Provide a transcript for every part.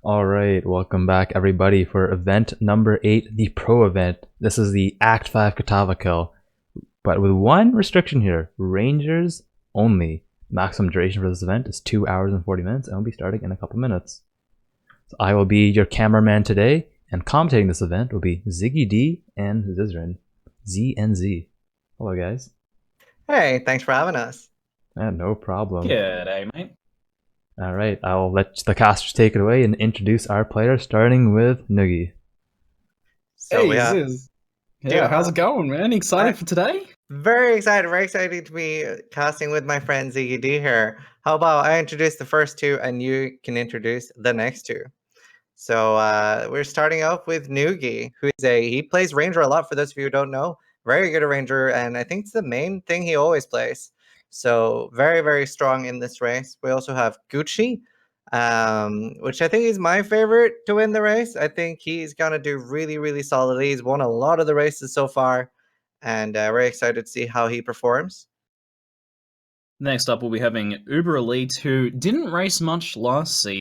All right, welcome back everybody for event number 8, the pro event. This is the Act 5 Kitava kill, but with one restriction here, Rangers only. Maximum duration for this event is 2 hours and 40 minutes and will be starting in a couple minutes. So I will be your cameraman today, and commentating this event will be ZiggyD and Zizaran. Z and Z. Hello guys. Hey, thanks for having us. Yeah, no problem. G'day, mate. All right, I'll let the casters take it away and introduce our players, starting with Nugi. So Hey, we have Ziz. Yeah, how's it going, man? Excited for today? very excited to be casting with my friend ZiggyD here. How about I introduce the first two and you can introduce the next two. So we're starting off with Nugi, he plays Ranger a lot for those of you who don't know. Very good at Ranger, and I think it's the main thing he always plays. So very strong in this race. We also have Gucci, which I think is my favorite to win the race. I think he's gonna do really solidly. He's won a lot of the races so far, and very excited to see how he performs. Next up, we'll be having Uberelite, who didn't race much last season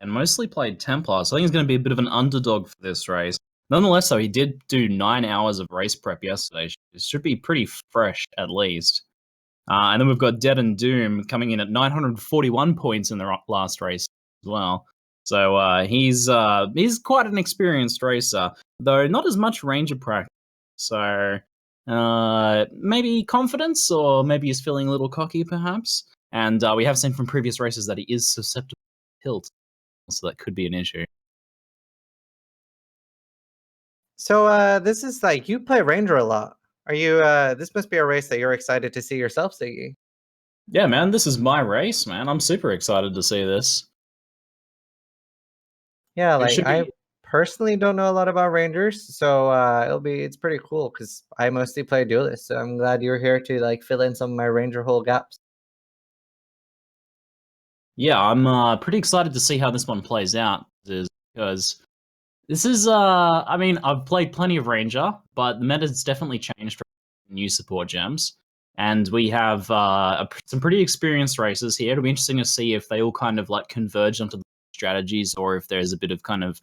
and mostly played Templar, so I think he's going to be a bit of an underdog for this race. Nonetheless, though, he did do 9 hours of race prep yesterday. It should be pretty fresh, at least. And then we've got DeadAndDoom coming in at 941 points in the last race as well. So he's quite an experienced racer, though not as much Ranger practice. So maybe confidence, or maybe he's feeling a little cocky, perhaps. And we have seen from previous races that he is susceptible to tilt, so that could be an issue. So this is like you play Ranger a lot. Are you? This must be a race that you're excited to see yourself, Ziggy. Yeah, man, this is my race, man. I'm super excited to see this. Yeah, It like should I be. personally don't know a lot about Rangers, so it's pretty cool because I mostly play duelist. So I'm glad you're here to like fill in some of my Ranger hole gaps. Yeah, I'm pretty excited to see how this one plays out, because this is, I mean, I've played plenty of Ranger, but the meta's definitely changed from new support gems. And we have some pretty experienced racers here. It'll be interesting to see if they all kind of like converge onto the strategies, or if there's a bit of kind of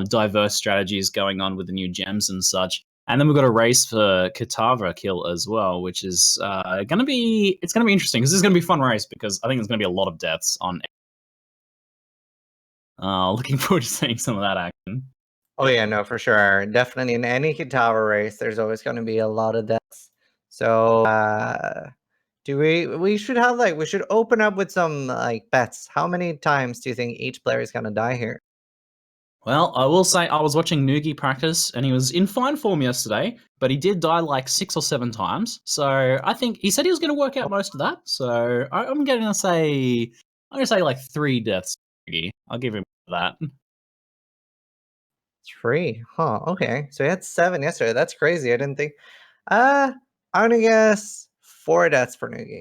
diverse strategies going on with the new gems and such. And then we've got a race for Kitava kill as well, which is gonna be interesting, because this is gonna be a fun race, because I think there's gonna be a lot of deaths on. Looking forward to seeing some of that action. Oh yeah, no, for sure. Definitely in any Kitava race, there's always going to be a lot of deaths. So do we should have like we should open up with some like bets. How many times do you think each player is going to die here? Well, I will say I was watching Nugi practice, and he was in fine form yesterday, but he did die like 6 or 7 times. So I think he said he was going to work out most of that. So I'm going to say, like 3 deaths. Nugi. I'll give him that. 3. Huh. Okay. So he had 7 yesterday. That's crazy. I didn't think. I'm gonna guess 4 deaths for Nugi.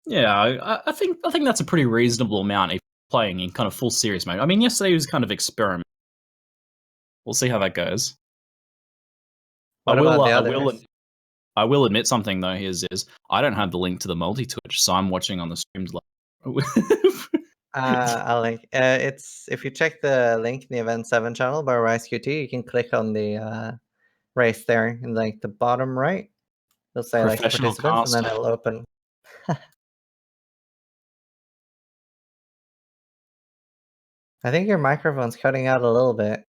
Yeah, I think that's a pretty reasonable amount if playing in kind of full serious mode. I mean, yesterday was kind of experiment. We'll see how that goes. What about the others? I will admit something though. Is I don't have the link to the multi Twitch, so I'm watching on the streams. I'll link. It's if you check the link in the Event 7 channel by RiseQT, you can click on the race there in like the bottom right. It'll say like Professional participants, and then caster. it'll open. I think your microphone's cutting out a little bit.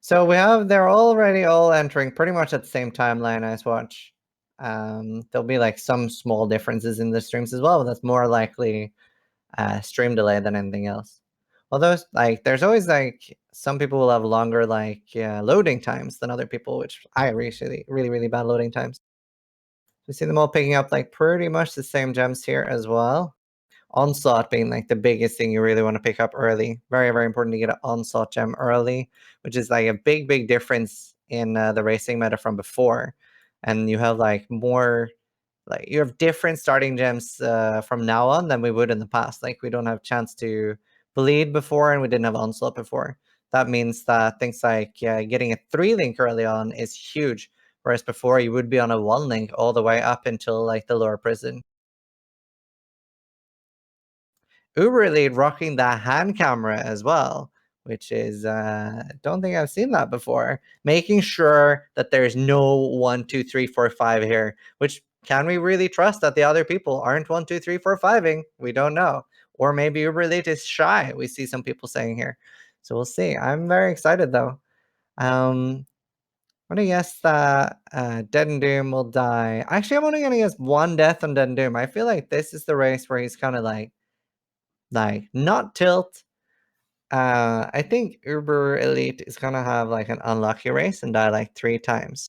So they're already all entering pretty much at the same timeline as watch. There'll be like some small differences in the streams as well, but that's more likely stream delay than anything else. Although like there's always like some people will have longer like loading times than other people, which I really bad loading times. We see them all picking up like pretty much the same gems here as well. Onslaught being like the biggest thing you really want to pick up early. Very important to get an onslaught gem early, which is like a big difference in the racing meta from before. And you have like more, like you have different starting gems from now on than we would in the past. Like we don't have chance to bleed before, and we didn't have onslaught before. That means that things like getting a 3 link early on is huge, whereas before you would be on a 1 link all the way up until like the lower prison. Uberelite rocking the hand camera as well, which is don't think I've seen that before. Making sure that there's no 1, 2, 3, 4, 5 here. Which can we really trust that the other people aren't 1, 2, 3, 4, 5ing? We don't know. Or maybe Uberelite is shy. We see some people saying here. So we'll see. I'm very excited though. I'm gonna guess that DeadAndDoom will die. Actually, I'm only gonna guess 1 death on DeadAndDoom. I feel like this is the race where he's kind of like not tilt. I think Uberelite is gonna have like an unlucky race and die like 3 times.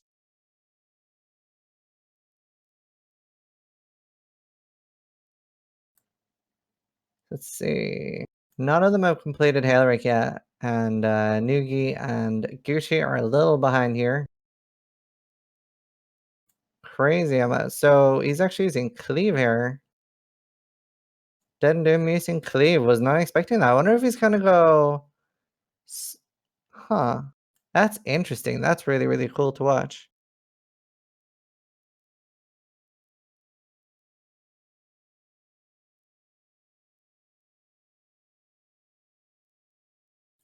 Let's see. None of them have completed Hailrick yet, and Nugi and Gucci are a little behind here. Crazy amount. So he's actually using Cleave here. DeadAndDoom using Cleave. Was not expecting that. I wonder if he's gonna go. Huh. That's interesting. That's really, really cool to watch.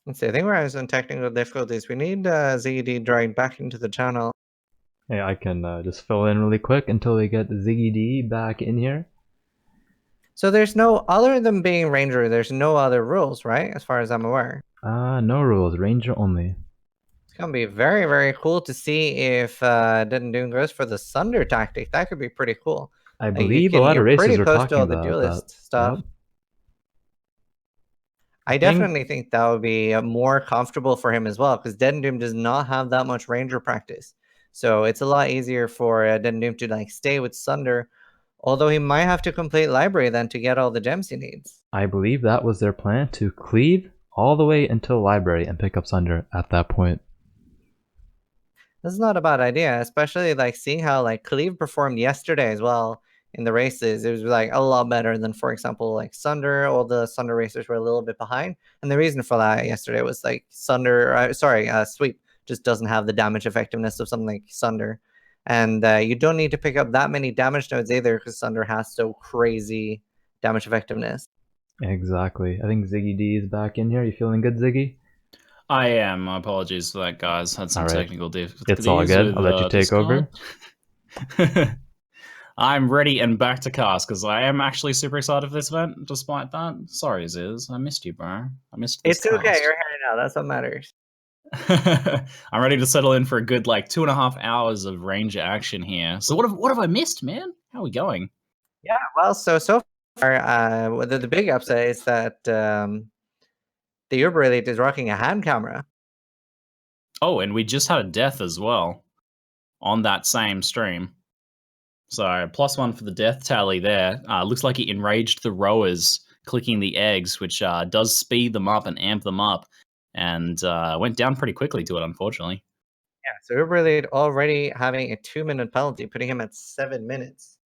Let's see. I think we're having some technical difficulties. We need ZiggyD dragged back into the channel. Hey, I can just fill in really quick until we get ZiggyD back in here. So there's no, other than being Ranger, there's no other rules, right? As far as I'm aware. No rules, Ranger only. It's gonna be very, very cool to see if DeadAndDoom goes for the Sunder tactic. That could be pretty cool. I believe a lot of races are talking about duelist that. stuff. Yep. I definitely think that would be more comfortable for him as well, because DeadAndDoom does not have that much Ranger practice. So it's a lot easier for DeadAndDoom to like stay with Sunder, although he might have to complete Library then to get all the gems he needs. I believe that was their plan, to cleave all the way until Library and pick up Sunder at that point. This is not a bad idea, especially like seeing how like Cleave performed yesterday as well in the races. It was like a lot better than, for example, like Sunder. All the Sunder racers were a little bit behind, and the reason for that yesterday was like Sweep just doesn't have the damage effectiveness of something like Sunder, and you don't need to pick up that many damage nodes either, because Sunder has so crazy damage effectiveness. Exactly. I think ZiggyD is back in here. You feeling good, Ziggy? I am. Apologies for that, guys. Had some technical difficulties. It's all good. I'll let you take over. I'm ready and back to cast, because I am actually super excited for this event, despite that. Sorry, Ziz. I missed you, bro. I missed this It's okay. You're here now. That's what matters. I'm ready to settle in for a good, like, 2.5 hours of Ranger action here. So what have I missed, man? How are we going? Yeah, well, so far, the big upside is that the Uberelite is rocking a hand camera. Oh, and we just had a death as well on that same stream. So +1 for the death tally there. Looks like he enraged the rowers clicking the eggs, which does speed them up and amp them up, and went down pretty quickly to it, unfortunately. Yeah, so Uberelite already having a 2-minute penalty, putting him at 7 minutes.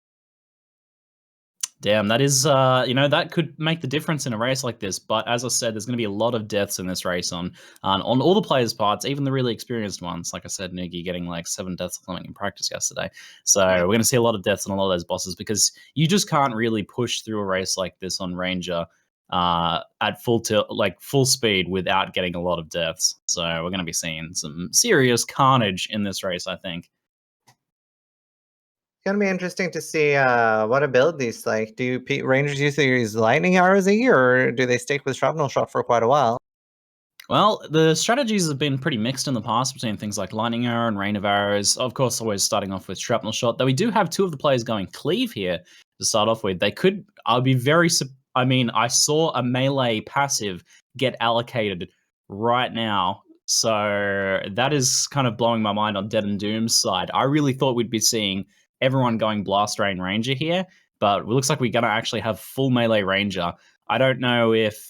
Damn, that is, that could make the difference in a race like this. But as I said, there's going to be a lot of deaths in this race on all the players' parts, even the really experienced ones. Like I said, Nugi getting like 7 deaths or something in practice yesterday. So we're going to see a lot of deaths on a lot of those bosses, because you just can't really push through a race like this on Ranger at full speed without getting a lot of deaths. So we're going to be seeing some serious carnage in this race, I think. It's gonna be interesting to see what abilities like. Do Rangers use lightning arrows here, or do they stick with shrapnel shot for quite a while? Well, the strategies have been pretty mixed in the past between things like lightning arrow and rain of arrows. Of course, always starting off with shrapnel shot. Though we do have 2 of the players going cleave here to start off with. They could. I'll be very. I mean, I saw a melee passive get allocated right now. So that is kind of blowing my mind on DeadAndDoom's side. I really thought we'd be seeing everyone going Blast Rain Ranger here, but it looks like we're going to actually have full melee Ranger. I don't know if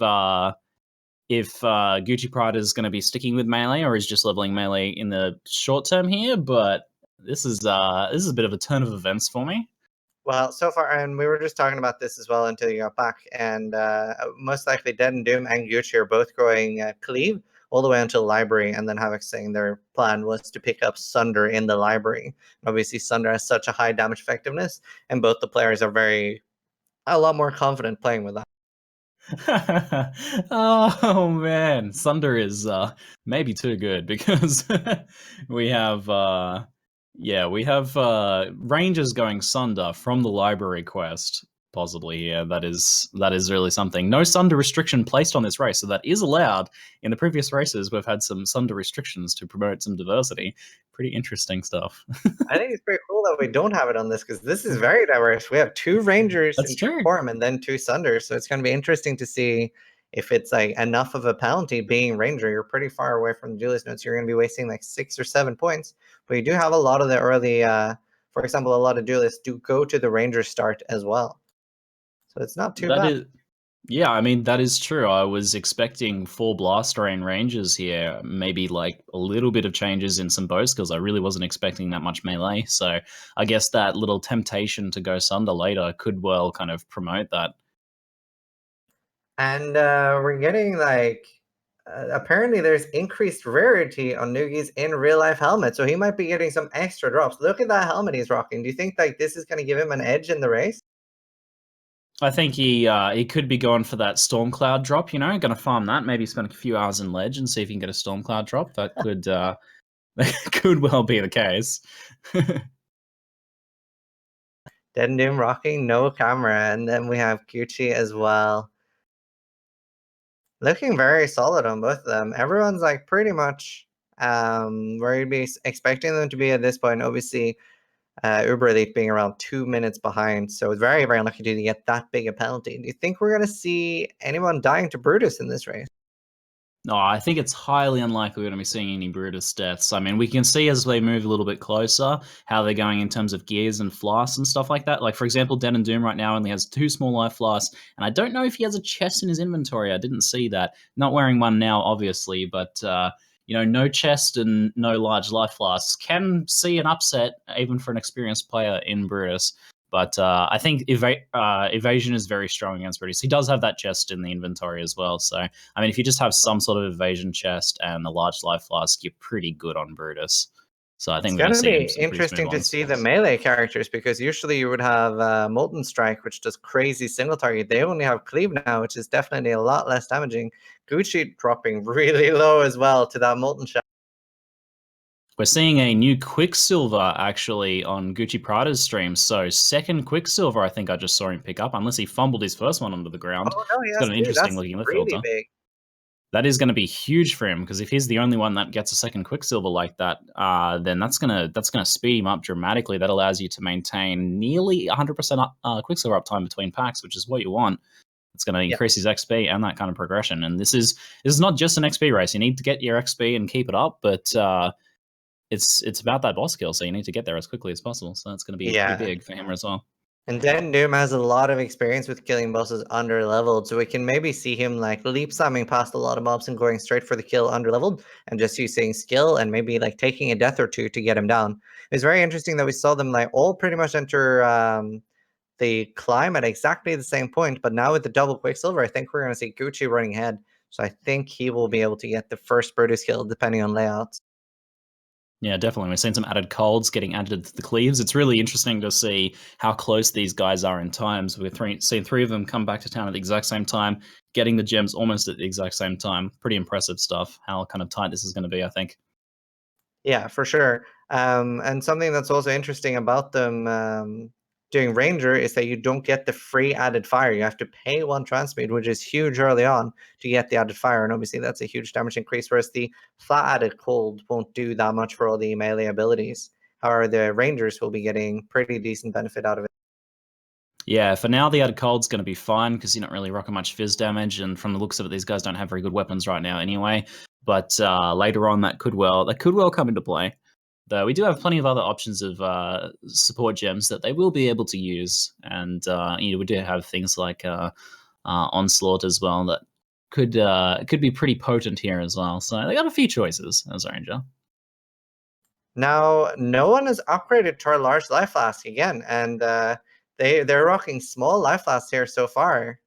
GucciPradas is going to be sticking with melee or is just leveling melee in the short term here, but this is a bit of a turn of events for me. Well, so far, and we were just talking about this as well until you got back, and most likely DeadAndDoom and Gucci are both going cleave all the way until library, and then Havoc saying their plan was to pick up Sunder in the library. Obviously, Sunder has such a high damage effectiveness, and both the players are a lot more confident playing with that. Oh man, Sunder is maybe too good because we have Rangers going Sunder from the library quest possibly here. That is really something. No Sunder restriction placed on this race, so that is allowed. In the previous races, we've had some Sunder restrictions to promote some diversity. Pretty interesting stuff. I think it's pretty cool that we don't have it on this because this is very diverse. We have 2 Rangers That's in true. form and then 2 Sunders. So it's going to be interesting to see if it's like enough of a penalty being Ranger. You're pretty far away from the duelist notes. You're going to be wasting like 6 or 7 points. But you do have a lot of the early, for example, a lot of duelists do go to the Ranger start as well. So it's not too bad. Yeah, I mean, that is true. I was expecting 4 Blast Rain Rangers here, maybe like a little bit of changes in some bow skills. I really wasn't expecting that much melee. So I guess that little temptation to go Sunder later could well kind of promote that. And we're getting like, apparently there's increased rarity on Nugi's in real life helmet. So he might be getting some extra drops. Look at that helmet he's rocking. Do you think like this is going to give him an edge in the race? I think he could be going for that Stormcloud drop, going to farm that, maybe spend a few hours in Ledge and see if he can get a Stormcloud drop. That could that could well be the case. DeadAndDoom rocking no camera, and then we have Gucci as well. Looking very solid on both of them. Everyone's like pretty much where you'd be expecting them to be at this point. Obviously, Uberelite being around 2 minutes behind, so it's very, very unlucky to get that big a penalty. Do you think we're going to see anyone dying to Brutus in this race? No, I think it's highly unlikely we're going to be seeing any Brutus deaths. I mean, we can see as they move a little bit closer how they're going in terms of gears and flasks and stuff like that. Like, for example, DeadAndDoom right now only has 2 small life flasks, and I don't know if he has a chest in his inventory. I didn't see that. Not wearing one now, obviously, but no chest and no large life flasks can see an upset even for an experienced player in Brutus. But I think evasion is very strong against Brutus. He does have that chest in the inventory as well. So, I mean, if you just have some sort of evasion chest and a large life flask, you're pretty good on Brutus. So I think It's we're going to going to be see interesting to see the melee characters because usually you would have Molten Strike, which does crazy single target. They only have Cleave now, which is definitely a lot less damaging. Gucci dropping really low as well to that Molten Shot. We're seeing a new Quicksilver actually on GucciPradas stream. So second Quicksilver, I think I just saw him pick up, unless he fumbled his first one onto the ground. Oh no, He's got an interesting looking lift filter. Big. That is going to be huge for him because if he's the only one that gets a second Quicksilver like that, then that's gonna speed him up dramatically. That allows you to maintain nearly 100% Quicksilver uptime between packs, which is what you want. It's going to increase his XP and that kind of progression. And this is not just an XP race. You need to get your XP and keep it up, but it's about that boss kill, so you need to get there as quickly as possible. So that's going to be pretty big for him as well. And DeadAndDoom has a lot of experience with killing bosses under leveled, so we can maybe see him like leap slamming past a lot of mobs and going straight for the kill under leveled and just using skill and maybe like taking a death or 2 to get him down. It's very interesting that we saw them like all pretty much enter the climb at exactly the same point, but now with the double Quicksilver, I think we're going to see Gucci running ahead. So I think he will be able to get the first Brutus kill depending on layouts. Yeah, definitely. We're seeing some added colds getting added to the cleaves. It's really interesting to see how close these guys are in times. We're seeing 3 of them come back to town at the exact same time, getting the gems almost at the exact same time. Pretty impressive stuff, how kind of tight this is going to be, I think. Yeah, for sure. And something that's also interesting about them doing Ranger is that you don't get the free added fire. You have to pay 1 transmute, which is huge early on to get the added fire. And obviously that's a huge damage increase, whereas the flat added cold won't do that much for all the melee abilities. However, the Rangers will be getting pretty decent benefit out of it. Yeah, for now the added cold's going to be fine because you're not really rocking much fizz damage, and from the looks of it, these guys don't have very good weapons right now anyway. But later on, that could well come into play. Though we do have plenty of other options of support gems that they will be able to use, and we do have things like Onslaught as well that could be pretty potent here as well. So they got a few choices as a Ranger. Now, no one has upgraded to our large life flask again, and they're rocking small life flasks here so far.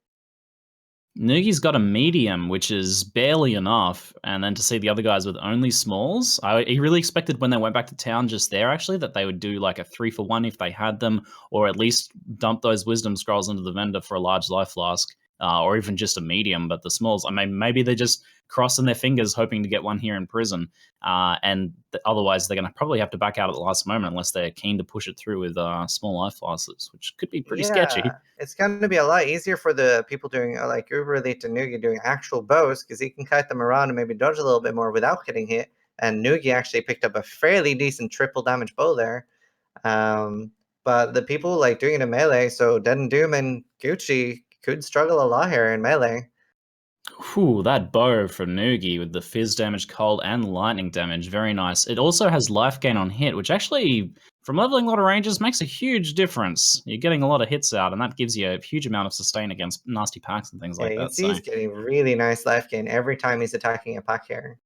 Nugi's got a medium, which is barely enough, and then to see the other guys with only smalls, I really expected when they went back to town just there, actually, that they would do like a 3-for-1 if they had them, or at least dump those wisdom scrolls into the vendor for a large life flask. or even just a medium. But the smalls, I mean, maybe they're just crossing their fingers hoping to get one here in prison. And otherwise, they're going to probably have to back out at the last moment unless they're keen to push it through with small life flashes, which could be pretty sketchy. It's going to be a lot easier for the people doing like Uberelite and Nugi doing actual bows, because he can kite them around and maybe dodge a little bit more without getting hit. And Nugi actually picked up a fairly decent triple damage bow there. But the people like doing it in melee, so DeadAndDoom and Gucci could struggle a lot here in melee. Whew, that bow from Nugi with the fizz damage, cold, and lightning damage, very nice. It also has life gain on hit, which actually, from leveling a lot of ranges, makes a huge difference. You're getting a lot of hits out, and that gives you a huge amount of sustain against nasty packs and things like You can that. see he's getting really nice life gain every time he's attacking a pack here.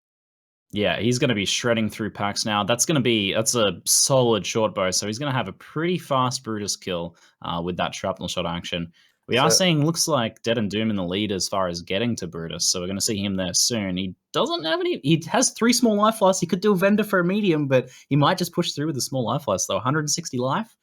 Yeah, he's going to be shredding through packs now. That's a solid short bow, so he's going to have a pretty fast Brutus kill with that shrapnel shot action. We are seeing, looks like DeadAndDoom in the lead as far as getting to Brutus, so we're going to see him there soon. He doesn't have any, he has 3 small life loss. He could do a vendor for a medium, but he might just push through with a small life loss, though. 160 life,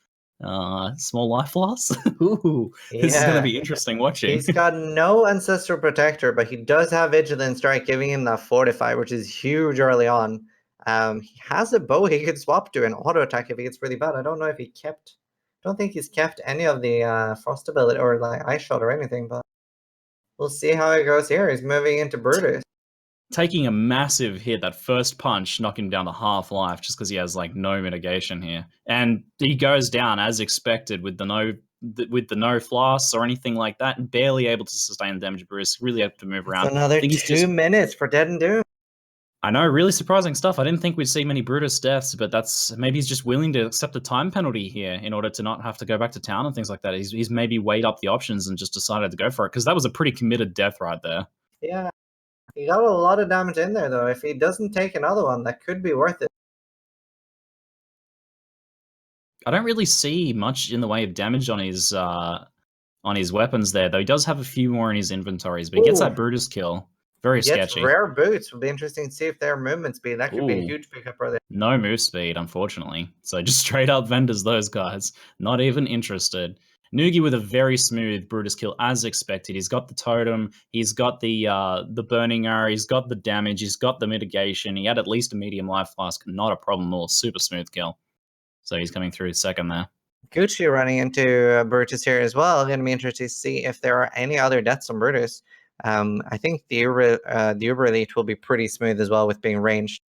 small life loss. Ooh, this is going to be interesting watching. He's got no Ancestral Protector, but he does have Vigilant Strike, giving him that Fortify, which is huge early on. He has a bow he could swap to an auto attack if he gets really bad. I don't know if he kept. Don't think he's kept any of the Frost ability or like Ice Shot or anything, but we'll see how it goes here. He's moving into Brutus. Taking a massive hit, that first punch knocked him down to half life just because he has like no mitigation here. And he goes down as expected with the no floss or anything like that, and barely able to sustain the damage. Bruce really able to move around. It's another 2 minutes for DeadAndDoom. I know, really surprising stuff. I didn't think we'd see many Brutus deaths, but that's maybe he's just willing to accept a time penalty here in order to not have to go back to town and things like that. He's maybe weighed up the options and just decided to go for it, because that was a pretty committed death right there. Yeah, he got a lot of damage in there, though. If he doesn't take another one, that could be worth it. I don't really see much in the way of damage on his weapons there, though. He does have a few more in his inventories, but he gets that Brutus kill. Very sketchy. Rare boots. Will be interesting to see if their movement speed. That could be a huge pickup early. No move speed, unfortunately. So just straight up vendors those guys. Not even interested. Nugi with a very smooth Brutus kill as expected. He's got the totem, he's got the burning arrow, he's got the damage, he's got the mitigation. He had at least a medium life flask, not a problem at all. Super smooth kill. So he's coming through second there. Gucci running into Brutus here as well. Going to be interested to see if there are any other deaths on Brutus. I think the Uberelite will be pretty smooth as well with being ranged.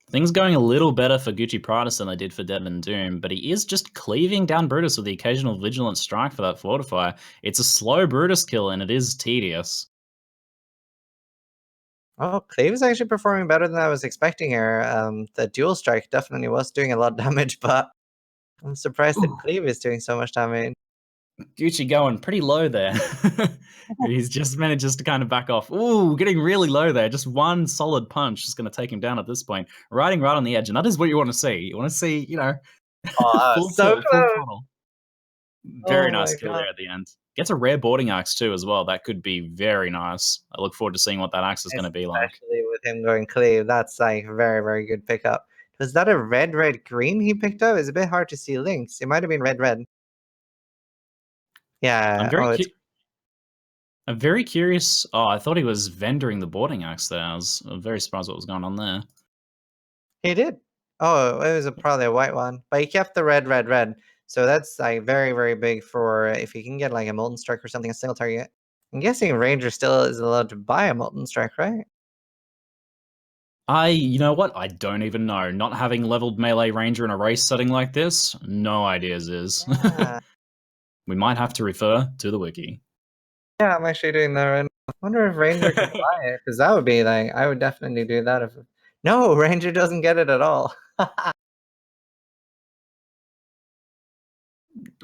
Things going a little better for GucciPradas than they did for DeadAndDoom, but he is just cleaving down Brutus with the occasional Vigilant Strike for that Fortify. It's a slow Brutus kill, and it is tedious. Oh, Cleave is actually performing better than I was expecting here. The Dual Strike definitely was doing a lot of damage, but I'm surprised that Cleave is doing so much damage. Gucci going pretty low there. He's just manages to kind of back off. Ooh, getting really low there. Just one solid punch is going to take him down at this point. Riding right on the edge, and that is what you want to see. You want to see, full throttle. Very nice kill there at the end. Gets a rare boarding axe too as well. That could be very nice. I look forward to seeing what that axe is going to be like. Especially with him going Cleave, that's like a very, very good pickup. Was that a red, green he picked up? It's a bit hard to see links. It might have been red, red. Yeah. I'm very curious. Oh, I thought he was vendoring the boarding axe there. I was very surprised what was going on there. He did. Oh, it was probably a white one. But he kept the red, red, red. So that's like very, very big for if you can get like a Molten Strike or something, a single target. I'm guessing Ranger still is allowed to buy a Molten Strike, right? You know what? I don't even know. Not having leveled melee Ranger in a race setting like this, no ideas is. Yeah. We might have to refer to the wiki. Yeah, I'm actually doing that right now. I wonder if Ranger can buy it, because that would be like, I would definitely do that if... No, Ranger doesn't get it at all.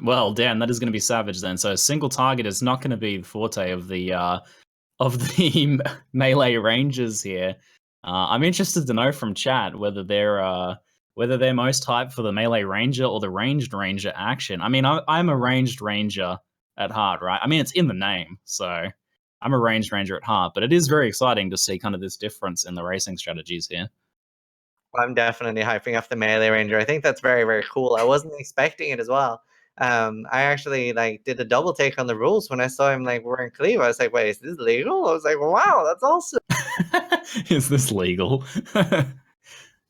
Well, damn, that is going to be savage then. So single target is not going to be the forte of the melee rangers here. I'm interested to know from chat whether they're most hyped for the melee ranger or the ranged ranger action. I mean, I'm a ranged ranger at heart, right? I mean, it's in the name, so I'm a ranged ranger at heart, but it is very exciting to see kind of this difference in the racing strategies here. I'm definitely hyping up the melee ranger. I think that's very, very cool. I wasn't expecting it as well. I actually like did a double take on the rules when I saw him like wearing cleave. I was like, wait, is this legal? I was like, wow, that's awesome. Is this legal?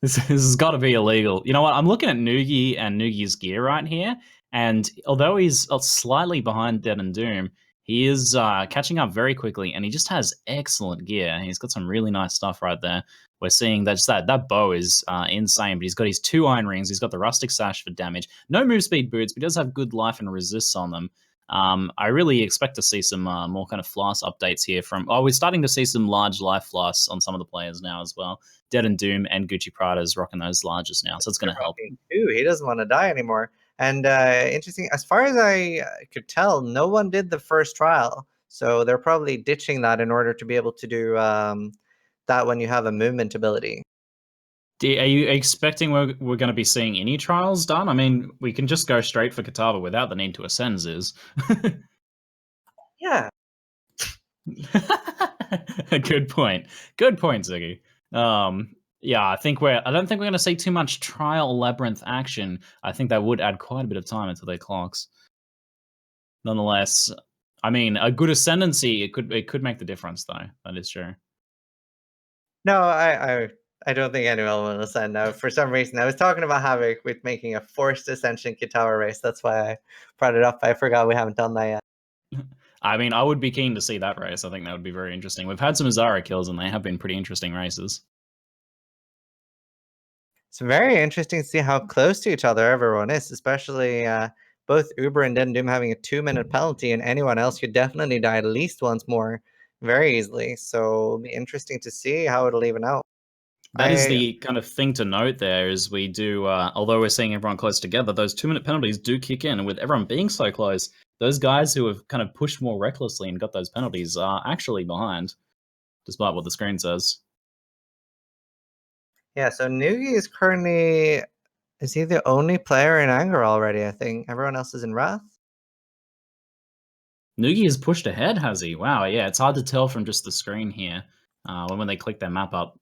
This has got to be illegal. You know what? I'm looking at Nugi and Nugi's gear right here, and although he's slightly behind DeadAndDoom, he is catching up very quickly, and he just has excellent gear. He's got some really nice stuff right there. We're seeing that bow is insane, but he's got his 2 iron rings. He's got the rustic sash for damage. No move speed boots, but he does have good life and resists on them. I really expect to see some more kind of floss updates here from. Oh, we're starting to see some large life floss on some of the players now as well. DeadAndDoom and GucciPradas rocking those larges now, so it's going to help. Too. He doesn't want to die anymore. And interesting, as far as I could tell, no one did the first trial, so they're probably ditching that in order to be able to do that when you have a movement ability. Are you expecting we're going to be seeing any trials done? I mean, we can just go straight for Kitava without the need to ascend, Ziz. Yeah. Good point. Good point, Ziggy. Yeah, I don't think we're going to see too much trial labyrinth action. I think that would add quite a bit of time into their clocks. Nonetheless, I mean, a good ascendancy, it could make the difference, though. That is true. No, I don't think anyone will ascend now. For some reason, I was talking about Havoc with making a forced ascension Kitava race. That's why I brought it up. I forgot we haven't done that yet. I mean, I would be keen to see that race. I think that would be very interesting. We've had some Zara kills, and they have been pretty interesting races. It's very interesting to see how close to each other everyone is, especially both Uber and DeadAndDoom having a 2-minute penalty, and anyone else could definitely die at least once more very easily. So it'll be interesting to see how it'll even out. That is the kind of thing to note there is we do, although we're seeing everyone close together, those 2-minute penalties do kick in. And with everyone being so close, those guys who have kind of pushed more recklessly and got those penalties are actually behind, despite what the screen says. Yeah, so Nugi is currently, is he the only player in anger already, I think? Everyone else is in Wrath? Nugi has pushed ahead, has he? Wow, yeah, it's hard to tell from just the screen here when they click their map up.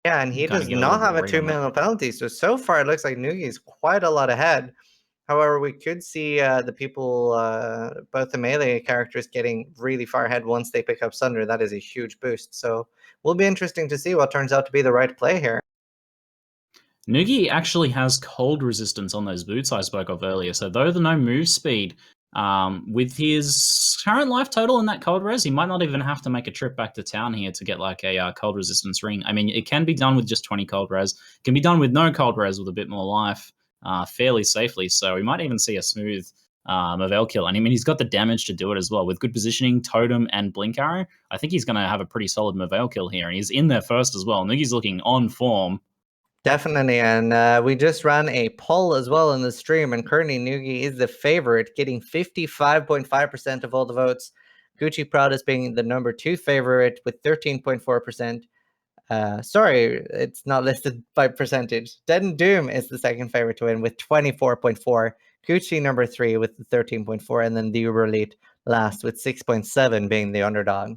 Yeah, and he does not have a 2-minute penalty. So far, it looks like Nugi is quite a lot ahead. However, we could see the people, both the melee characters, getting really far ahead once they pick up Sunder. That is a huge boost. So will be interesting to see what turns out to be the right play here. Nugi actually has cold resistance on those boots I spoke of earlier. So though the no move speed, with his current life total in that cold res, he might not even have to make a trip back to town here to get like a cold resistance ring. I mean, it can be done with just 20 cold res. It can be done with no cold res with a bit more life fairly safely. So we might even see a smooth Mavel kill. And I mean, he's got the damage to do it as well. With good positioning, totem, and blink arrow, I think he's going to have a pretty solid Mavel kill here. And he's in there first as well. Nugi's looking on form. Definitely, and we just ran a poll as well in the stream, and currently Nugi is the favorite, getting 55.5% of all the votes. GucciPradas being the number 2 favorite with 13.4%. Sorry, it's not listed by percentage. DeadAndDoom is the second favorite to win with 24.4. Gucci number 3 with 13.4, and then the Theuberelite last with 6.7 being the underdog.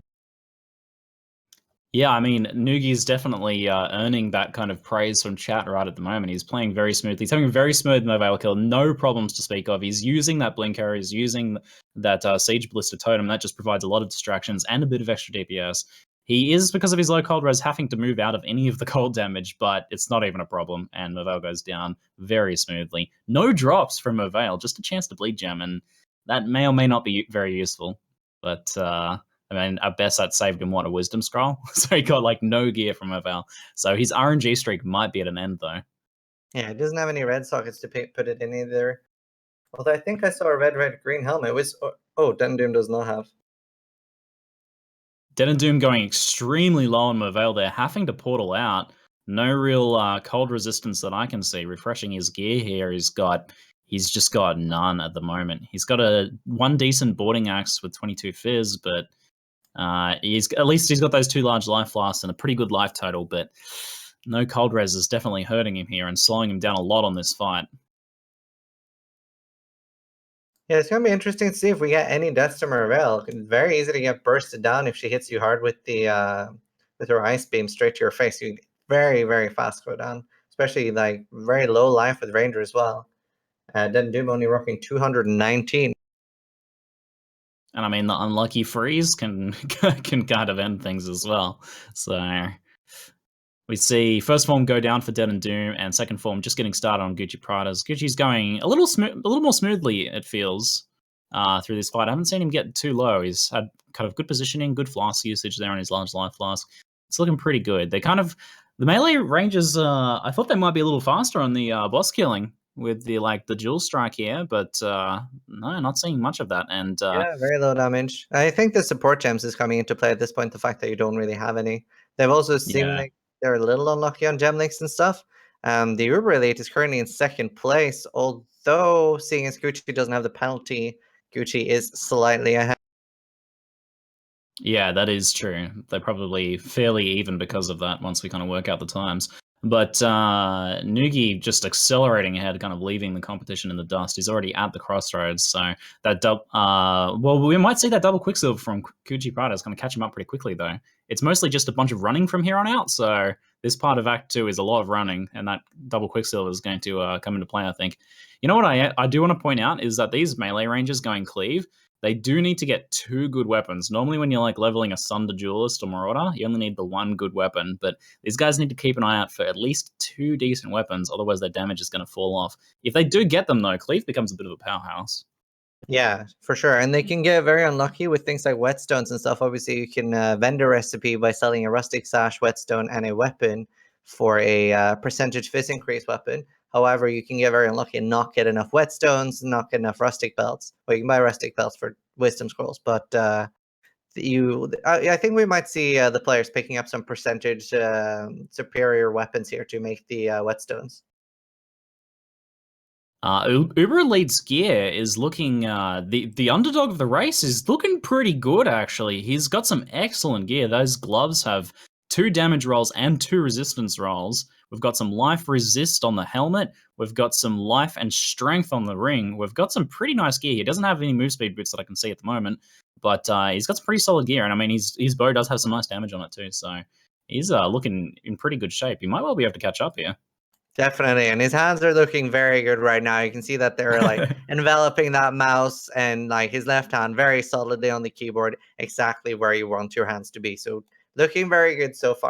Yeah, I mean, Nugi's definitely earning that kind of praise from chat right at the moment. He's playing very smoothly. He's having a very smooth mobile kill, no problems to speak of. He's using that blink arrow, he's using that Siege Ballista Totem. That just provides a lot of distractions and a bit of extra DPS. He is, because of his low cold res, having to move out of any of the cold damage, but it's not even a problem, and Movale goes down very smoothly. No drops from Movale, just a chance to bleed gem, and that may or may not be very useful. But I mean, at best, that saved him, a wisdom scroll? So he got, like, no gear from Movale. So his RNG streak might be at an end, though. Yeah, it doesn't have any red sockets to put it in either. Although I think I saw a red, green helmet. Oh, DeadAndDoom does not have. DeadAndDoom going extremely low on Movale there, having to portal out. No real cold resistance that I can see. Refreshing his gear here, he's just got none at the moment. He's got one decent boarding axe with 22 fizz, but at least he's got those 2 large life flasks and a pretty good life total, but no cold res is definitely hurting him here and slowing him down a lot on this fight. Yeah, it's going to be interesting to see if we get any deaths to Movale. It's very easy to get bursted down if she hits you hard with with her ice beam straight to your face. You very, very fast go down, especially like very low life with Ranger as well. DeadAndDoom only rocking 219. And I mean, the unlucky freeze can kind of end things as well. So we see first form go down for DeadAndDoom, and second form just getting started on GucciPradas. Gucci's going a little more smoothly, it feels, through this fight. I haven't seen him get too low. He's had kind of good positioning, good flask usage there on his large life flask. It's looking pretty good. They kind of the melee ranges. I thought they might be a little faster on the boss killing with the dual strike here, but no, not seeing much of that. And Yeah, very low damage. I think the support gems is coming into play at this point. The fact that you don't really have any. They've also seemed yeah. like they're a little unlucky on gem links and stuff. The Theuberelite is currently in second place, although seeing as Gucci doesn't have the penalty, Gucci is slightly ahead. Yeah, that is true. They're probably fairly even because of that once we kind of work out the times. But Nugi just accelerating ahead, kind of leaving the competition in the dust. He's already at the crossroads, so that well, we might see that double quicksilver from GucciPradas kind of catch him up pretty quickly, though. It's mostly just a bunch of running from here on out, so this part of Act 2 is a lot of running, and that double quicksilver is going to come into play, I think. You know what I do want to point out is that these melee ranges going cleave, they do need to get 2 good weapons. Normally when you're like leveling a Sunder Duelist or Marauder, you only need the 1 good weapon, but these guys need to keep an eye out for at least 2 decent weapons, otherwise their damage is going to fall off. If they do get them though, Cleave becomes a bit of a powerhouse. Yeah, for sure. And they can get very unlucky with things like whetstones and stuff. Obviously, you can vend a recipe by selling a rustic sash, whetstone, and a weapon for a percentage fizz increase weapon. However, you can get very unlucky and not get enough whetstones, not get enough rustic belts. Well, you can buy rustic belts for wisdom scrolls, but I think we might see the players picking up some percentage superior weapons here to make the whetstones. Uber Elite's gear is looking, the underdog of the race is looking pretty good, actually. He's got some excellent gear. Those gloves have 2 damage rolls and 2 resistance rolls. We've got some life resist on the helmet. We've got some life and strength on the ring. We've got some pretty nice gear. He doesn't have any move speed boots that I can see at the moment, but he's got some pretty solid gear. And I mean, his bow does have some nice damage on it too. So he's looking in pretty good shape. He might well be able to catch up here. Definitely, and his hands are looking very good right now. You can see that they're like enveloping that mouse, and like his left hand very solidly on the keyboard, exactly where you want your hands to be. So looking very good so far.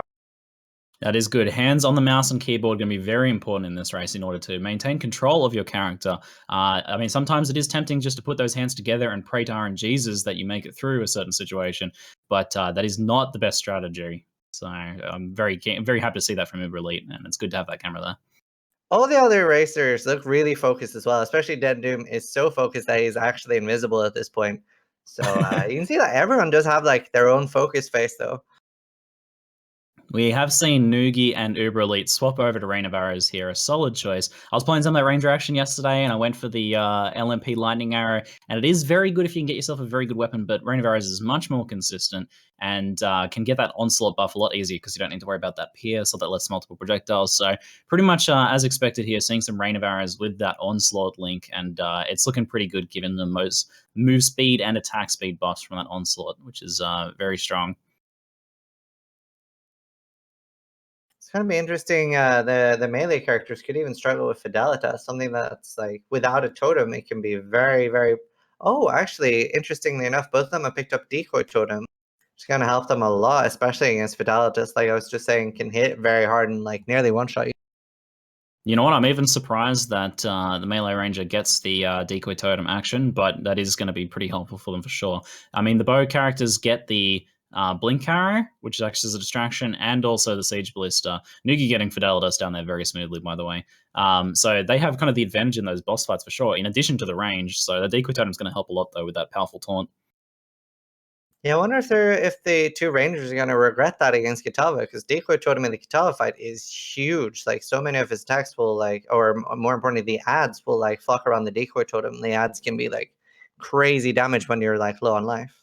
That is good. Hands on the mouse and keyboard are going to be very important in this race in order to maintain control of your character. I mean, sometimes it is tempting just to put those hands together and pray to RNGesus that you make it through a certain situation, but that is not the best strategy. So I'm very happy to see that from Uber Elite, and it's good to have that camera there. All the other racers look really focused as well, especially DeadAndDoom is so focused that he's actually invisible at this point. So you can see that everyone does have like their own focus face though. We have seen Nugi and Uber Elite swap over to Rain of Arrows here, a solid choice. I was playing some of that Ranger action yesterday, and I went for the LMP Lightning Arrow, and it is very good if you can get yourself a very good weapon, but Rain of Arrows is much more consistent and can get that onslaught buff a lot easier because you don't need to worry about that pierce or that less multiple projectiles. So pretty much as expected here, seeing some Rain of Arrows with that onslaught link, and it's looking pretty good given the most move speed and attack speed buffs from that onslaught, which is very strong. It's gonna be interesting. The melee characters could even struggle with Fidelitas, something that's like without a totem, it can be very, very. Oh, actually, interestingly enough, both of them have picked up decoy totem, which is gonna help them a lot, especially against Fidelitas. Like I was just saying, can hit very hard and like nearly one shot. You know what? I'm even surprised that the melee ranger gets the decoy totem action, but that is going to be pretty helpful for them for sure. I mean, the bow characters get the blink arrow, which acts as a distraction, and also the siege ballista. Nugi getting Fidelitas down there very smoothly, by the way. So they have kind of the advantage in those boss fights for sure, in addition to the range. So the decoy totem is going to help a lot though with that powerful taunt. Yeah, I wonder if the two rangers are gonna regret that against Kitava, because decoy totem in the Kitava fight is huge. Like so many of his attacks will like, or more importantly, the ads will like flock around the decoy totem. The ads can be like crazy damage when you're like low on life.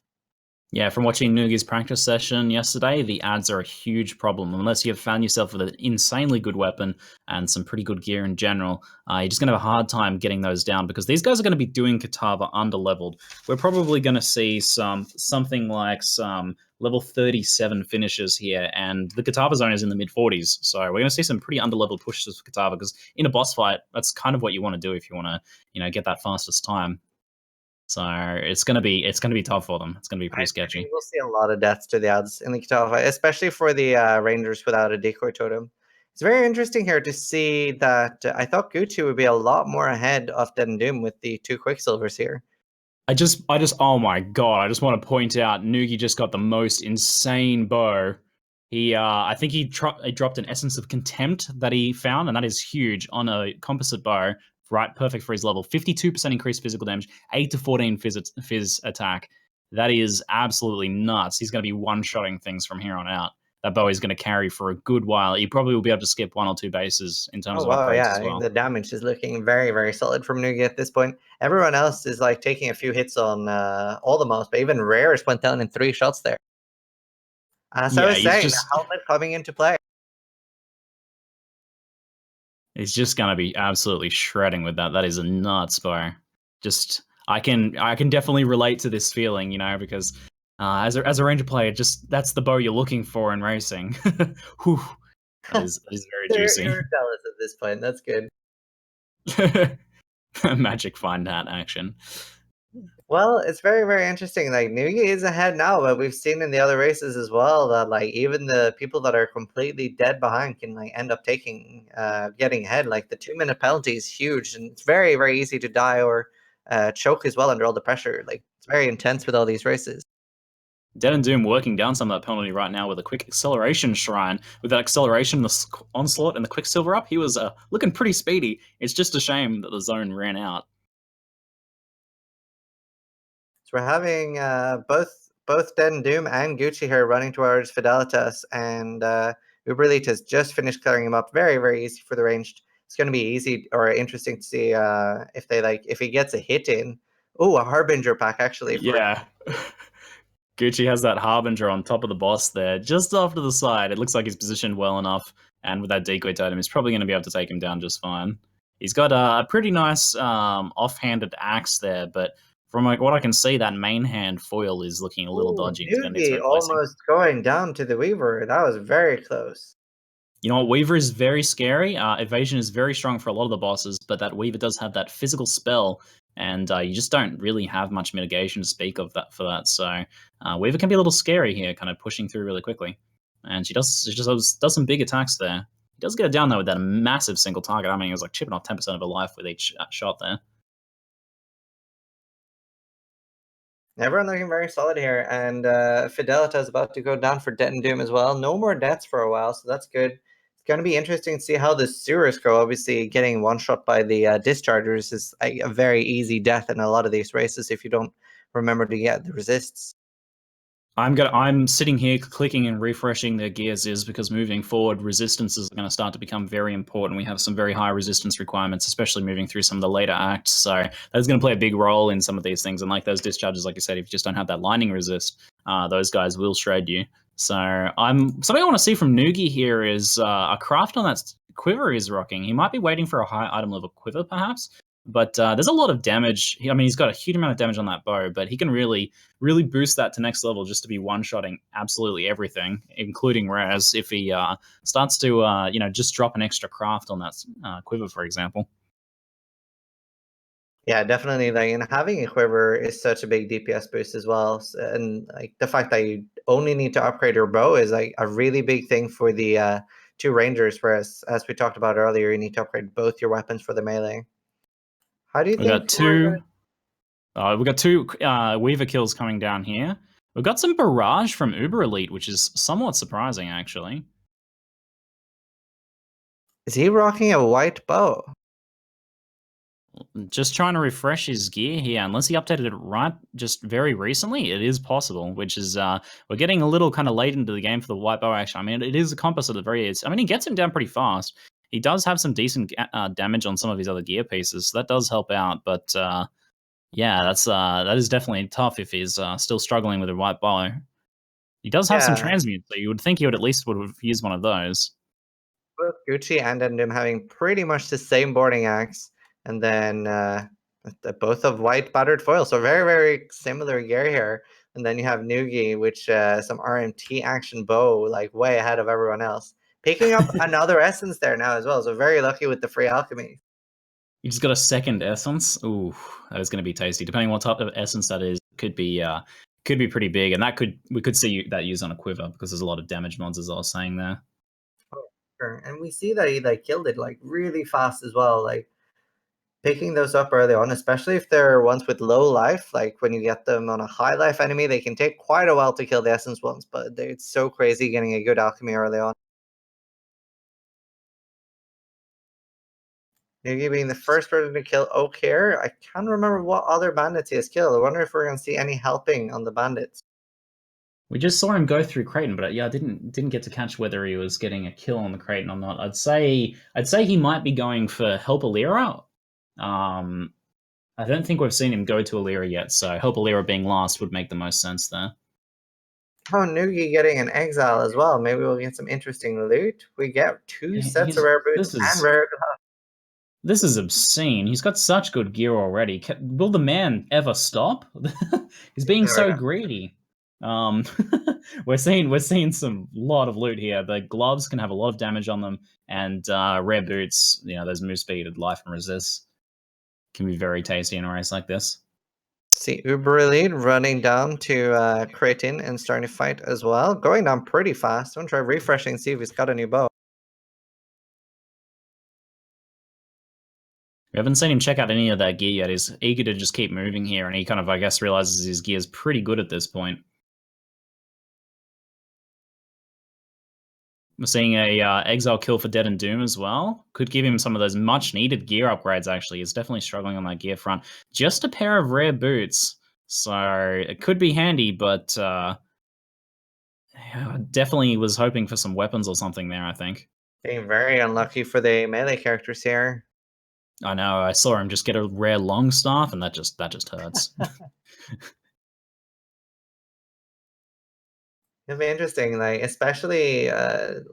Yeah, from watching Nugi's practice session yesterday, the ads are a huge problem. Unless you've found yourself with an insanely good weapon and some pretty good gear in general, you're just going to have a hard time getting those down because these guys are going to be doing Kitava under-leveled. We're probably going to see something like some level 37 finishes here, and the Kitava zone is in the mid-40s. So we're going to see some pretty underleveled pushes for Kitava, because in a boss fight, that's kind of what you want to do if you want to, get that fastest time. So it's going to be tough for them. It's going to be pretty sketchy. We'll see a lot of deaths to the odds in the Kitava fight, especially for the Rangers without a decoy totem. It's very interesting here to see that I thought Gucci would be a lot more ahead of DeadAndDoom with the 2 Quicksilvers here. I just, oh my god! I just want to point out, Nugi just got the most insane bow. I think he dropped an Essence of Contempt that he found, and that is huge on a composite bow. Right, perfect for his level. 52% increased physical damage, 8 to 14 fizz attack. That is absolutely nuts. He's going to be one-shotting things from here on out. That bow is going to carry for a good while. He probably will be able to skip 1 or 2 bases in terms of upgrades as well. The damage is looking very, very solid from Nugi at this point. Everyone else is like taking a few hits on all the most, but even Rares went down in 3 shots there. As I was saying, the helmet coming into play. He's just gonna be absolutely shredding with that. That is a nuts bow. Just I can definitely relate to this feeling, because as a ranger player, just that's the bow you're looking for in racing. Whew. That is very juicy. You're jealous at this point. That's good. Magic find hat action. Well, it's very, very interesting. Like, Nugi is ahead now, but we've seen in the other races as well that like even the people that are completely dead behind can like end up getting ahead. Like the 2-minute penalty is huge, and it's very, very easy to die or choke as well under all the pressure. Like it's very intense with all these races. DeadAndDoom working down some of that penalty right now with a quick acceleration shrine. With that acceleration, the onslaught, and the Quicksilver up, he was looking pretty speedy. It's just a shame that the zone ran out. So we're having both DeadAndDoom and Gucci here running towards Fidelitas, and Uberelite has just finished clearing him up. Very, very easy for the ranged. It's going to be easy or interesting to see if he gets a hit in. Oh, a Harbinger pack actually. Yeah. Gucci has that Harbinger on top of the boss there, just off to the side. It looks like he's positioned well enough, and with that decoy totem, he's probably going to be able to take him down just fine. He's got a pretty nice off-handed axe there, but from what I can see, that main hand foil is looking a little dodgy. Nugi almost going down to the Weaver. That was very close. You know what? Weaver is very scary. Evasion is very strong for a lot of the bosses, but that Weaver does have that physical spell, and you just don't really have much mitigation to speak of for that. So Weaver can be a little scary here, kind of pushing through really quickly. And she does some big attacks there. He does get it down though with that massive single target. I mean, he was like chipping off 10% of her life with each shot there. Everyone looking very solid here, and Fidelita is about to go down for DeadAndDoom as well. No more deaths for a while, so that's good. It's going to be interesting to see how the sewers go. Obviously, getting one shot by the dischargers is a very easy death in a lot of these races if you don't remember to get the resists. I'm sitting here clicking and refreshing their gears because moving forward, resistances are going to start to become very important. We have some very high resistance requirements, especially moving through some of the later acts. So that's going to play a big role in some of these things. And like those discharges, like you said, if you just don't have that lightning resist, those guys will shred you. So something I want to see from Nugi here is a craft on that quiver he's rocking. He might be waiting for a high item level quiver, perhaps. But there's a lot of damage. I mean, he's got a huge amount of damage on that bow, but he can really boost that to next level just to be one-shotting absolutely everything, including Raz, if he starts to, just drop an extra craft on that quiver, for example. Yeah, definitely. Like, and having a quiver is such a big DPS boost as well. And like the fact that you only need to upgrade your bow is like a really big thing for the 2 rangers, whereas as we talked about earlier, you need to upgrade both your weapons for the melee. How do you think? We got two Weaver kills coming down here. We've got some barrage from Uberelite, which is somewhat surprising, actually. Is he rocking a white bow? Just trying to refresh his gear here. Unless he updated it right just very recently, it is possible, which is we're getting a little kind of late into the game for the white bow action. I mean, it is a composite at he gets him down pretty fast. He does have some decent damage on some of his other gear pieces, so that does help out. But yeah, that is definitely tough if he's still struggling with a white bow. He does have some transmute, so you would think he would at least have used one of those. Both Gucci and DeadAndDoom having pretty much the same boarding axe, and then both of white battered foil, so very, very similar gear here. And then you have Nugi, which some RMT action bow, like way ahead of everyone else. Picking up another essence there now as well. So very lucky with the free alchemy. You just got a second essence. Ooh, that is going to be tasty. Depending on what type of essence that is, could be pretty big, and we could see that used on a quiver because there's a lot of damage mods, as I was saying there. Oh, sure. And we see that he like killed it like really fast as well. Like picking those up early on, especially if they're ones with low life, like when you get them on a high life enemy, they can take quite a while to kill the essence ones, but it's so crazy getting a good alchemy early on. Nugi being the first person to kill Oak here. I can't remember what other bandits he has killed. I wonder if we're going to see any helping on the bandits. We just saw him go through Creighton, but yeah, I didn't get to catch whether he was getting a kill on the Creighton or not. I'd say he might be going for Help Alira. I don't think we've seen him go to Alira yet, so Help Alira being last would make the most sense there. Oh, Nugi getting an exile as well. Maybe we'll get some interesting loot. We get two sets of rare boots and rare gloves. This is obscene. He's got such good gear already. Will the man ever stop? He's being so greedy. We're seeing some lot of loot here. The gloves can have a lot of damage on them, and rare boots, those move speed, life and resist, can be very tasty in a race like this. See Theuberelite running down to Creighton and starting to fight as well. Going down pretty fast. I'm going to try refreshing and see if he's got a new bow. We haven't seen him check out any of that gear yet. He's eager to just keep moving here, and he kind of, I guess, realizes his gear is pretty good at this point. We're seeing a exile kill for DeadAndDoom as well. Could give him some of those much-needed gear upgrades, actually. He's definitely struggling on that gear front. Just a pair of rare boots, so it could be handy, but definitely was hoping for some weapons or something there, I think. Being very unlucky for the melee characters here. I know, I saw him just get a rare long staff, and that just hurts. It'll be interesting, like especially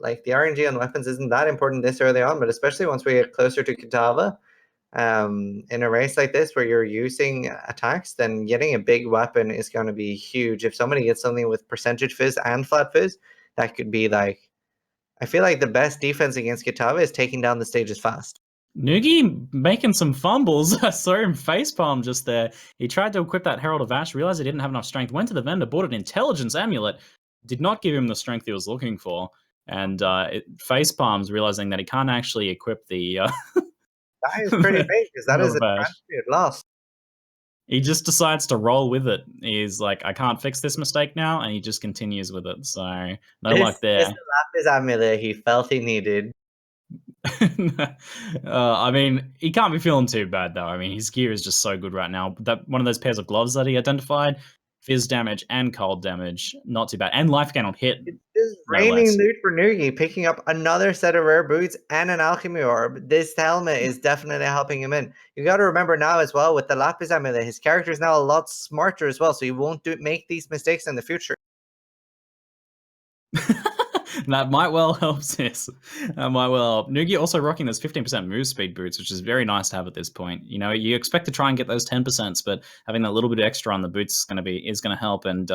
like the RNG on weapons isn't that important this early on, but especially once we get closer to Kitava, in a race like this where you're using attacks, then getting a big weapon is going to be huge. If somebody gets something with percentage fizz and flat fizz, that could be like, I feel like the best defense against Kitava is taking down the stages fast. Nugi making some fumbles. I saw him facepalm just there. He tried to equip that Herald of Ash, realized he didn't have enough strength, went to the vendor, bought an intelligence amulet, did not give him the strength he was looking for, and facepalms, realizing that he can't actually equip the... That is pretty big, because that is a transferred loss. He just decides to roll with it. He's like, I can't fix this mistake now, and he just continues with it, so no luck there. This is the Lapis amulet he felt he needed. I mean, he can't be feeling too bad though. I mean, his gear is just so good right now. That one of those pairs of gloves that he identified, fizz damage and cold damage, not too bad, and life gain on hit. It's just raining loot for Nugi, picking up another set of rare boots and an alchemy orb. This helmet is definitely helping him in. You got to remember now as well with the Lapis amulet, his character is now a lot smarter as well, so he won't make these mistakes in the future. That might well help, sis. That might well help. Nugi also rocking those 15% move speed boots, which is very nice to have at this point. You expect to try and get those 10%, but having that little bit extra on the boots is going to help, and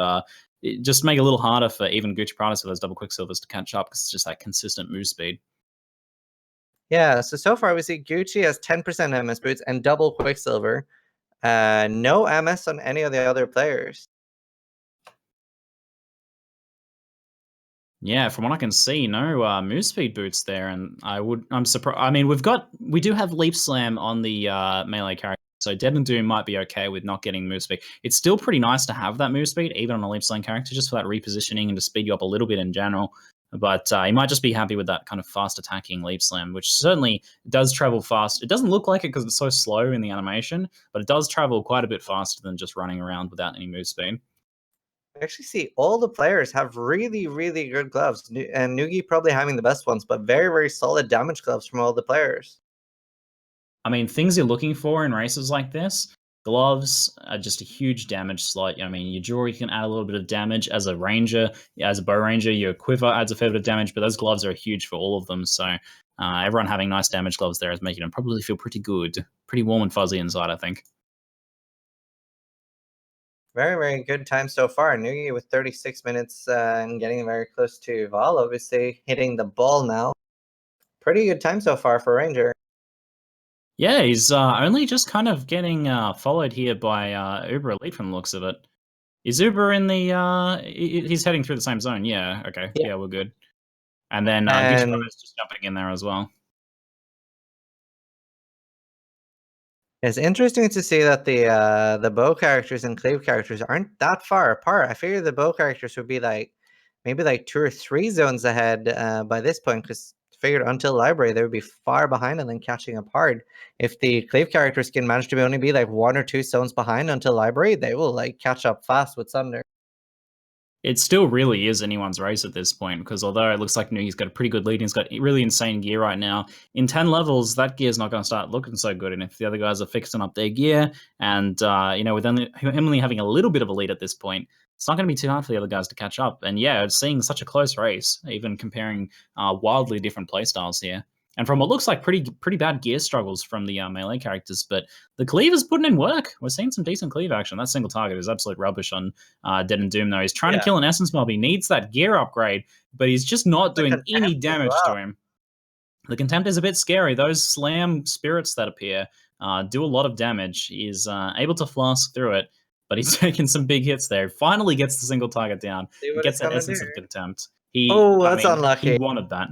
just make it a little harder for even GucciPradas with those double quicksilvers to catch up, because it's just that consistent move speed. Yeah, so far we see Gucci has 10% MS boots and double quicksilver. No MS on any of the other players. Yeah, from what I can see, no move speed boots there, and I'm surprised. I mean, we do have Leap Slam on the melee character, so DeadAndDoom might be okay with not getting move speed. It's still pretty nice to have that move speed, even on a Leap Slam character, just for that repositioning and to speed you up a little bit in general. But he might just be happy with that kind of fast attacking Leap Slam, which certainly does travel fast. It doesn't look like it because it's so slow in the animation, but it does travel quite a bit faster than just running around without any move speed. I actually see all the players have really, really good gloves, and Nugi probably having the best ones, but very, very solid damage gloves from all the players. I mean, things you're looking for in races like this, gloves are just a huge damage slot. I mean, your jewelry can add a little bit of damage. As a ranger, as a bow ranger, your quiver adds a fair bit of damage, but those gloves are huge for all of them. So everyone having nice damage gloves there is making them probably feel pretty good, pretty warm and fuzzy inside, I think. Very, very good time so far. Nugiyen with 36 minutes and getting very close to Val, obviously hitting the ball now. Pretty good time so far for Ranger. Yeah, he's only just kind of getting followed here by Uber Elite from the looks of it. Is Uber in the... he's heading through the same zone, yeah, okay. Yeah, we're good. And then GucciPradas is just jumping in there as well. It's interesting to see that the bow characters and cleave characters aren't that far apart. I figured the bow characters would be like maybe like 2 or 3 zones ahead by this point, because figured until library they would be far behind and then catching up hard. If the cleave characters can manage to only be like 1 or 2 zones behind until library, they will like catch up fast with Thunder. It still really is anyone's race at this point, because although it looks like Nugi's got a pretty good lead, he's got really insane gear right now. In 10 levels, that gear's not going to start looking so good, and if the other guys are fixing up their gear, and with him only having a little bit of a lead at this point, it's not going to be too hard for the other guys to catch up. And yeah, it's seeing such a close race, even comparing wildly different playstyles here. And from what looks like pretty bad gear struggles from the melee characters, but the cleave is putting in work. We're seeing some decent cleave action. That single target is absolute rubbish on DeadAndDoom, though. He's trying to kill an Essence Mob. He needs that gear upgrade, but he's just not doing any damage to him. The Contempt is a bit scary. Those slam spirits that appear do a lot of damage. He's able to flask through it, but he's taking some big hits there. Finally gets the single target down. He gets that Essence of Contempt. That's unlucky. He wanted that.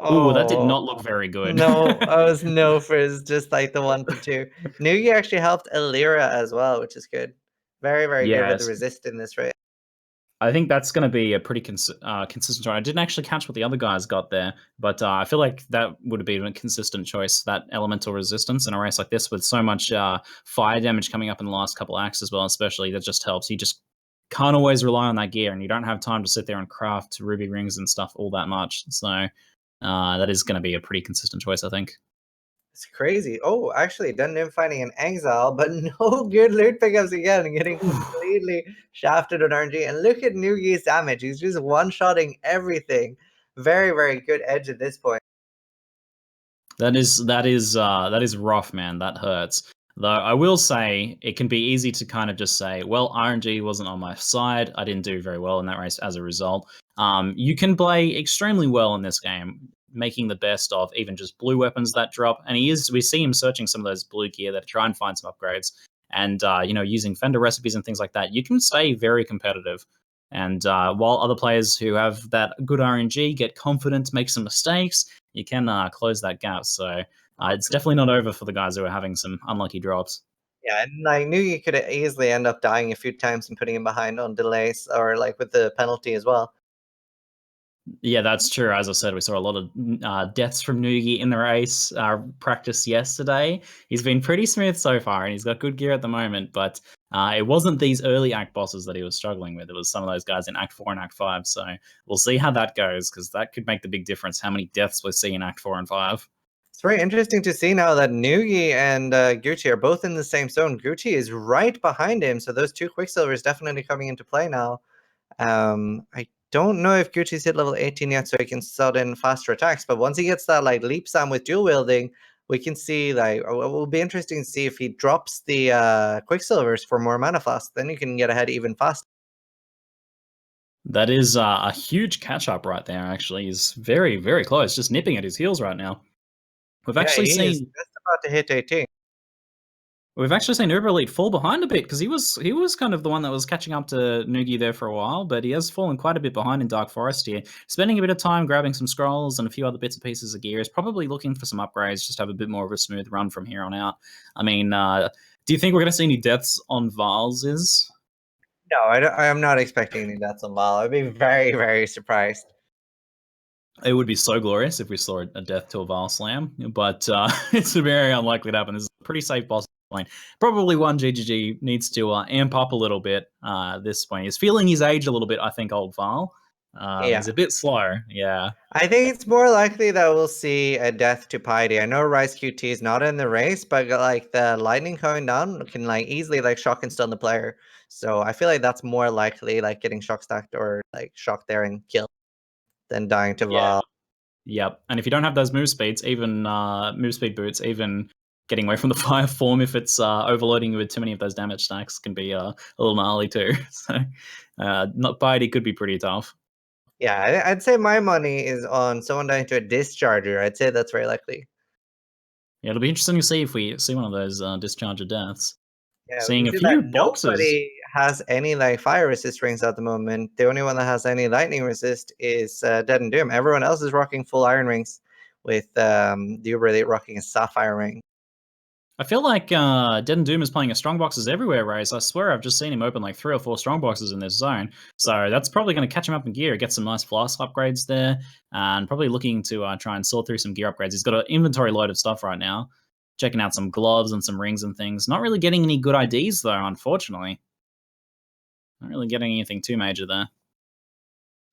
Oh, that did not look very good. No, I was no frizz, just like the 1 to 2. Nugi actually helped Elira as well, which is good. Very, very good with the resist in this race. I think that's going to be a pretty consistent choice. I didn't actually catch what the other guys got there, but I feel like that would have been a consistent choice, that elemental resistance in a race like this with so much fire damage coming up in the last couple acts as well, especially. That just helps. You just can't always rely on that gear, and you don't have time to sit there and craft ruby rings and stuff all that much. So that is going to be a pretty consistent choice, I think. It's crazy. Oh, actually, DeadAndDoom finding an exile, but no good loot pickups again, and getting completely shafted on RNG. And look at Nugi's damage. He's just one-shotting everything. Very, very good edge at this point. That is rough, man. That hurts. Though I will say it can be easy to kind of just say, well, RNG wasn't on my side. I didn't do very well in that race as a result. You can play extremely well in this game, making the best of even just blue weapons that drop. And we see him searching some of those blue gear that try and find some upgrades. And, using Fender recipes and things like that, you can stay very competitive. And while other players who have that good RNG get confident, make some mistakes, you can close that gap. So it's definitely not over for the guys who are having some unlucky drops. Yeah, and I knew you could easily end up dying a few times and putting him behind on delays or like with the penalty as well. Yeah, that's true. As I said, we saw a lot of deaths from Nugi in the race practice yesterday. He's been pretty smooth so far, and he's got good gear at the moment, but it wasn't these early Act bosses that he was struggling with. It was some of those guys in Act 4 and Act 5, so we'll see how that goes, because that could make the big difference, how many deaths we see in Act 4 and 5. It's very interesting to see now that Nugi and Gucci are both in the same zone. Gucci is right behind him, so those 2 Quicksilvers definitely coming into play now. I don't know if Gucci's hit level 18 yet, so he can start in faster attacks. But once he gets that like leap Sam with dual wielding, we can see like it will be interesting to see if he drops the Quicksilvers for more mana flask. Then you can get ahead even faster. That is a huge catch up right there. Actually, he's very, very close, just nipping at his heels right now. We've actually seen just about to hit 18. We've actually seen Theuberelite fall behind a bit, because he was kind of the one that was catching up to Nugi there for a while, but he has fallen quite a bit behind in Dark Forest here. Spending a bit of time grabbing some scrolls and a few other bits and pieces of gear. Is probably looking for some upgrades, just have a bit more of a smooth run from here on out. I mean, do you think we're going to see any deaths on Vals? No, I am not expecting any deaths on Val. I'd be very, very surprised. It would be so glorious if we saw a death to a Val slam, but it's very unlikely to happen. This is a pretty safe boss lane. Probably one GGG needs to amp up a little bit this point. He's feeling his age a little bit, I think, old Val. He's a bit slow, yeah. I think it's more likely that we'll see a death to Piety. I know Rice QT is not in the race, but like the lightning coming down can like easily like shock and stun the player. So I feel like that's more likely, like getting shock stacked or like shock there and kill than dying to Val. Yep. And if you don't have those move speeds, even move speed boots, even getting away from the fire form if it's overloading you with too many of those damage stacks can be a little gnarly too. So not Piety could be pretty tough. Yeah, I'd say my money is on someone dying to a discharger. I'd say that's very likely. Yeah, it'll be interesting to see if we see one of those discharger deaths. Yeah, Seeing we a see few that boxes. nobody has any like fire resist rings at the moment. The only one that has any lightning resist is DeadAndDoom. Everyone else is rocking full iron rings, with the Theuberelite rocking a sapphire ring. I feel like DeadAndDoom is playing a strong boxes everywhere race. I swear I've just seen him open like 3 or 4 strong boxes in this zone. So that's probably going to catch him up in gear, get some nice flask upgrades there, and probably looking to try and sort through some gear upgrades. He's got an inventory load of stuff right now, checking out some gloves and some rings and things. Not really getting any good IDs though, unfortunately. Not really getting anything too major there.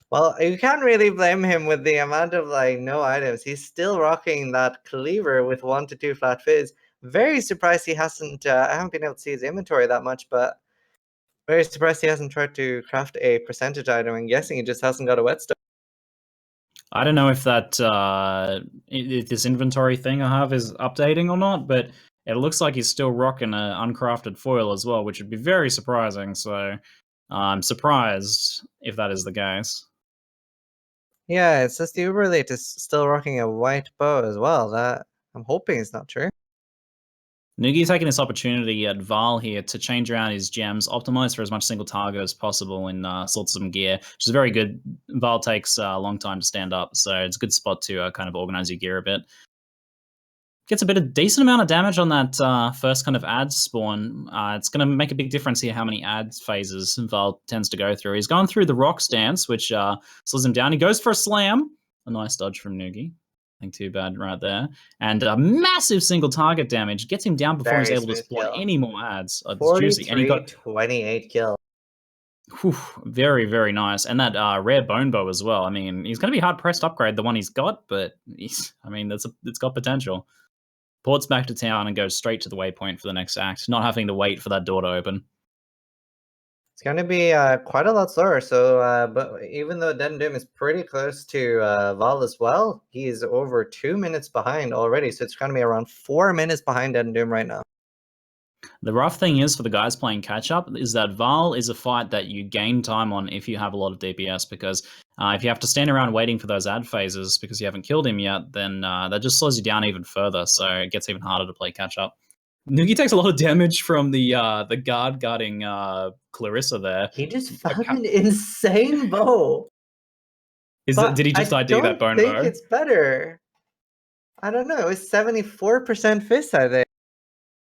Well, you can't really blame him with the amount of like no items. He's still rocking that cleaver with 1 to 2 flat fizz. Very surprised he hasn't. I haven't been able to see his inventory that much, but very surprised he hasn't tried to craft a percentage item. I'm guessing he just hasn't got a whetstone. I don't know if that if this inventory thing I have is updating or not, but it looks like he's still rocking an uncrafted foil as well, which would be very surprising. So I'm surprised if that is the case. Yeah, it says the Uberlate is still rocking a white bow as well. That I'm hoping is not true. Nugi taking this opportunity at Val here to change around his gems, optimize for as much single target as possible, and sort some gear, which is very good. Val takes a long time to stand up, so it's a good spot to kind of organize your gear a bit. Gets a bit of decent amount of damage on that first kind of ad spawn. It's going to make a big difference here how many ad phases Val tends to go through. He's gone through the rock stance, which slows him down. He goes for a slam. A nice dodge from Nugi. Nothing too bad right there. And massive single target damage. Gets him down before he's able to spawn any more ads. It's juicy. And he got 28 kill. Whew, very, very nice. And that rare bone bow as well. I mean, he's going to be hard-pressed to upgrade the one he's got, but it's got potential. Ports back to town and goes straight to the waypoint for the next act, not having to wait for that door to open. It's going to be quite a lot slower. So, but even though DeadAndDoom is pretty close to Val as well, he's over 2 minutes behind already. So it's going to be around 4 minutes behind DeadAndDoom right now. The rough thing is for the guys playing catch-up is that Val is a fight that you gain time on if you have a lot of DPS, because if you have to stand around waiting for those ad phases because you haven't killed him yet, then that just slows you down even further, so it gets even harder to play catch-up. Nugi takes a lot of damage from the guard guarding Clarissa there. He just found an insane bow. Did he just ID that bone bow? I think it's better. I don't know. It's 74% fist, I think.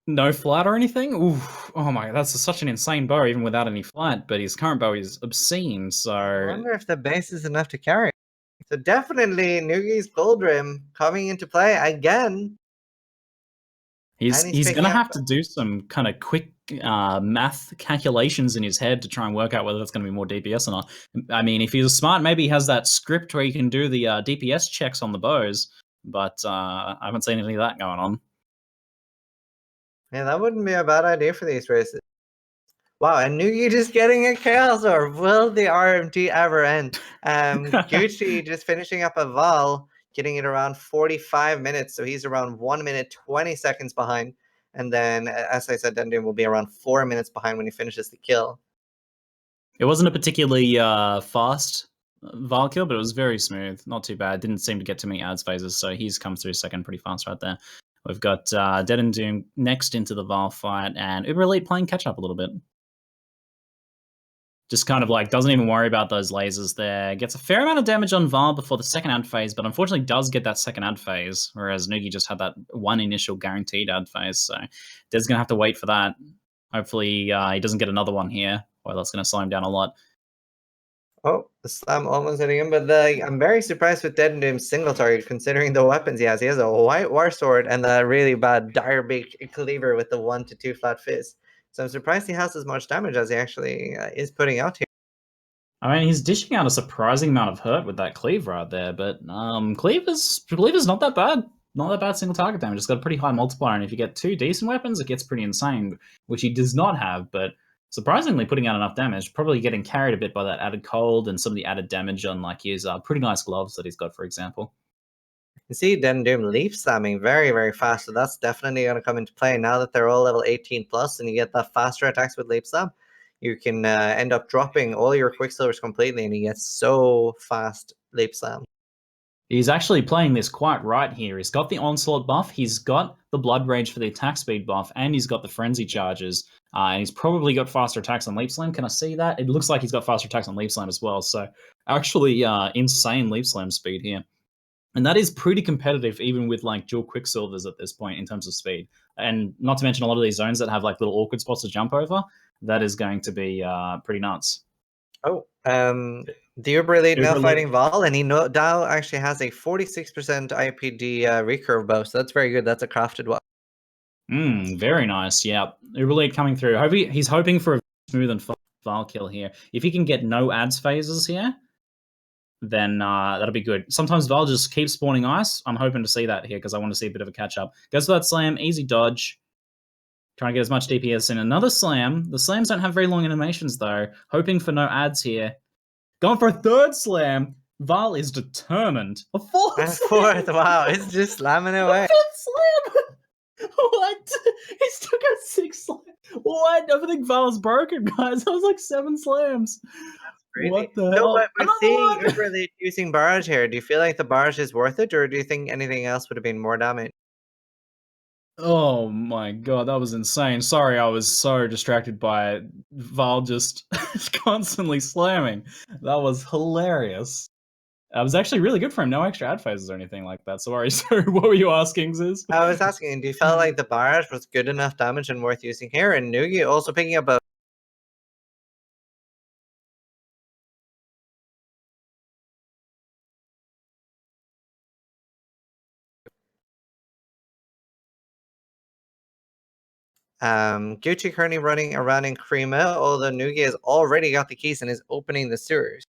No flat or anything? Ooh, oh my, that's such an insane bow, even without any flat, but his current bow is obscene, so... I wonder if the base is enough to carry. So definitely Nugi's Gold Rim coming into play again. He's going to have to do some kind of quick math calculations in his head to try and work out whether that's going to be more DPS or not. I mean, if he's smart, maybe he has that script where he can do the DPS checks on the bows, but I haven't seen any of that going on. Yeah, that wouldn't be a bad idea for these races. Wow, and Nugi just getting a Chaos Orb. Will the RMT ever end? Gucci just finishing up a Val, getting it around 45 minutes. So he's around 1 minute, 20 seconds behind. And then, as I said, DeadAndDoom will be around 4 minutes behind when he finishes the kill. It wasn't a particularly fast Val kill, but it was very smooth. Not too bad. Didn't seem to get too many ads phases, so he's come through second pretty fast right there. We've got DeadAndDoom next into the Val fight, and Uberelite playing catch-up a little bit. Just kind of like doesn't even worry about those lasers there. Gets a fair amount of damage on Val before the second ad phase, but unfortunately does get that second ad phase, whereas Nugi just had that one initial guaranteed ad phase. So Dead's going to have to wait for that. Hopefully he doesn't get another one here, or that's going to slow him down a lot. Oh, the slam almost hitting him, but I'm very surprised with DeadAndDoom's single target considering the weapons he has. He has a white war sword and a really bad dire beak cleaver with the 1 to 2 flat fizz. So I'm surprised he has as much damage as he actually is putting out here. I mean, he's dishing out a surprising amount of hurt with that cleave right there, but cleaver's not that bad. Not that bad single target damage. It's got a pretty high multiplier, and if you get 2 decent weapons, it gets pretty insane, which he does not have, but surprisingly putting out enough damage, probably getting carried a bit by that added cold and some of the added damage on like his pretty nice gloves that he's got, for example. You see DeadAndDoom leaf slamming very, very fast, so that's definitely going to come into play now that they're all level 18 plus, and you get that faster attacks with leaf slam. You can end up dropping all your quicksilvers completely, and you get so fast leap slam. He's actually playing this quite right here. He's got the onslaught buff, he's got the blood rage for the attack speed buff, and he's got the frenzy charges. And he's probably got faster attacks on leap slam. Can I see that? It looks like he's got faster attacks on leap slam as well. So actually, insane leap slam speed here. And that is pretty competitive, even with like dual quicksilvers at this point in terms of speed. And not to mention a lot of these zones that have like little awkward spots to jump over. That is going to be pretty nuts. Oh, Theuberelite now fighting Val, and he now actually has a 46% IPD recurve bow, so that's very good. That's a crafted one. Very nice. Yeah, Theuberelite coming through. He's hoping for a smooth and Val kill here. If he can get no ads phases here, then that'll be good. Sometimes Val just keeps spawning ice. I'm hoping to see that here because I want to see a bit of a catch up. Goes for that slam, easy dodge. Trying to get as much DPS in. Another slam. The slams don't have very long animations though. Hoping for no ads here. Going for a third slam. Val is determined. A fourth slam. Wow, it's just slamming away. A fifth slam. What? He still got 6 slams. What? I think Val's broken, guys. That was like 7 slams. What the hell? But we're seeing Theuberelite using barrage here. Do you feel like the barrage is worth it, or do you think anything else would have been more damage? Oh my god, that was insane. Sorry, I was so distracted by Val just constantly slamming. That was hilarious. It was actually really good for him. No extra ad phases or anything like that. Sorry, what were you asking, Ziz? I was asking, do you feel like the barrage was good enough damage and worth using here? And Nugi also picking up a Gucci currently running around in Crema, although Nugi has already got the keys and is opening the sewers.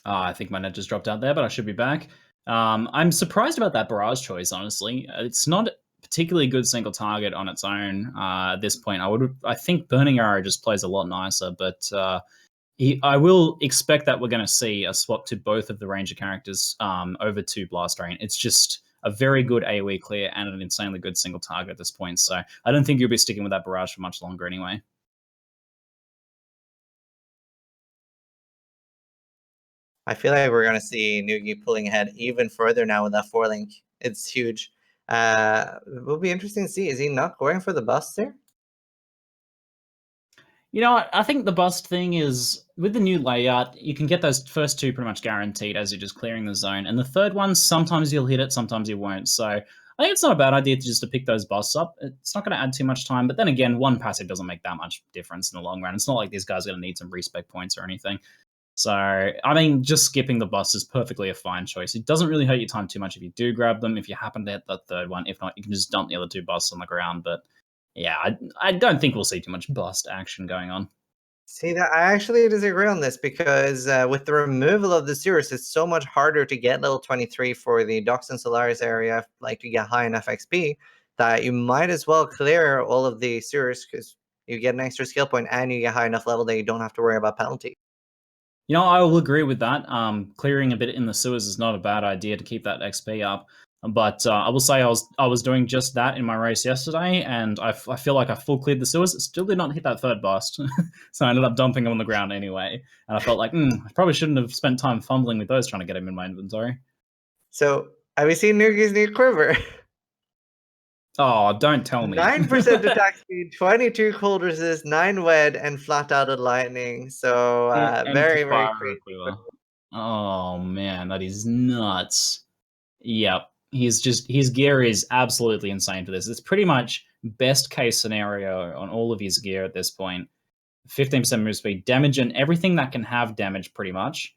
I think my net just dropped out there, but I should be back. I'm surprised about that barrage choice, honestly. It's not particularly good single target on its own at this point. I think Burning Arrow just plays a lot nicer, but I will expect that we're going to see a swap to both of the Ranger characters over to Blast Rain. It's just a very good AoE clear and an insanely good single target at this point. So I don't think you'll be sticking with that barrage for much longer anyway. I feel like we're going to see Nugi pulling ahead even further now with that 4-link. It's huge. It will be interesting to see. Is he not going for the bust here? You know what? I think the bust thing is, with the new layout, you can get those first 2 pretty much guaranteed as you're just clearing the zone. And the third one, sometimes you'll hit it, sometimes you won't. So I think it's not a bad idea to pick those busts up. It's not going to add too much time. But then again, one passive doesn't make that much difference in the long run. It's not like these guys are going to need some respec points or anything. So, I mean, just skipping the bust is perfectly a fine choice. It doesn't really hurt your time too much if you do grab them, if you happen to hit that third one. If not, you can just dump the other 2 busts on the ground. But yeah, I don't think we'll see too much bust action going on. See, that I actually disagree on this because with the removal of the sewers, it's so much harder to get level 23 for the Dox and Solaris area, like to get high enough XP, that you might as well clear all of the sewers because you get an extra skill point and you get high enough level that you don't have to worry about penalty. You know, I will agree with that. Clearing a bit in the sewers is not a bad idea to keep that XP up. But I will say I was doing just that in my race yesterday, and I feel like I full cleared the sewers. Still did not hit that third bust, so I ended up dumping them on the ground anyway. And I felt like, I probably shouldn't have spent time fumbling with those trying to get them in my inventory. So, have you seen Nugi's new quiver? Oh, don't tell me. 9% attack speed, 22 cold resist, 9 wed, and flat-outed lightning. So, very, very crazy. Oh, man, that is nuts. Yep. His gear is absolutely insane for this. It's pretty much best case scenario on all of his gear at this point. 15% move speed, damage, and everything that can have damage, pretty much.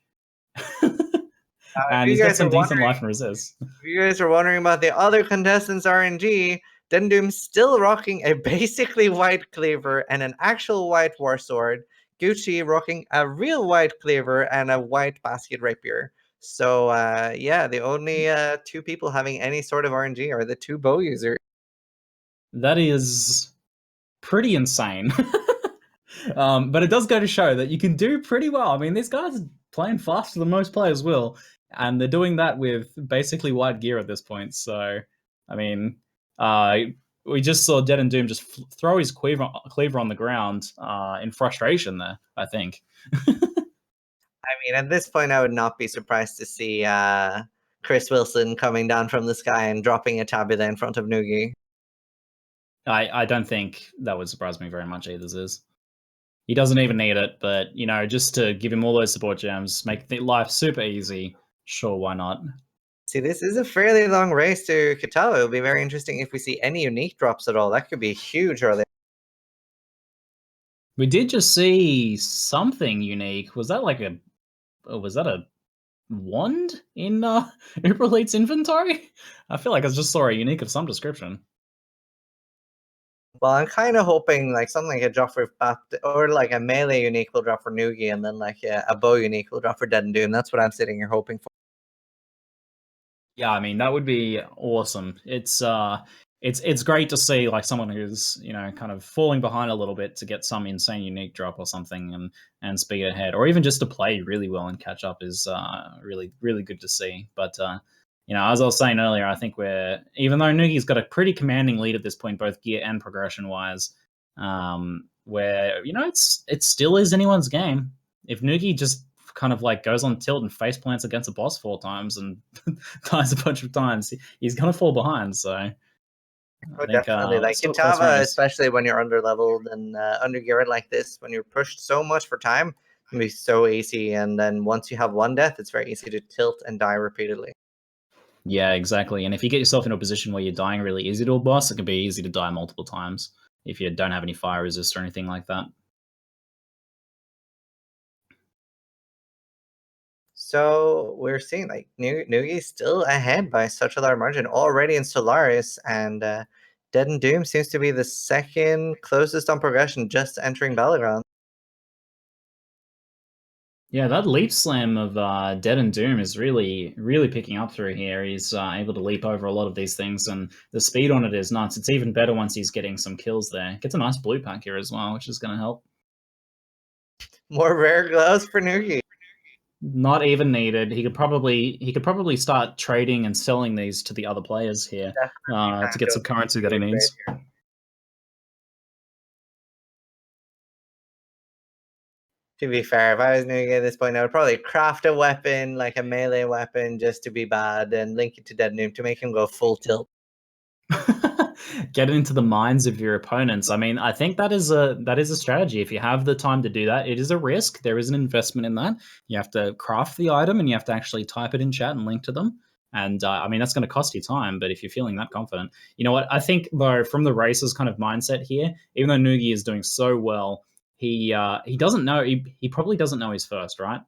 And he's got some decent life and resist. If you guys are wondering about the other contestants' RNG, DeadAndDoom still rocking a basically white cleaver and an actual white war sword. Gucci rocking a real white cleaver and a white basket rapier. So, yeah, the only 2 people having any sort of RNG are the 2 bow users. That is pretty insane. But it does go to show that you can do pretty well. I mean, these guys are playing faster than most players will. and they're doing that with basically white gear at this point. So, I mean, we just saw DeadAndDoom just throw his cleaver on the ground in frustration there, I think. I mean, at this point, I would not be surprised to see Chris Wilson coming down from the sky and dropping a tabula in front of Nugi. I don't think that would surprise me very much either, Ziz. He doesn't even need it, but, just to give him all those support gems, make life super easy, sure, why not? See, this is a fairly long race to Kitava. It'll be very interesting if we see any unique drops at all. That could be huge early. We did just see something unique. Was that a wand in Uberelite's inventory? I feel like I just saw a unique of some description. Well, I'm kind of hoping like something like a drop for or like a melee unique will drop for Nugi, and then like a bow unique will drop for DeadAndDoom. That's what I'm sitting here hoping for. Yeah, I mean that would be awesome. It's great to see like someone who's kind of falling behind a little bit to get some insane unique drop or something and speed ahead, or even just to play really well and catch up is really really good to see. But as I was saying earlier, I think even though Nugi's got a pretty commanding lead at this point, both gear and progression wise, where it still is anyone's game. If Nugi just kind of like goes on tilt and face plants against a boss 4 times and dies a bunch of times, he's gonna fall behind. So I think, definitely, like Kitava, especially when you're under leveled and under geared like this, when you're pushed so much for time, it can be so easy. And then once you have one death, it's very easy to tilt and die repeatedly. Yeah, exactly. And if you get yourself in a position where you're dying really easy to a boss, it can be easy to die multiple times if you don't have any fire resist or anything like that. So we're seeing like Nugi still ahead by such a large margin already in Solaris, and DeadAndDoom seems to be the second closest on progression, just entering Battleground. Yeah, that leap slam of DeadAndDoom is really, really picking up through here. He's able to leap over a lot of these things, and the speed on it is nuts. It's even better once he's getting some kills there. Gets a nice blue pack here as well, which is going to help. More rare gloves for Nugi. Not even needed. He could probably start trading and selling these to the other players here to get some currency that he needs. To be fair, if I was Nugi at this point, I would probably craft a weapon, like a melee weapon, just to be bad, and link it to DeadAndDoom to make him go full tilt. Get into the minds of your opponents. I mean, I think that is a strategy. If you have the time to do that, it is a risk. There is an investment in that. You have to craft the item and you have to actually type it in chat and link to them. And I mean, that's going to cost you time, but if you're feeling that confident, you know what? I think though, from the racer's kind of mindset here, even though Nugi is doing so well, he doesn't know. He probably doesn't know he's first, right?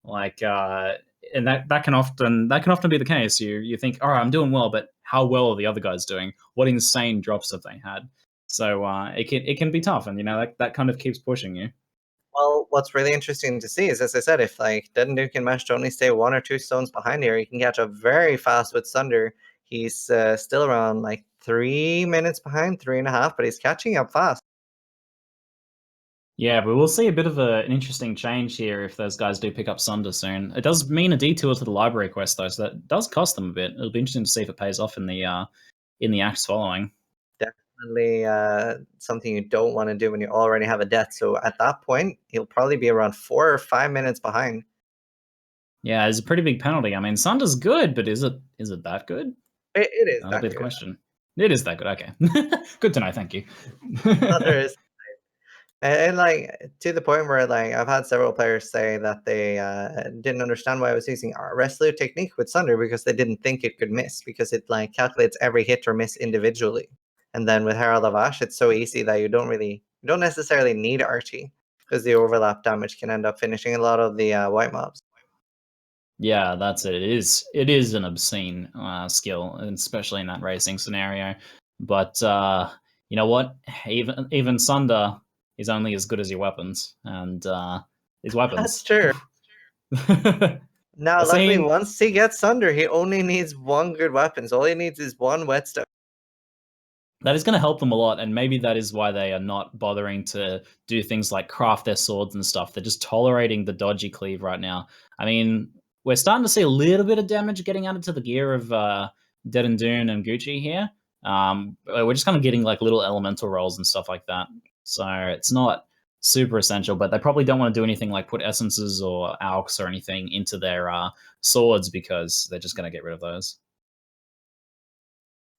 Like, and that can often be the case. You think, all right, I'm doing well, but how well are the other guys doing? What insane drops have they had? So it can be tough, and that kind of keeps pushing you. Well, what's really interesting to see is, as I said, if like DeadAndDoom can manage to only stay 1 or 2 stones behind here, he can catch up very fast with Sunder. He's still around like 3 minutes behind, 3.5, but he's catching up fast. Yeah, but we'll see a bit of an interesting change here if those guys do pick up Sunder soon. It does mean a detour to the library quest though, so that does cost them a bit. It'll be interesting to see if it pays off in the acts following. Definitely something you don't want to do when you already have a death. So at that point, he'll probably be around 4 or 5 minutes behind. Yeah, it's a pretty big penalty. I mean, Sunder's good, but is it that good? It is. That'll be the question. It is that good. Okay, good to know. Thank you. Sunder is. And like to the point where like I've had several players say that they didn't understand why I was using our wrestler technique with Sunder because they didn't think it could miss because it like calculates every hit or miss individually. And then with Herald of Ash, it's so easy that you don't necessarily need RT because the overlap damage can end up finishing a lot of the white mobs. Yeah, that's it. It is an obscene skill, especially in that racing scenario. But you know what? Even Sunder is only as good as your weapons, and his weapons. That's true. Now, luckily, once he gets Sunder, he only needs 1 good weapon. So all he needs is 1 whetstone. That is going to help them a lot, and maybe that is why they are not bothering to do things like craft their swords and stuff. They're just tolerating the dodgy cleave right now. I mean, we're starting to see a little bit of damage getting added to the gear of DeadAndDoom and Gucci here. We're just kind of getting like little elemental rolls and stuff like that. So it's not super essential, but they probably don't want to do anything like put essences or alks or anything into their swords because they're just going to get rid of those.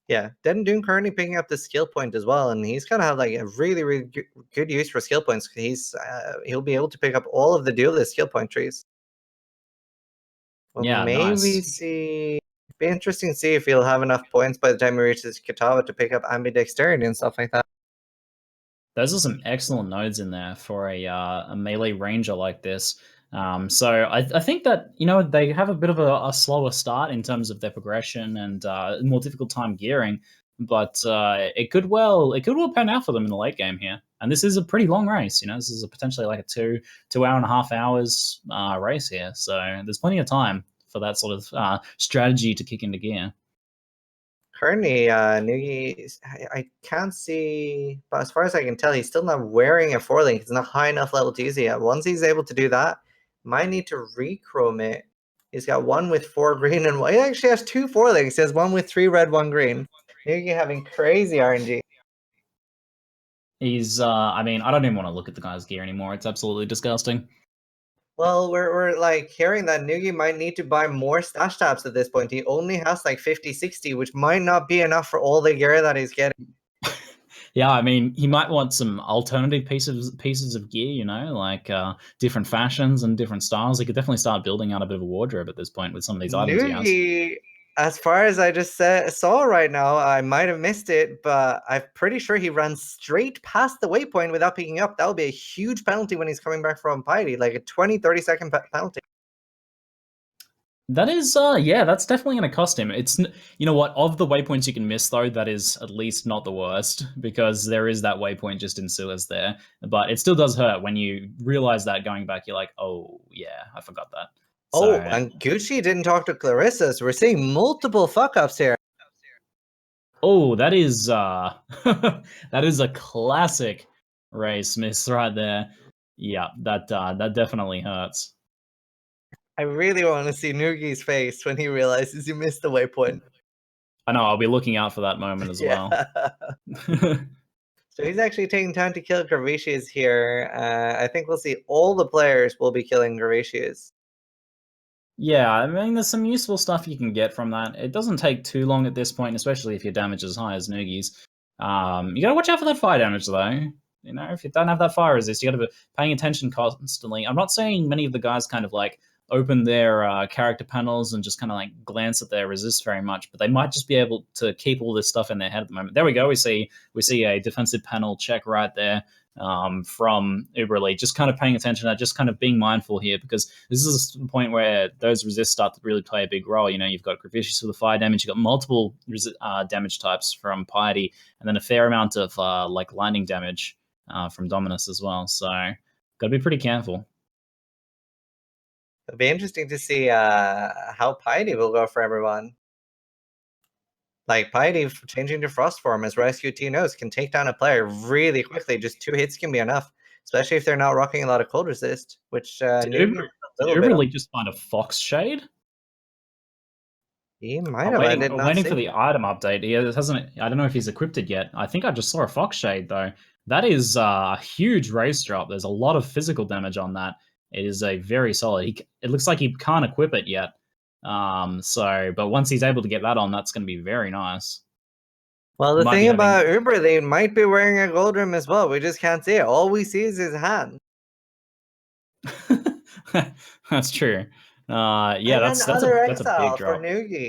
Yeah, DeadAndDoom currently picking up the skill point as well, and he's gonna have like a really good use for skill points. He'll be able to pick up all of the duelist skill point trees. Well, Yeah, maybe nice. see. Be interesting to see if he'll have enough points by the time he reaches Kitava to pick up ambidexterity and stuff like that. Those are some excellent nodes in there for a melee ranger like this. So I think that they have a bit of a slower start in terms of their progression and more difficult time gearing, but it could well pan out for them in the late game here. And this is a pretty long race. This is potentially like a 2 hour and a half hours race here. So there's plenty of time for that sort of strategy to kick into gear. Currently, Nugi, I can't see, but as far as I can tell, he's still not wearing a 4-link. It's not high enough level to use it yet. Once he's able to do that, might need to rechrome it. He's got one with 4 green and 1. He actually has 2 4-links. He has one with 3 red, 1 green. Nugi having crazy RNG. He's, I mean, I don't even want to look at the guy's gear anymore. It's absolutely disgusting. Well, we're like hearing that Nugi might need to buy more stash tabs at this point. He only has like 50, 60, which might not be enough for all the gear that he's getting. Yeah, I mean, he might want some alternative pieces of gear, like different fashions and different styles. He could definitely start building out a bit of a wardrobe at this point with some of these items he has. Nugi, as far as I just saw right now, I might have missed it, but I'm pretty sure he runs straight past the waypoint without picking up. That would be a huge penalty when he's coming back from piety, like a 20, 30-second penalty. That is, yeah, that's definitely going to cost him. It's, what, of the waypoints you can miss, though, that is at least not the worst, because there is that waypoint just in Suez there. But it still does hurt when you realize that going back, you're like, oh, yeah, I forgot that. Oh, and Gucci didn't talk to Clarissa, so we're seeing multiple fuck-ups here. Oh, that is that is a classic race miss right there. Yeah, that definitely hurts. I really want to see Nugi's face when he realizes he missed the waypoint. I know, I'll be looking out for that moment as well. So he's actually taking time to kill Gravicius here. I think we'll see all the players will be killing Gravicius. Yeah, I mean, there's some useful stuff you can get from that. It doesn't take too long at this point, especially if your damage is as high as Nugi's. You gotta watch out for that fire damage, though. If you don't have that fire resist, you gotta be paying attention constantly. I'm not saying many of the guys kind of like open their character panels and just kind of like glance at their resist very much, but they might just be able to keep all this stuff in their head at the moment. There we go. We see a defensive panel check right there. From Theuberelite, just kind of paying attention to that, just kind of being mindful here, because this is the point where those resists start to really play a big role. You've got Gravicius with the fire damage, you've got multiple damage types from Piety, and then a fair amount of like lightning damage from Dominus as well. So got to be pretty careful. It'll be interesting to see how Piety will go for everyone. Like, Piety changing to Frost form as Rescue T knows can take down a player really quickly. Just 2 hits can be enough, especially if they're not rocking a lot of cold resist, which Did Theuberelite just find a Fox Shade? He might have. Waiting for the item update. He hasn't. I don't know if he's equipped it yet. I think I just saw a Fox Shade, though. That is a huge race drop. There's a lot of physical damage on that. It is a very solid. It looks like he can't equip it yet. But once he's able to get that on, that's going to be very nice. Well, the thing about Uber, they might be wearing a gold rim as well. We just can't see it. All we see is his hand. That's true. Yeah, that's a big drop for Nugi.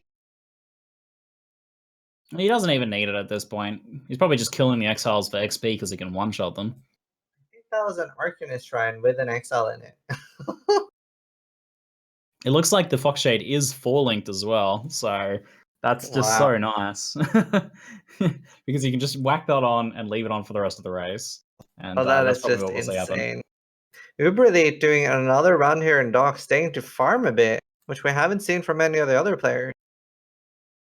He doesn't even need it at this point. He's probably just killing the exiles for XP because he can one-shot them. I think that was an Arcanist shrine with an exile in it. It looks like the Fox Shade is 4-linked as well, so that's just so nice. Because you can just whack that on and leave it on for the rest of the race. And that is just insane. Uberly doing another run here in Dock, staying to farm a bit, which we haven't seen from any of the other players.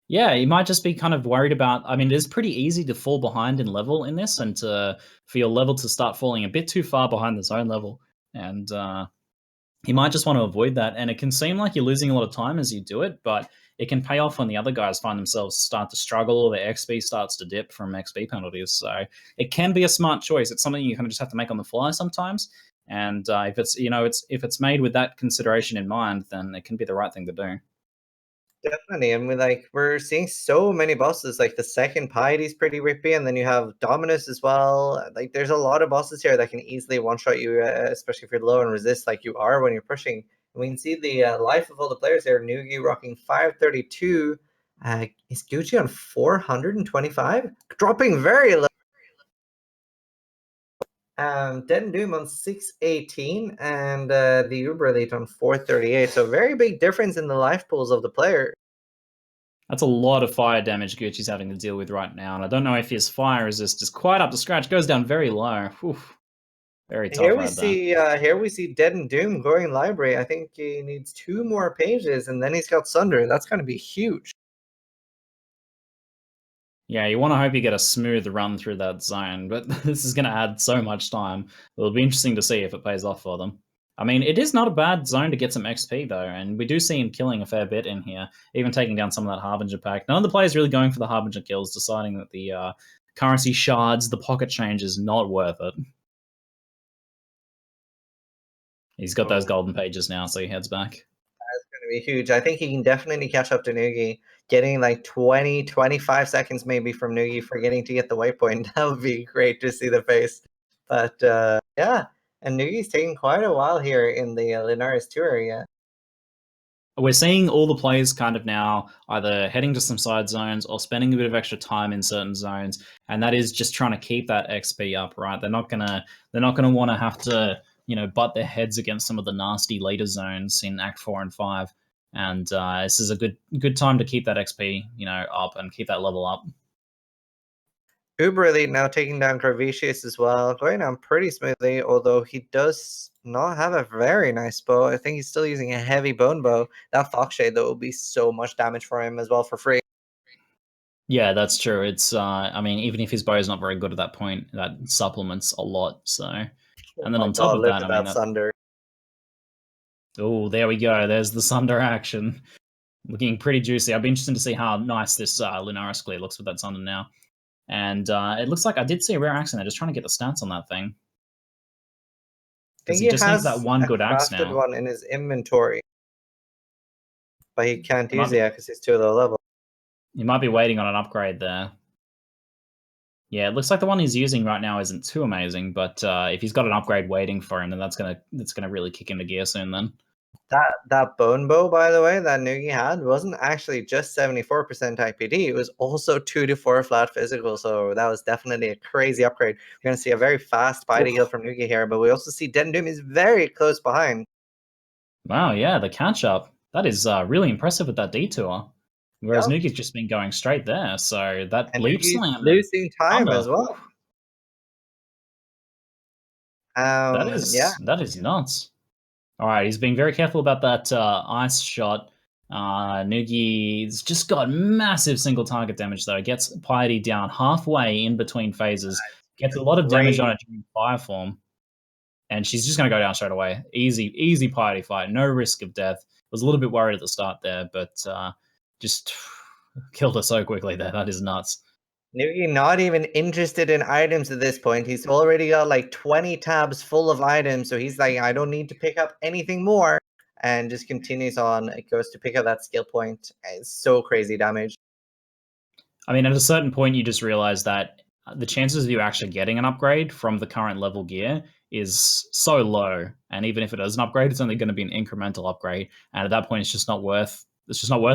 Yeah, you might just be kind of worried about... I mean, it is pretty easy to fall behind in level in this, and for your level to start falling a bit too far behind the zone level. And he might just want to avoid that. And it can seem like you're losing a lot of time as you do it, but it can pay off when the other guys find themselves start to struggle or their XP starts to dip from XP penalties. So it can be a smart choice. It's something you kind of just have to make on the fly sometimes. And if it's if it's made with that consideration in mind, then it can be the right thing to do. Definitely, and we're seeing so many bosses. Like the second Piety is pretty rippy, and then you have Dominus as well. Like there's a lot of bosses here that can easily one-shot you, especially if you're low and resist like you are when you're pushing. And we can see the life of all the players there. Nugi rocking 532. Is Gucci on 425? Dropping very low. DeadAndDoom on 618 and the Theuberelite on 438. So very big difference in the life pools of the player. That's a lot of fire damage Gucci's having to deal with right now, and I don't know if his fire resist is quite up to scratch. Goes down very low. Oof. Very tough. Here we see DeadAndDoom going library. I think he needs 2 more pages, and then he's got Sunder. That's going to be huge. Yeah, you want to hope you get a smooth run through that zone, but this is going to add so much time. It'll be interesting to see if it pays off for them. I mean, it is not a bad zone to get some XP, though, and we do see him killing a fair bit in here, even taking down some of that Harbinger pack. None of the players really going for the Harbinger kills, deciding that the currency shards, the pocket change is not worth it. He's got those golden pages now, so he heads back. That's going to be huge. I think he can definitely catch up to Nugi. Getting like 20, 25 seconds maybe from Nugi for getting to get the waypoint. That would be great to see the face. But yeah, and Nugi's taking quite a while here in the Linares tour area. We're seeing all the players kind of now either heading to some side zones or spending a bit of extra time in certain zones, and that is just trying to keep that XP up, right? They're not gonna want to have to, butt their heads against some of the nasty later zones in Act 4 and 5. And this is a good time to keep that XP, up and keep that level up. Theuberelite now taking down Gravicius as well, going down pretty smoothly, although he does not have a very nice bow. I think he's still using a heavy bone bow. That Foxshade, though, will be so much damage for him as well for free. Yeah, that's true. It's I mean, even if his bow is not very good at that point, that supplements a lot. So, and then on top of that, I mean, Sunder. Oh, there we go. There's the Sunder action. Looking pretty juicy. I'd be interested to see how nice this Linares clear looks with that Sunder now. And it looks like I did see a rare axe in there, just trying to get the stats on that thing. I think he just needs that one good axe now. One in his inventory, but he can't use it because he's too low level. He might be waiting on an upgrade there. Yeah, it looks like the one he's using right now isn't too amazing, but if he's got an upgrade waiting for him, then that's gonna really kick into gear soon. Then that bone bow, by the way, that Nugi had wasn't actually just 74% IPD. It was also 2 to 4 flat physical, so that was definitely a crazy upgrade. We're gonna see a very fast Piety heal from Nugi here, but we also see DeadAndDoom is very close behind. Wow, yeah, the catch up. That is really impressive with that detour. Whereas Nugi's just been going straight there, so that leap slam. Losing time as well. That is nuts. All right, he's being very careful about that ice shot. Nugi's just got massive single target damage, though. Gets Piety down halfway in between phases. Gets a lot of damage on it during fire form. And she's just going to go down straight away. Easy Piety fight. No risk of death. Was a little bit worried at the start there, but just killed her so quickly there. That is nuts. Nugi not even interested in items at this point. He's already got like 20 tabs full of items, so he's like, I don't need to pick up anything more, and just continues on. It goes to pick up that skill point. It's so crazy damage. I mean, at a certain point, you just realize that the chances of you actually getting an upgrade from the current level gear is so low, and even if it is an upgrade, it's only going to be an incremental upgrade, and at that point, it's just not worth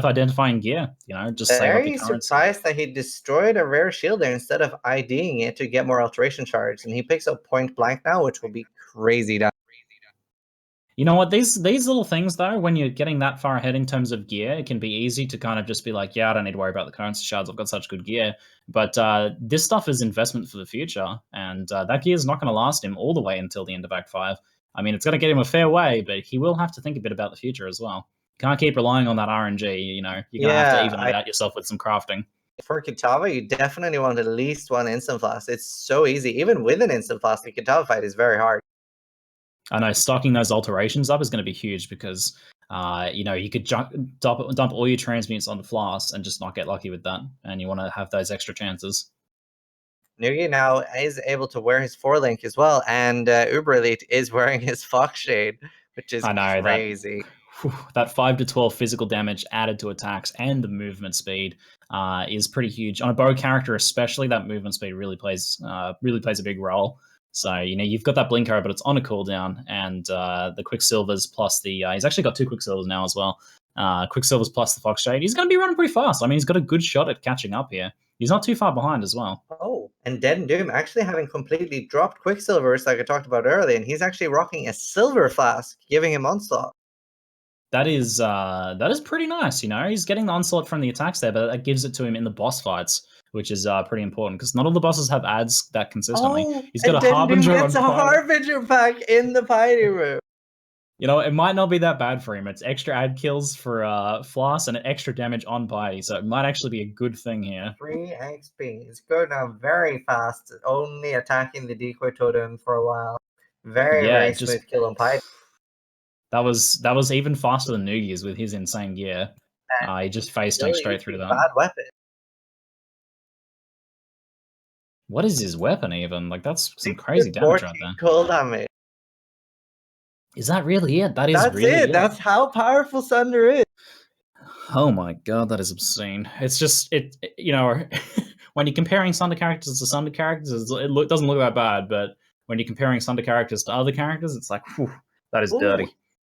identifying gear. Just save up your currency. Surprised that he destroyed a rare shield there instead of IDing it to get more alteration shards, and he picks up point blank now, which will be crazy damage. You know what? These little things, though, when you're getting that far ahead in terms of gear, it can be easy to kind of just be like, yeah, I don't need to worry about the currency shards. I've got such good gear. But this stuff is investment for the future, and that gear is not going to last him all the way until the end of Act 5. I mean, it's going to get him a fair way, but he will have to think a bit about the future as well. Can't keep relying on that RNG, You're going to have to even it out yourself with some crafting. For Kitava, you definitely want at least one instant flask. It's so easy. Even with an instant flask, the Kitava fight is very hard. I know stocking those alterations up is going to be huge because you could dump all your transmutes on the Flask and just not get lucky with that, and you want to have those extra chances. Nugiyen now is able to wear his 4-link as well, and Uberelite is wearing his Fox Shade, which is crazy. That 5 to 12 physical damage added to attacks and the movement speed is pretty huge. On a bow character especially, that movement speed really plays a big role. So, you've got that Blinko, but it's on a cooldown, and the Quicksilvers plus the... he's actually got 2 Quicksilvers now as well. Quicksilvers plus the Fox Shade. He's going to be running pretty fast. I mean, he's got a good shot at catching up here. He's not too far behind as well. Oh, and DeadAndDoom actually having completely dropped Quicksilvers like I talked about earlier, and he's actually rocking a Silver Flask, giving him Onslaught. That is pretty nice, He's getting the Onslaught from the attacks there, but that gives it to him in the boss fights, which is pretty important, because not all the bosses have ads that consistently. Oh, He's got and a Harbinger gets a Harbinger pack in the Piety Room. It might not be that bad for him. It's extra ad kills for Flask and extra damage on Piety, so it might actually be a good thing here. 3 XP. He's going now very fast, only attacking the decoy totem for a while. Very smooth kill on Piety. That was even faster than Nugiyen's with his insane gear. He just face tanked straight through that. Bad weapon. What is his weapon even? Like, that's some crazy damage right there. Cool damage. Is that really it? That's really it. That's how powerful Sunder is. Oh my god, that is obscene. It's just when you're comparing Sunder characters to Sunder characters, it doesn't look that bad, but when you're comparing Sunder characters to other characters, it's like, whew, that is dirty.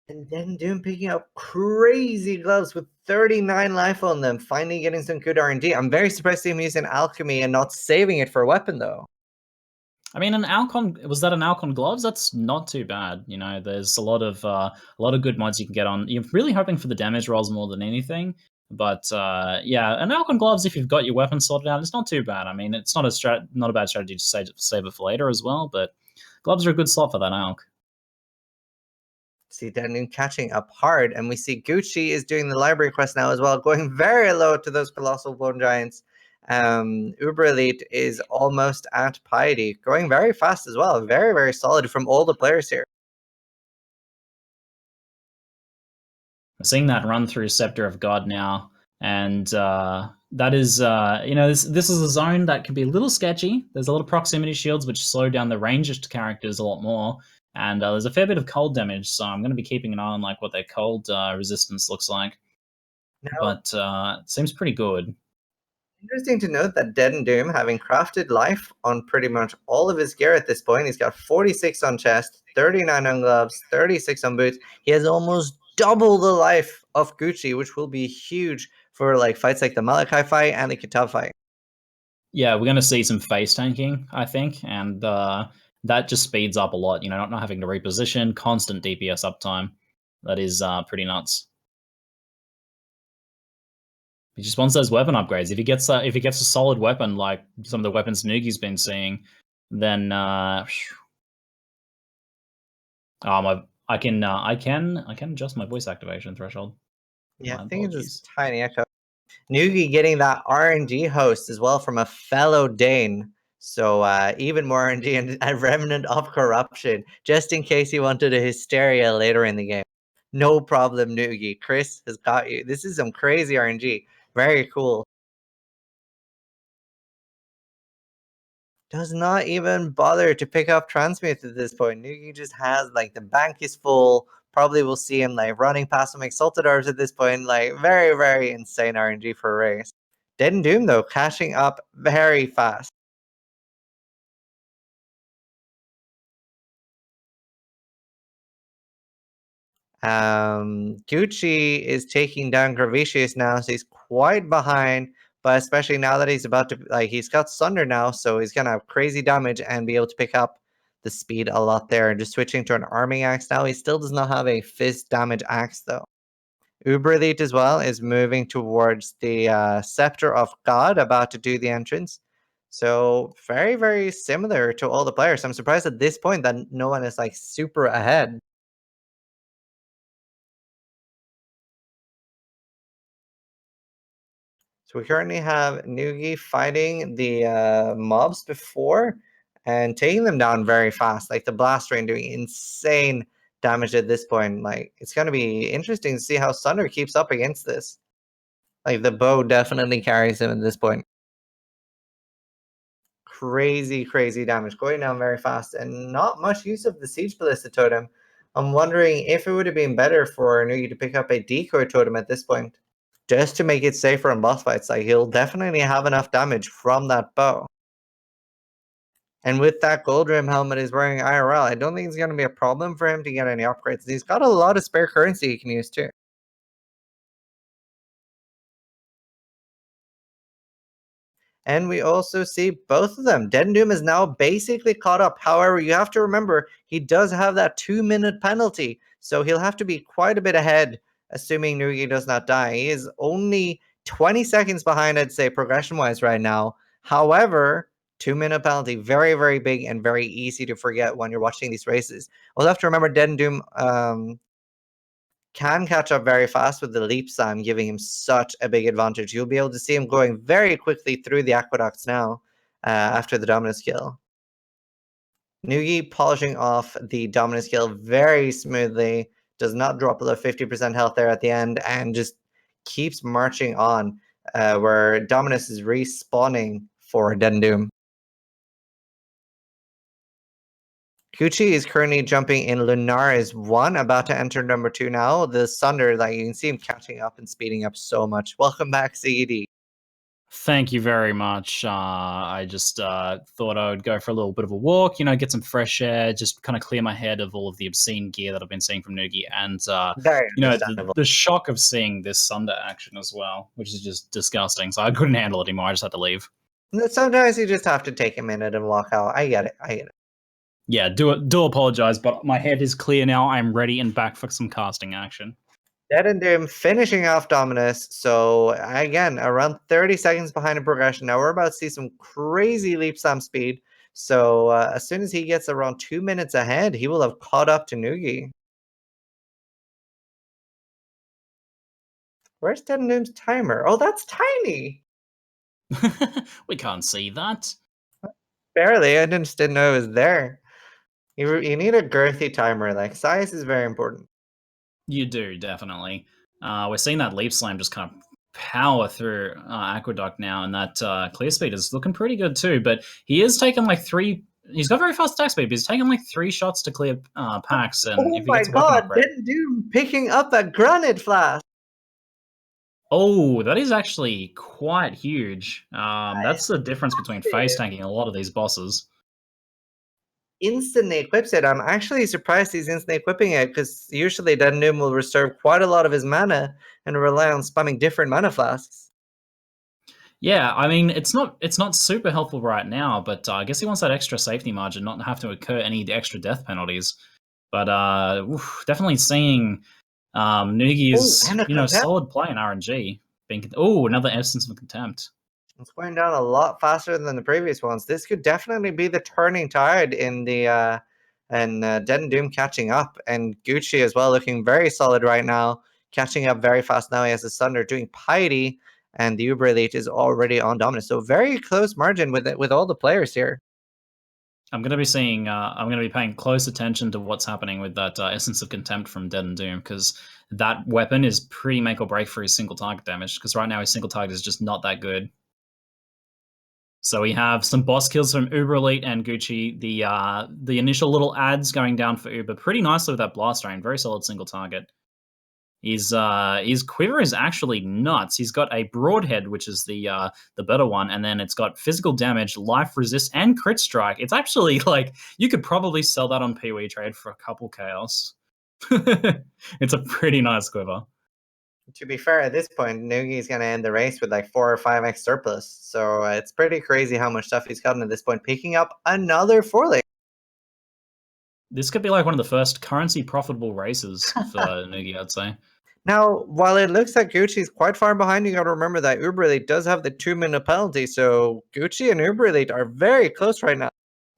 And then Doom picking up crazy gloves with 39 life on them, finally getting some good RNG. I'm very surprised to see him using alchemy and not saving it for a weapon though. I mean, was that an Alcon gloves? That's not too bad. There's a lot of good mods you can get on. You're really hoping for the damage rolls more than anything. But an Alcon gloves, if you've got your weapon sorted out, it's not too bad. I mean, it's not a bad strategy to save it for later as well. But gloves are a good slot for that Alc. See DeadAndDoom catching up hard, and we see Gucci is doing the library quest now as well, going very low to those colossal bone giants. Uberelite is almost at Piety, going very fast as well. Very, very solid from all the players here. We're seeing that run through Scepter of God now, and that is, this is a zone that can be a little sketchy. There's a lot of proximity shields which slow down the ranged characters a lot more, and there's a fair bit of cold damage, so I'm going to be keeping an eye on what their cold resistance looks like. But it seems pretty good. Interesting to note that DeadAndDoom, having crafted life on pretty much all of his gear at this point, he's got 46 on chest, 39 on gloves, 36 on boots. He has almost double the life of Gucci, which will be huge for fights like the Malachi fight and the Kitava fight. Yeah, we're going to see some face tanking, I think, and that just speeds up a lot. Not having to reposition, constant DPS uptime. That is pretty nuts. He just wants those weapon upgrades. If he gets a solid weapon like some of the weapons Nugi's been seeing, then I can adjust my voice activation threshold. Yeah, I think it's just tiny echo. Nugi getting that RNG host as well from a fellow Dane. So even more RNG and a remnant of corruption, just in case he wanted a hysteria later in the game. No problem, Nugi. Chris has got you. This is some crazy RNG. Very cool. Does not even bother to pick up transmute at this point. Nugi just has the bank is full. Probably will see him running past some exalted orbs at this point. Very, very insane RNG for a race. DeadAndDoom though cashing up very fast. Gucci is taking down Gravicious now, so he's quite behind. But especially now that he's about to he's got Sunder now, so he's gonna have crazy damage and be able to pick up the speed a lot there. And just switching to an arming axe now. He still does not have a fist damage axe though. Uberelite as well is moving towards the Scepter of God, about to do the entrance. So very, very similar to all the players. I'm surprised at this point that no one is super ahead. So we currently have Nugi fighting the mobs before, and taking them down very fast. Like the blast rain doing insane damage at this point. Like it's going to be interesting to see how Sunder keeps up against this. Like the bow definitely carries him at this point. Crazy damage going down very fast, and not much use of the siege ballista totem. I'm wondering if it would have been better for Nugi to pick up a decoy totem at this point, just to make it safer in boss fights. Like he'll definitely have enough damage from that bow. And with that gold rim helmet he's wearing IRL, I don't think it's going to be a problem for him to get any upgrades. He's got a lot of spare currency he can use too. And we also see both of them. DeadAndDoom is now basically caught up. However, you have to remember, he does have that 2-minute penalty. So he'll have to be quite a bit ahead, assuming Nugi does not die. He is only 20 seconds behind, I'd say, progression-wise right now. However, 2-minute penalty, very big and very easy to forget when you're watching these races. Also have to remember, DeadAndDoom can catch up very fast with the leap slam, giving him such a big advantage. You'll be able to see him going very quickly through the aqueducts now after the dominance kill. Nugi polishing off the dominance kill very smoothly, does not drop below 50% health there at the end, and just keeps marching on where Dominus is respawning for DeadAndDoom. Gucci is currently jumping in Lunaris 1, about to enter number 2 now. The Sunder, like you can see him catching up and speeding up so much. Welcome back, ZiggyD. Thank you very much. I just thought I would go for a little bit of a walk, get some fresh air, just kind of clear my head of all of the obscene gear that I've been seeing from Nugi, and the shock of seeing this Sunder action as well, which is just disgusting. So I couldn't handle it anymore. I just had to leave. Sometimes you just have to take a minute and walk out. I get it. Yeah, do apologize, but my head is clear now. I'm ready and back for some casting action. DeadAndDoom finishing off Dominus. So again, around 30 seconds behind in progression. Now we're about to see some crazy leap slam speed. So as soon as he gets around 2 minutes ahead, he will have caught up to Nugi. Where's DeadAndDoom's timer? Oh, that's tiny. We can't see that. Barely. I just didn't know it was there. You need a girthy timer. Like size is very important. You do, definitely. We're seeing that leap slam just kind of power through Aqueduct now, and that clear speed is looking pretty good too. But he is taking like 3. He's got very fast attack speed, but he's taking like 3 shots to clear packs. And oh if he my gets a weapon god, upgrade, DeadAndDoom picking up a granite flask. Oh, that is actually quite huge. That's the difference between face tanking a lot of these bosses. Instantly equips it. I'm actually surprised he's instantly equipping it, because usually DeadAndDoom will reserve quite a lot of his mana and rely on spamming different mana flasks. Yeah, I mean it's not super helpful right now, but I guess he wants that extra safety margin, not to have to incur any extra death penalties. But definitely seeing Nugi is solid play in RNG. Another Essence of Contempt. It's going down a lot faster than the previous ones. This could definitely be the turning tide in the DeadAndDoom catching up, and Gucci as well looking very solid right now, catching up very fast now. He has the Sunder doing Piety, and the Theuberelite is already on Dominus. So very close margin with all the players here. I'm going to be seeing. I'm going to be paying close attention to what's happening with that Essence of Contempt from DeadAndDoom, because that weapon is pretty make or break for his single target damage. Because right now his single target is just not that good. So we have some boss kills from Theuberelite and Gucci. The initial little ads going down for Uber pretty nicely with that blast rain. Very solid single target. His quiver is actually nuts. He's got a broadhead, which is the better one, and then it's got physical damage, life resist, and crit strike. It's actually like you could probably sell that on PoE trade for a couple chaos. It's a pretty nice quiver. To be fair, at this point, Nugi's going to end the race with like 4 or 5x surplus. So it's pretty crazy how much stuff he's gotten at this point, picking up another 4-lane. This could be like one of the first currency profitable races for Nugi, I'd say. Now, while it looks like Gucci's quite far behind, you got to remember that Theuberelite does have the 2-minute penalty. So Gucci and Theuberelite are very close right now.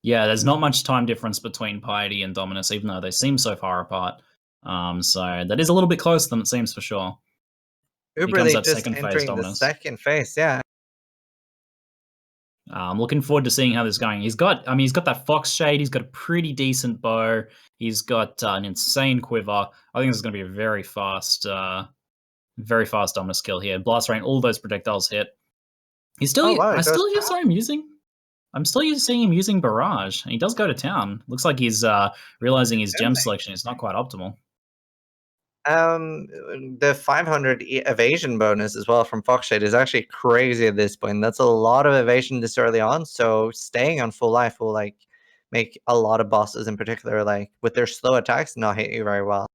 Yeah, there's not much time difference between Piety and Dominus, even though they seem so far apart. So that is a little bit closer than it seems for sure. Theuberelite just entering the second phase, yeah. I'm looking forward to seeing how this is going. He's got that fox shade. He's got a pretty decent bow. He's got an insane quiver. I think this is going to be a very fast Dominus kill here. Blast rain, all those projectiles hit. He's still. Oh, wow, I still saw him using. I'm still seeing him using barrage, and he does go to town. Looks like he's realizing his gem selection is not quite optimal. The 500 evasion bonus as well from Foxshade is actually crazy at this point. That's a lot of evasion this early on. So staying on full life will like make a lot of bosses in particular, like with their slow attacks, not hit you very well.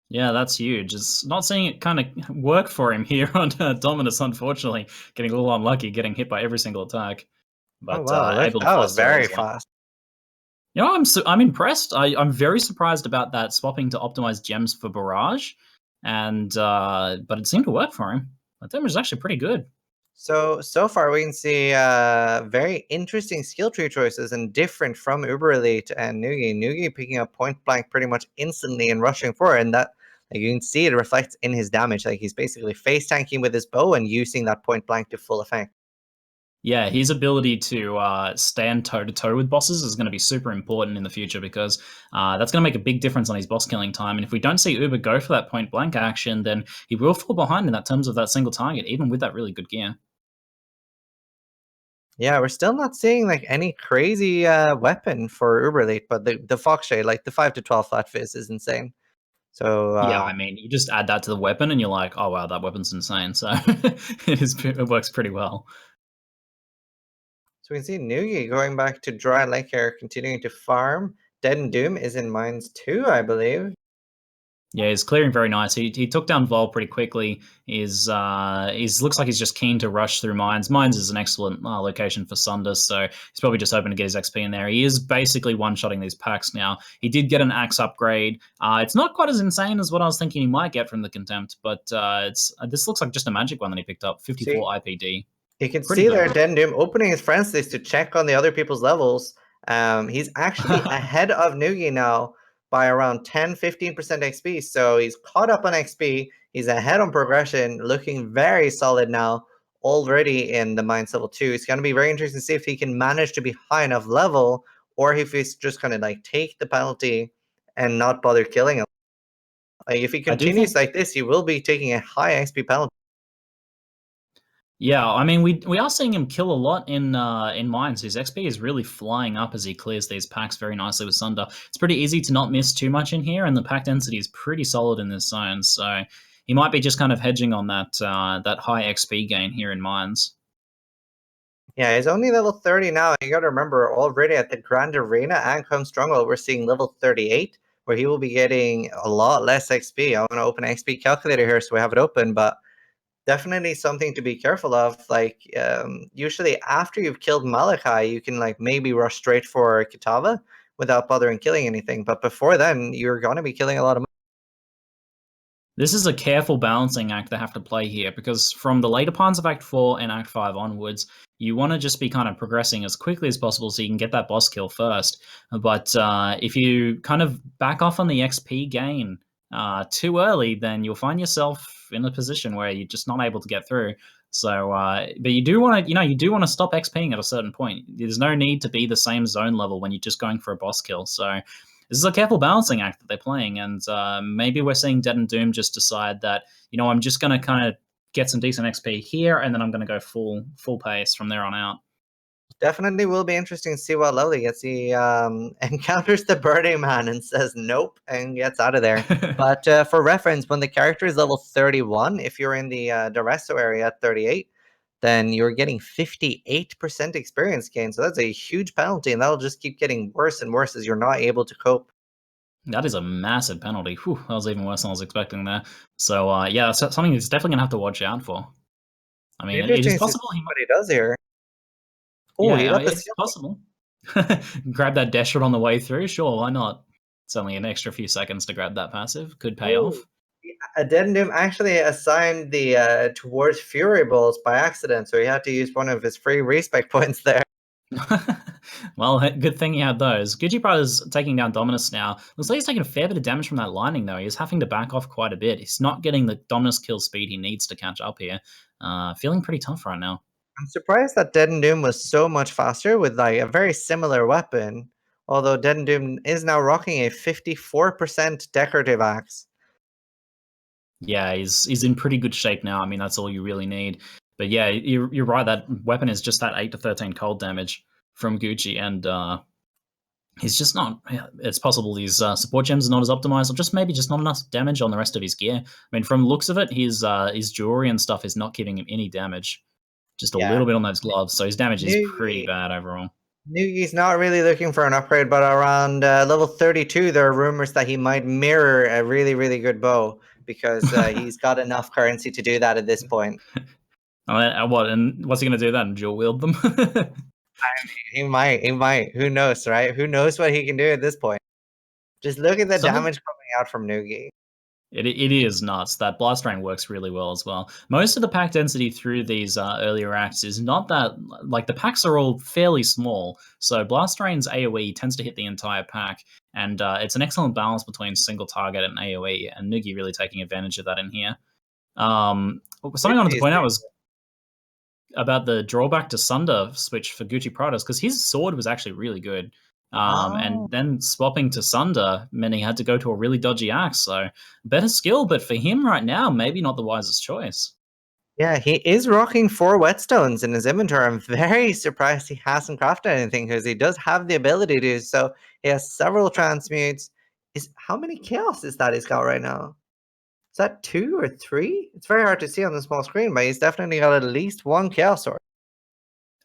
Yeah, that's huge. It's not seeing it kind of work for him here on Dominus, unfortunately. Getting a little unlucky, getting hit by every single attack. But Oh wow, able to that was fast away very as well. fast. You know, I'm impressed. I'm very surprised about that swapping to optimize gems for barrage, and but it seemed to work for him. That damage is actually pretty good. So far we can see very interesting skill tree choices and different from Uberelite and Nugi. Nugi picking up point blank pretty much instantly and rushing forward, and that like, you can see it reflects in his damage. Like he's basically face tanking with his bow and using that point blank to full effect. Yeah, his ability to stand toe-to-toe with bosses is going to be super important in the future because that's going to make a big difference on his boss killing time. And if we don't see Uber go for that point-blank action, then he will fall behind in that terms of that single target, even with that really good gear. Yeah, we're still not seeing like any crazy weapon for Uberlate, but the Fox Shade, like the 5 to 12 flat fizz is insane. So Yeah, I mean, you just add that to the weapon and you're like, oh wow, that weapon's insane. So it works pretty well. So we can see Nugi going back to Dry Lake here, continuing to farm. DeadAndDoom is in mines too, I believe. Yeah, he's clearing very nice. He took down Vol pretty quickly. He's looks like he's just keen to rush through mines. Mines is an excellent location for Sunder, so he's probably just hoping to get his XP in there. He is basically one-shotting these packs now. He did get an axe upgrade. It's not quite as insane as what I was thinking he might get from the Contempt, but this looks like just a magic one that he picked up. 54 IPD. You can Pretty see good. there DeadAndDoom opening his friends list to check on the other people's levels. He's actually ahead of Nugi now by around 10-15% XP. So he's caught up on XP. He's ahead on progression, looking very solid now already in the Mines level 2. It's going to be very interesting to see if he can manage to be high enough level or if he's just going to like take the penalty and not bother killing him. Like if he continues like this, he will be taking a high XP penalty. Yeah, I mean, we are seeing him kill a lot in mines. His XP is really flying up as he clears these packs very nicely with Sunder. It's pretty easy to not miss too much in here, and the pack density is pretty solid in this zone. So he might be just kind of hedging on that that high XP gain here in mines. Yeah, he's only level 30 now. You got to remember, already at the Grand Arena and Come Stronghold, we're seeing level 38, where he will be getting a lot less XP. I want to open an XP calculator here, so we have it open, but definitely something to be careful of. Like, usually after you've killed Malachi, you can like maybe rush straight for Kitava without bothering killing anything. But before then, you're going to be killing a lot of. This is a careful balancing act they have to play here, because from the later parts of Act 4 and Act 5 onwards, you want to just be kind of progressing as quickly as possible so you can get that boss kill first. But if you kind of back off on the XP gain too early, then you'll find yourself in a position where you're just not able to get through. So, but you do want to, you do want to stop XPing at a certain point. There's no need to be the same zone level when you're just going for a boss kill. So this is a careful balancing act that they're playing, and maybe we're seeing DeadAndDoom just decide that, I'm just going to kind of get some decent XP here, and then I'm going to go full pace from there on out. Definitely will be interesting to see what level he gets. He encounters the Burning Man and says nope and gets out of there. But for reference, when the character is level 31, if you're in the Resto area at 38, then you're getting 58% experience gain. So that's a huge penalty, and that'll just keep getting worse and worse as you're not able to cope. That is a massive penalty. Whew, that was even worse than I was expecting there. So yeah, that's something he's definitely gonna have to watch out for. I mean, it is possible what he does here. Oh, yeah, it's possible. Grab that dash shot on the way through. Sure, why not? It's only an extra few seconds to grab that passive. Could pay off. DeadAndDoom actually assigned the towards Fury Balls by accident, so he had to use one of his free respec points there. Well, good thing he had those. GucciPradas taking down Dominus now. Looks like he's taking a fair bit of damage from that lining, though. He's having to back off quite a bit. He's not getting the Dominus kill speed he needs to catch up here. Feeling pretty tough right now. I'm surprised that DeadAndDoom was so much faster with like a very similar weapon. Although DeadAndDoom is now rocking a 54% decorative axe. Yeah, he's in pretty good shape now. I mean, that's all you really need. But yeah, you're right. That weapon is just that 8 to 13 cold damage from Gucci, and he's just not. It's possible his support gems are not as optimized, or just maybe just not enough damage on the rest of his gear. I mean, from the looks of it, his jewelry and stuff is not giving him any damage. Just a little bit on those gloves, so his damage is pretty bad overall. Nugi's not really looking for an upgrade, but around level 32, there are rumors that he might mirror a really, really good bow because he's got enough currency to do that at this point. What? And what's he going to do then? Dual wield them? He might. Who knows, right? Who knows what he can do at this point? Just look at the damage coming out from Nugi. It is nuts. That Blast Rain works really well as well. Most of the pack density through these earlier acts is not that... Like, the packs are all fairly small, so Blast Rain's AoE tends to hit the entire pack, and it's an excellent balance between single target and AoE, and Nugi really taking advantage of that in here. Something I wanted to point out was about the drawback to Sunder switch for GucciPradas, because his sword was actually really good. And then swapping to Sunder meant he had to go to a really dodgy axe. So better skill, but for him right now, maybe not the wisest choice. Yeah, he is rocking 4 whetstones in his inventory. I'm very surprised he hasn't crafted anything because he does have the ability to. So he has several transmutes. How many chaos is that he's got right now? Is that 2 or 3? It's very hard to see on the small screen, but he's definitely got at least 1 chaos sword.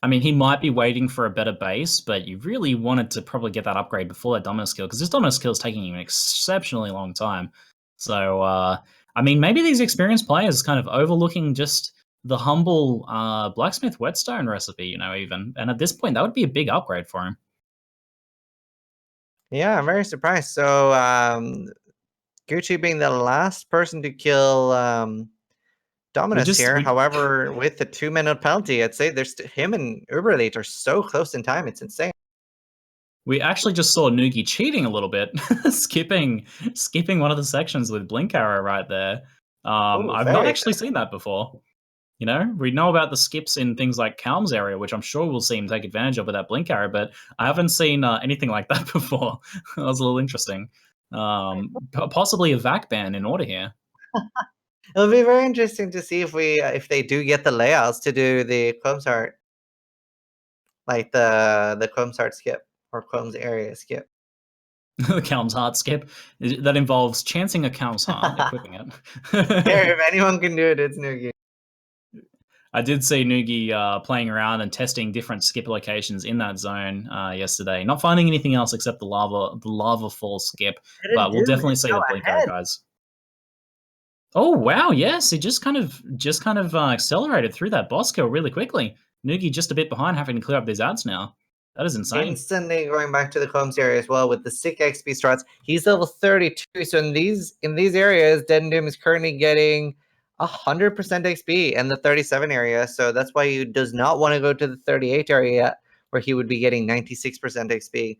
I mean, he might be waiting for a better base, but you really wanted to probably get that upgrade before that Dominus skill, because this Dominus skill is taking him an exceptionally long time. So, I mean, maybe these experienced players kind of overlooking just the humble blacksmith whetstone recipe, even. And at this point, that would be a big upgrade for him. Yeah, I'm very surprised. So, Gucci being the last person to kill Dominus here. However, with the 2-minute penalty, I'd say him and Theuberelite are so close in time. It's insane. We actually just saw Nugi cheating a little bit, skipping one of the sections with Blink Arrow right there. I've not actually seen that before. We know about the skips in things like Calm's area, which I'm sure we'll see him take advantage of with that Blink Arrow, but I haven't seen anything like that before. That was a little interesting. Possibly a VAC ban in order here. It'll be very interesting to see if they do get the layouts to do the Combs Heart, like the Combs Heart skip or Combs area skip. The Calm's Heart skip that involves chancing a Calm's Heart, equipping it. If anyone can do it, it's Nugi. I did see Nugi playing around and testing different skip locations in that zone yesterday. Not finding anything else except the lava fall skip, but we'll definitely see the Blink Arrow guys. Oh wow, yes, he just kind of accelerated through that boss kill really quickly. Nugi just a bit behind, having to clear up these ads now. That is insane. Instantly going back to the Combs area as well with the sick XP strats. He's level 32, so in these areas, DeadAndDoom is currently getting 100% XP in the 37 area, so that's why he does not want to go to the 38 area yet, where he would be getting 96% XP.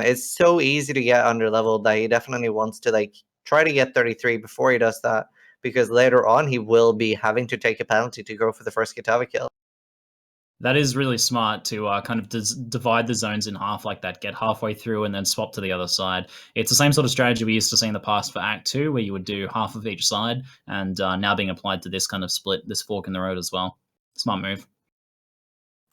It's so easy to get under leveled that he definitely wants to try to get 33 before he does that, because later on he will be having to take a penalty to go for the first Kitava kill. That is really smart to kind of divide the zones in half like that, get halfway through and then swap to the other side. It's the same sort of strategy we used to see in the past for Act 2, where you would do half of each side, and now being applied to this kind of split, this fork in the road as well. Smart move.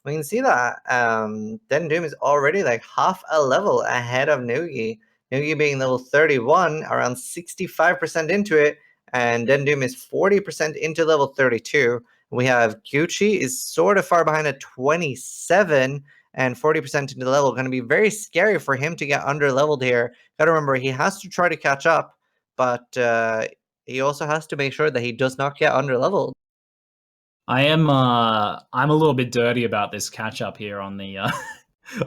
We can see that DeadAndDoom is already half a level ahead of Nugi. Nugi being level 31, around 65% into it, and DeadAndDoom is 40% into level 32. We have Gucci is sort of far behind at 27 and 40% into the level. Going to be very scary for him to get under leveled here. Got to remember, he has to try to catch up, but he also has to make sure that he does not get under leveled. I'm a little bit dirty about this catch up here on the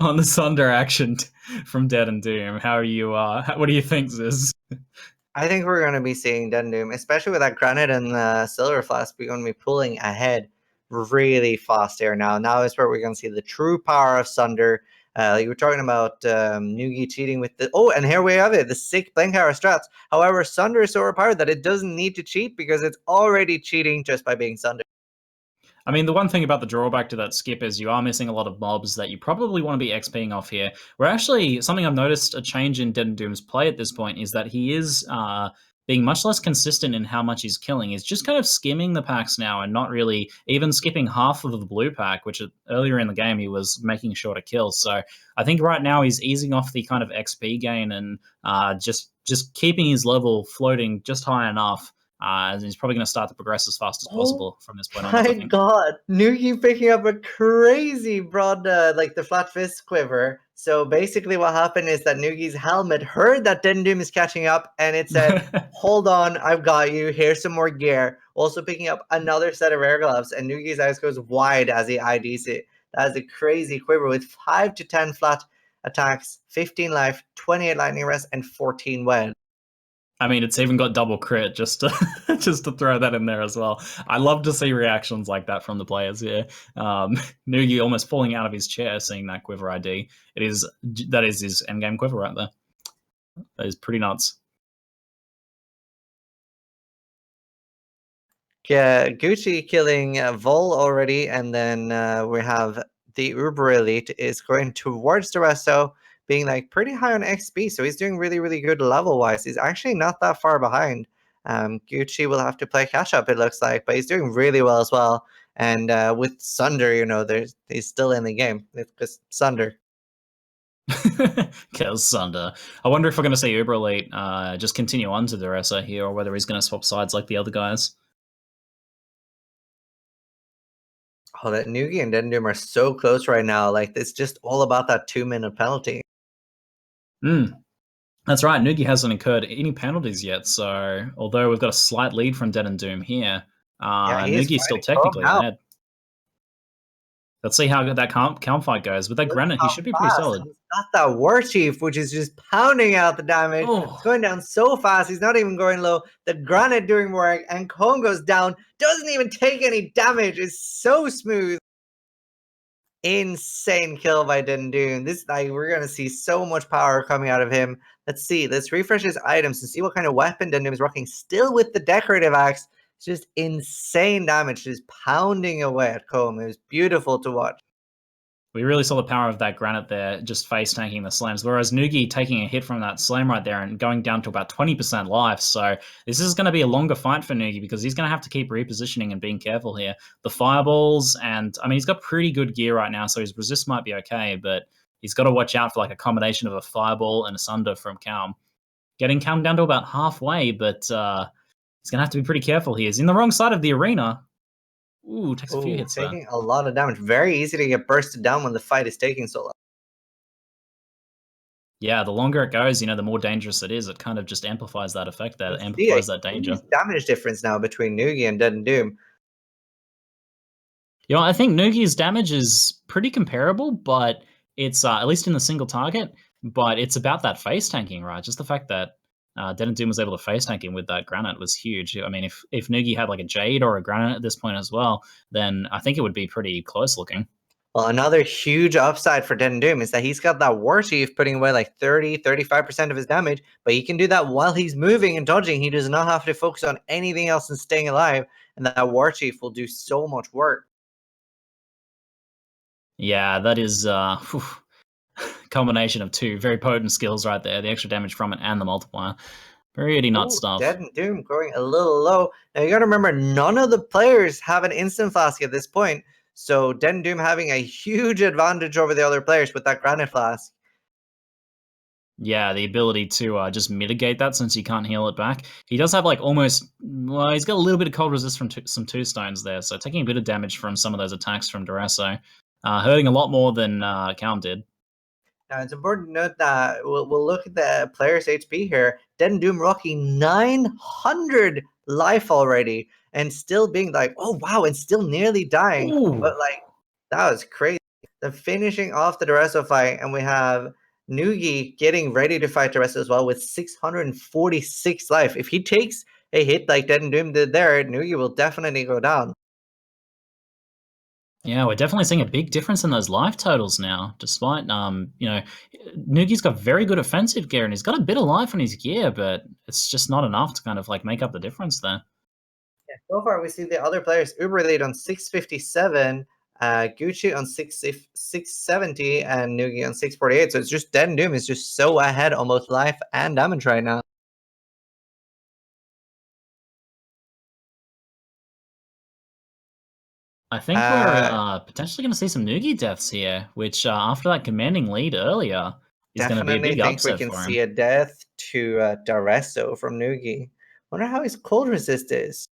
on the Sunder action from DeadAndDoom. How are you? What do you think, Ziz? I think we're going to be seeing DeadAndDoom, especially with that Granite and Silver Flask. We're going to be pulling ahead really fast here now. Now is where we're going to see the true power of Sunder. You were talking about Nugi cheating with the... Oh, and here we have it, the sick Blink Arrow strats. However, Sunder is so overpowered that it doesn't need to cheat because it's already cheating just by being Sunder. I mean, the one thing about the drawback to that skip is you are missing a lot of mobs that you probably want to be XPing off here. We're actually, something I've noticed a change in DeadAndDoom's play at this point is that he is being much less consistent in how much he's killing. He's just kind of skimming the packs now and not really even skipping half of the blue pack, which earlier in the game he was making sure to kill. So I think right now he's easing off the kind of XP gain and just keeping his level floating just high enough. And he's probably going to start to progress as fast as possible from this point on. My God, Nugi picking up a crazy broad, like the flat fist quiver. So basically, what happened is that Nugi's helmet heard that DeadAndDoom is catching up, and it said, "Hold on, I've got you. Here's some more gear." Also picking up another set of air gloves, and Nugi's eyes goes wide as he IDs it. That is a crazy quiver with 5 to 10 flat attacks, 15 life, 28 lightning rest, and 14 wed. I mean, it's even got double crit just to just to throw that in there as well. I love to see reactions like that from the players here. Nugi almost falling out of his chair seeing that quiver ID. That is his endgame quiver right there. That is pretty nuts. Yeah, Gucci killing Vol already, and then we have the Theuberelite is going towards the Resto, being like pretty high on XP, so he's doing really, really good level-wise. He's actually not that far behind. Gucci will have to play catch-up, it looks like, but he's doing really well as well. And with Sunder, you know, he's still in the game. It's just Sunder. Kills Sunder. I wonder if we're going to see Theuberelite just continue on to the Duressa here, or whether he's going to swap sides like the other guys. Oh, that Nugi and DeadAndDoom are so close right now. Like, it's just all about that 2-minute penalty. That's right. Nugi hasn't incurred any penalties yet, so although we've got a slight lead from DeadAndDoom here, Nugi's still technically ahead. Let's see how that calm fight goes. With that granite, he should be pretty solid. He's got that War Chief, which is just pounding out the damage. It's going down so fast. He's not even going low. The granite doing work, and Cone goes down. Doesn't even take any damage. It's so smooth. Insane kill by DeadAndDoom. This, like, we're gonna see so much power coming out of him. Let's see. Let's refresh his items to see what kind of weapon DeadAndDoom is rocking. Still with the decorative axe. It's just insane damage, just pounding away at Comb. It was beautiful to watch. We really saw the power of that granite there, just face tanking the slams. Whereas Nugi taking a hit from that slam right there and going down to about 20% life. So this is going to be a longer fight for Nugi because he's going to have to keep repositioning and being careful here. The fireballs, and I mean, he's got pretty good gear right now, so his resist might be okay, but he's got to watch out for like a combination of a fireball and a sunder from Calm. Getting Calm down to about halfway, but he's going to have to be pretty careful here. He's in the wrong side of the arena. Ooh, takes a few hits there. Taking a lot of damage. Very easy to get bursted down when the fight is taking so long. Yeah, the longer it goes, you know, the more dangerous it is. It kind of just amplifies that effect, that amplifies that danger. Damage difference now between Nugi and DeadAndDoom. You know, I think Nugi's damage is pretty comparable, but it's at least in the single target. But it's about that face tanking, right? Just the fact that DeadAndDoom was able to face tank him with that granite was huge. I mean, if Nugi had like a jade or a granite at this point as well, then I think it would be pretty close looking. Well, another huge upside for DeadAndDoom is that he's got that War Chief putting away like 30-35% of his damage, but he can do that while he's moving and dodging. He does not have to focus on anything else and staying alive, and that War Chief will do so much work. Yeah, that is combination of two very potent skills right there. The extra damage from it and the multiplier. Pretty nuts stuff. DeadAndDoom going a little low. Now you got to remember, none of the players have an instant flask at this point. So DeadAndDoom having a huge advantage over the other players with that granite flask. Yeah, the ability to just mitigate that since he can't heal it back. He does have like almost, well, he's got a little bit of cold resist from some two stones there. So taking a bit of damage from some of those attacks from Duresso. Hurting a lot more than Calm did. Now, it's important to note that we'll look at the player's HP here. DeadAndDoom rocking 900 life already and still being like, oh, wow, and still nearly dying. Ooh. But, like, that was crazy. The finishing off the Duresso fight, and we have Nugi getting ready to fight Duresso as well with 646 life. If he takes a hit like DeadAndDoom did there, Nugi will definitely go down. Yeah, we're definitely seeing a big difference in those life totals now, despite, you know, Nugi's got very good offensive gear and he's got a bit of life on his gear, but it's just not enough to kind of like make up the difference there. Yeah, so far, we see the other players Uberlead on 657, Gucci on 670, and Nugi on 648. So it's just DeadAndDoom is just so ahead on both life and damage right now. I think we're potentially going to see some Nugi deaths here, which after that commanding lead earlier is going to be a Definitely big think we upset can for see him. a death to Daresso from Nugi. Wonder how his cold resist is.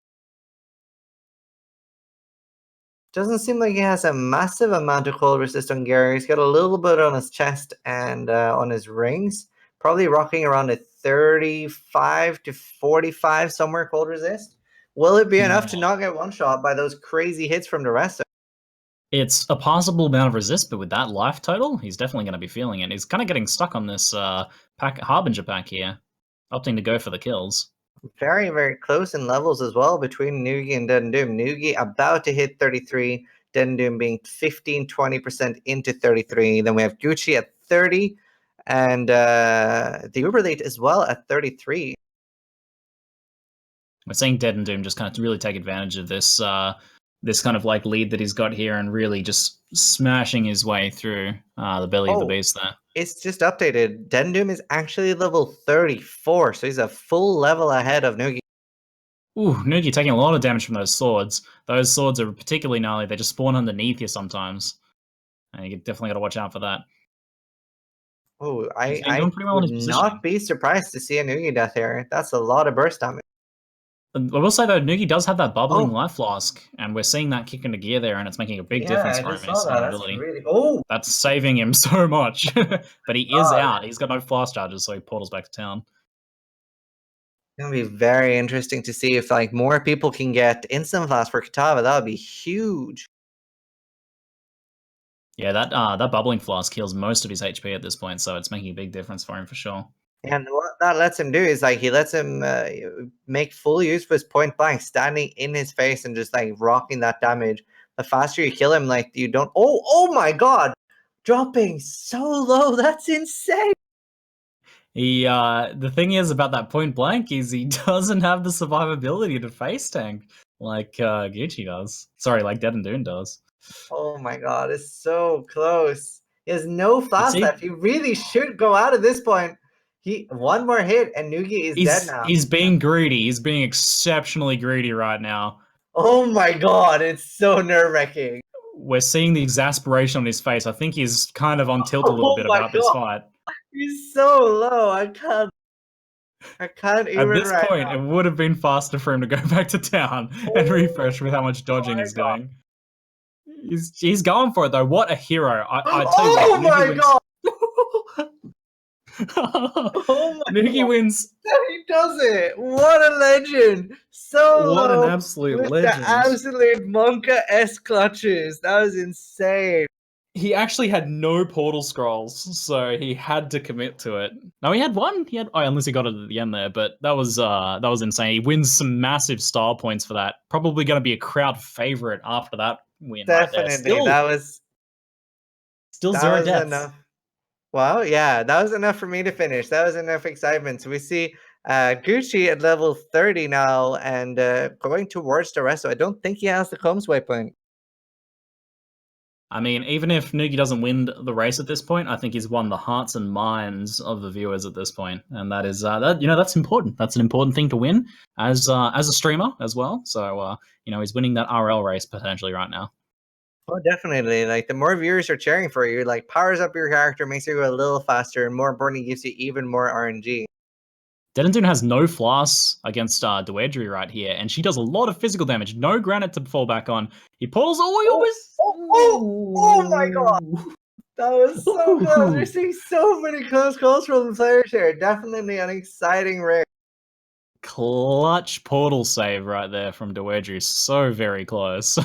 Doesn't seem like he has a massive amount of cold resist on Gary. He's got a little bit on his chest and on his rings. Probably rocking around a 35 to 45 somewhere cold resist. Will it be enough to not get one shot by those crazy hits from Daresso? It's a possible amount of resist, but with that life total, he's definitely going to be feeling it. He's kind of getting stuck on this Harbinger pack here, opting to go for the kills. Very, very close in levels as well between Nugi and DeadAndDoom. Nugi about to hit 33, DeadAndDoom being 15-20% into 33. Then we have Gucci at 30, and the Uberlead as well at 33. We're seeing DeadAndDoom just kind of really take advantage of this this kind of like lead that he's got here and really just smashing his way through the belly of the beast there. It's just updated. DeadAndDoom is actually level 34, so he's a full level ahead of Nugi. Ooh, Nugi taking a lot of damage from those swords. Those swords are particularly gnarly. They just spawn underneath you sometimes. And you definitely got to watch out for that. Oh, He's been I doing pretty well in would his not positioning. be surprised to see a Nugi death here. That's a lot of burst damage. I will say though, Nugi does have that bubbling life flask, and we're seeing that kick into gear there, and it's making a big difference for him in his survivability. That's saving him so much. But he is out. He's got no flask charges, so he portals back to town. It's gonna be very interesting to see if like more people can get instant flash for Kitava. That would be huge. Yeah, that bubbling flask heals most of his HP at this point, so it's making a big difference for him for sure. And what that lets him do is like he lets him make full use of his point blank, standing in his face and just like rocking that damage. The faster you kill him, like you don't. Oh my God, dropping so low. That's insane. The thing is about that point blank is he doesn't have the survivability to face tank like Gucci does. Sorry, like DeadAndDoom does. Oh my God, it's so close. He has no flash left. He really should go out at this point. One more hit and Nugi is dead now. He's being greedy. He's being exceptionally greedy right now. Oh my God, it's so nerve-wracking. We're seeing the exasperation on his face. I think he's kind of on tilt a little bit about this fight. He's so low. I can't even. At this point, it would have been faster for him to go back to town and refresh with how much dodging he's doing. He's going for it though. What a hero! I tell you what, my God! Nugi wins. He does it! What a legend! So what low an absolute with legend! The absolute Monka S clutches. That was insane. He actually had no portal scrolls, so he had to commit to it. No, he had one. Unless he got it at the end there, but that was insane. He wins some massive style points for that. Probably going to be a crowd favorite after that win. Definitely, right there. that was zero deaths. Enough. Well, yeah, that was enough for me to finish. That was enough excitement. So we see Gucci at level 30 now and going towards the rest. So I don't think he has the comms waypoint. I mean, even if Nugi doesn't win the race at this point, I think he's won the hearts and minds of the viewers at this point, and that is that's important. That's an important thing to win as a streamer as well. So he's winning that RL race potentially right now. Oh, definitely. Like the more viewers are cheering for you, like powers up your character, makes you go a little faster, and more importantly, gives you even more RNG. DeadAndDoom has no flaws against Dewedry right here, and she does a lot of physical damage. No granite to fall back on. He pulls. Oh my God! That was so close. We're seeing so many close calls from the players here. Definitely an exciting race. Clutch portal save right there from Dewedry. So very close.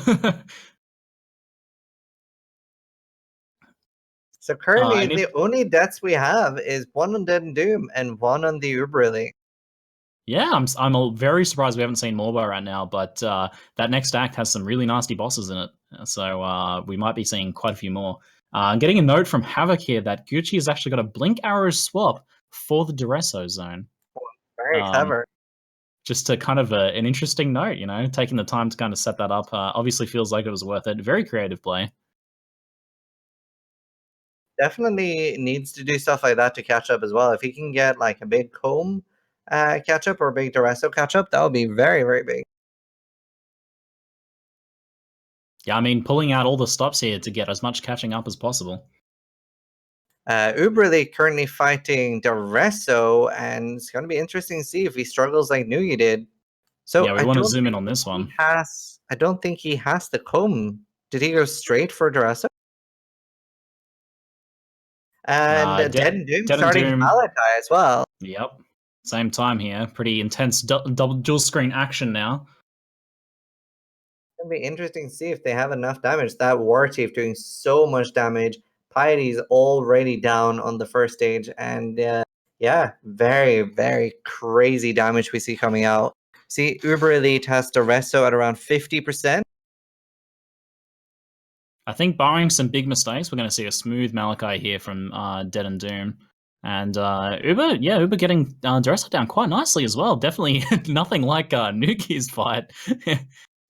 So currently, the only deaths we have is one on DeadAndDoom and one on the Uberlead. Yeah, I'm very surprised we haven't seen Morbo right now, but that next act has some really nasty bosses in it, so we might be seeing quite a few more. I'm getting a note from Havoc here that Gucci has actually got a Blink Arrow swap for the Daresso zone. Very clever. just to kind of an interesting note, you know, taking the time to kind of set that up. Obviously feels like it was worth it. Very creative play. Definitely needs to do stuff like that to catch up as well. If he can get like a big comb catch up or a big Duresso catch up, that would be very, very big. Yeah, I mean, pulling out all the stops here to get as much catching up as possible. Uberly currently fighting Duresso, and it's going to be interesting to see if he struggles like Nugi did. So yeah, we want to zoom in on this one. I don't think he has the comb. Did he go straight for Duresso? And DeadAndDoom starting Malachi as well. Yep. Same time here. Pretty intense double dual screen action now. It's going to be interesting to see if they have enough damage. That War Chief doing so much damage. Piety's already down on the first stage. And yeah, very, very crazy damage we see coming out. See, Uber Elite has Duresso at around 50%. I think barring some big mistakes, we're going to see a smooth Malachi here from DeadAndDoom. And Uber getting Duresso down quite nicely as well. Definitely nothing like Nuki's fight.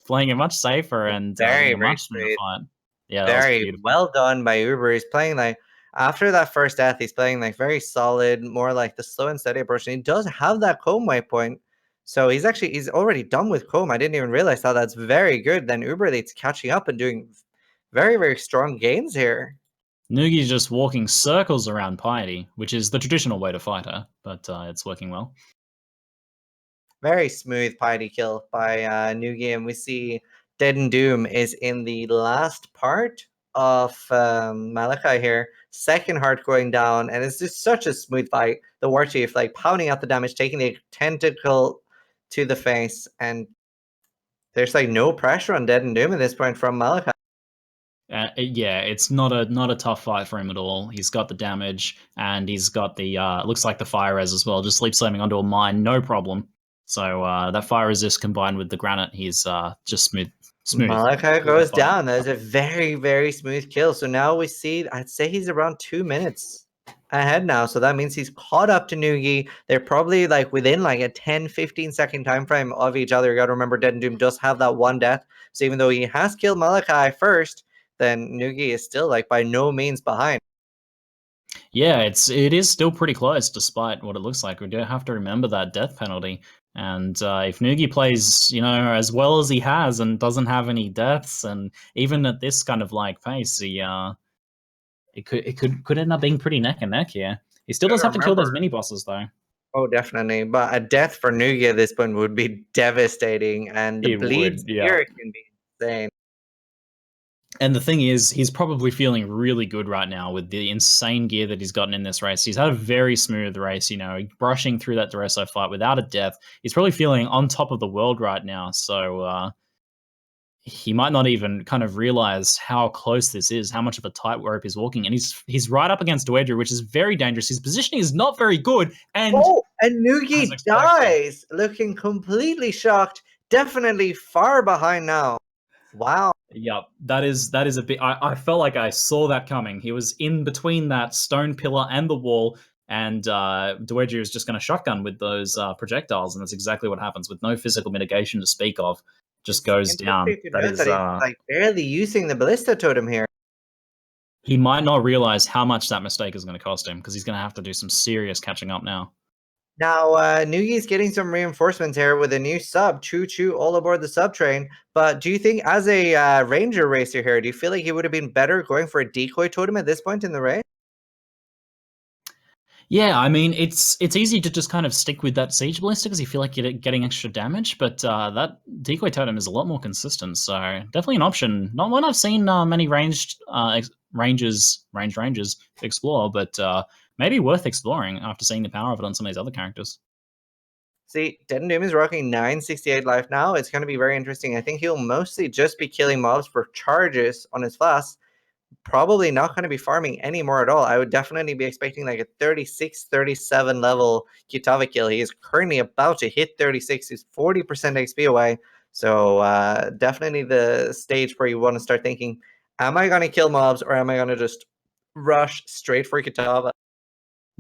Playing it much safer and very much smoother fight. Yeah, very well done by Uber. He's playing like, after that first death, he's playing like very solid, more like the slow and steady approach. And he does have that comb waypoint. So he's already done with comb. I didn't even realize how that's very good. Then Uber Elite's catching up and doing very, very strong gains here. Nugi's just walking circles around Piety, which is the traditional way to fight her, but it's working well. Very smooth Piety kill by Nugiyen. We see DeadAndDoom is in the last part of Malachi here. Second heart going down, and it's just such a smooth fight. The War Chief like pounding out the damage, taking a tentacle to the face, and there's like no pressure on DeadAndDoom at this point from Malachi. Yeah, it's not a tough fight for him at all. He's got the damage, and he's got the looks like the fire res as well. Just sleep slamming onto a mine, no problem. So that fire resist combined with the granite, he's just smooth. Malachi goes down. That is a very, very smooth kill. So now we see, I'd say he's around 2 minutes ahead now. So that means he's caught up to Nugi. They're probably like within like a 10-15 second time frame of each other. You got to remember DeadAndDoom does have that one death. So even though he has killed Malachi first, then Nugi is still like by no means behind. Yeah, it is still pretty close despite what it looks like. We do have to remember that death penalty. And if Nugi plays, you know, as well as he has and doesn't have any deaths, and even at this kind of like pace, he it could end up being pretty neck and neck here. He still does have to kill those mini bosses though. Oh, definitely. But a death for Nugi at this point would be devastating, and the bleeds here can be insane. And the thing is, he's probably feeling really good right now with the insane gear that he's gotten in this race. He's had a very smooth race, you know, brushing through that Duresso fight without a death. He's probably feeling on top of the world right now. So he might not even kind of realize how close this is, how much of a tightrope he's walking. And he's right up against Duedru, which is very dangerous. His positioning is not very good. And Nugi dies, looking completely shocked. Definitely far behind now. Wow. Yep, that is a bit. I felt like I saw that coming. He was in between that stone pillar and the wall, and Duedru is just going to shotgun with those projectiles, and that's exactly what happens with no physical mitigation to speak of. Just goes down. That is like barely using the ballista totem here. He might not realize how much that mistake is going to cost him because he's going to have to do some serious catching up now. Now, Nugi's getting some reinforcements here with a new sub, Choo Choo, all aboard the sub train. But do you think, as a ranger racer here, do you feel like he would have been better going for a decoy totem at this point in the race? Yeah, I mean, it's easy to just kind of stick with that siege ballista because you feel like you're getting extra damage, but that decoy totem is a lot more consistent, so definitely an option. Not one I've seen many rangers explore, but maybe worth exploring after seeing the power of it on some of these other characters. See, DeadAndDoom is rocking 968 life now. It's going to be very interesting. I think he'll mostly just be killing mobs for charges on his flasks. Probably not going to be farming anymore at all. I would definitely be expecting like a 36, 37 level Kitava kill. He is currently about to hit 36. He's 40% XP away. So definitely the stage where you want to start thinking, am I going to kill mobs or am I going to just rush straight for Kitava?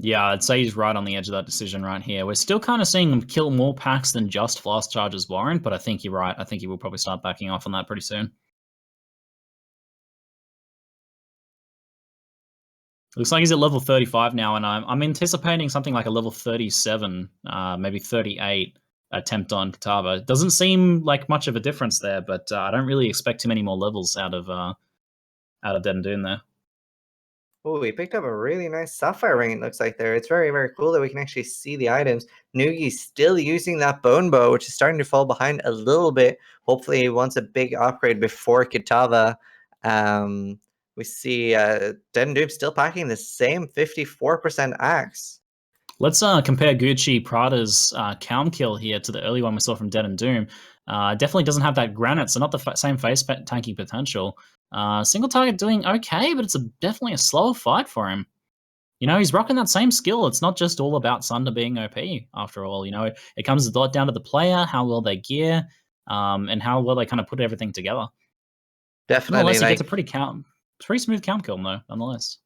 Yeah, I'd say he's right on the edge of that decision right here. We're still kind of seeing him kill more packs than just Fast Charges Warrant, but I think you're right. I think he will probably start backing off on that pretty soon. Looks like he's at level 35 now, and I'm anticipating something like a level 37, maybe 38 attempt on Kitava. Doesn't seem like much of a difference there, but I don't really expect too many more levels out of DeadAndDoom there. Oh, we picked up a really nice sapphire ring, it looks like there. It's very, very cool that we can actually see the items. Nugi's still using that bone bow, which is starting to fall behind a little bit. Hopefully he wants a big upgrade before Kitava. We see DeadAndDoom still packing the same 54% axe. Let's compare GucciPradas' Calm kill here to the early one we saw from DeadAndDoom. Definitely doesn't have that granite, so not the same face tanking potential. Single target doing okay, but it's definitely a slower fight for him. You know, he's rocking that same skill. It's not just all about Sunder being OP, after all. You know, it comes a lot down to the player, how well they gear, and how well they kind of put everything together. Definitely. Nonetheless, he gets a pretty smooth Calm kill, though, nonetheless.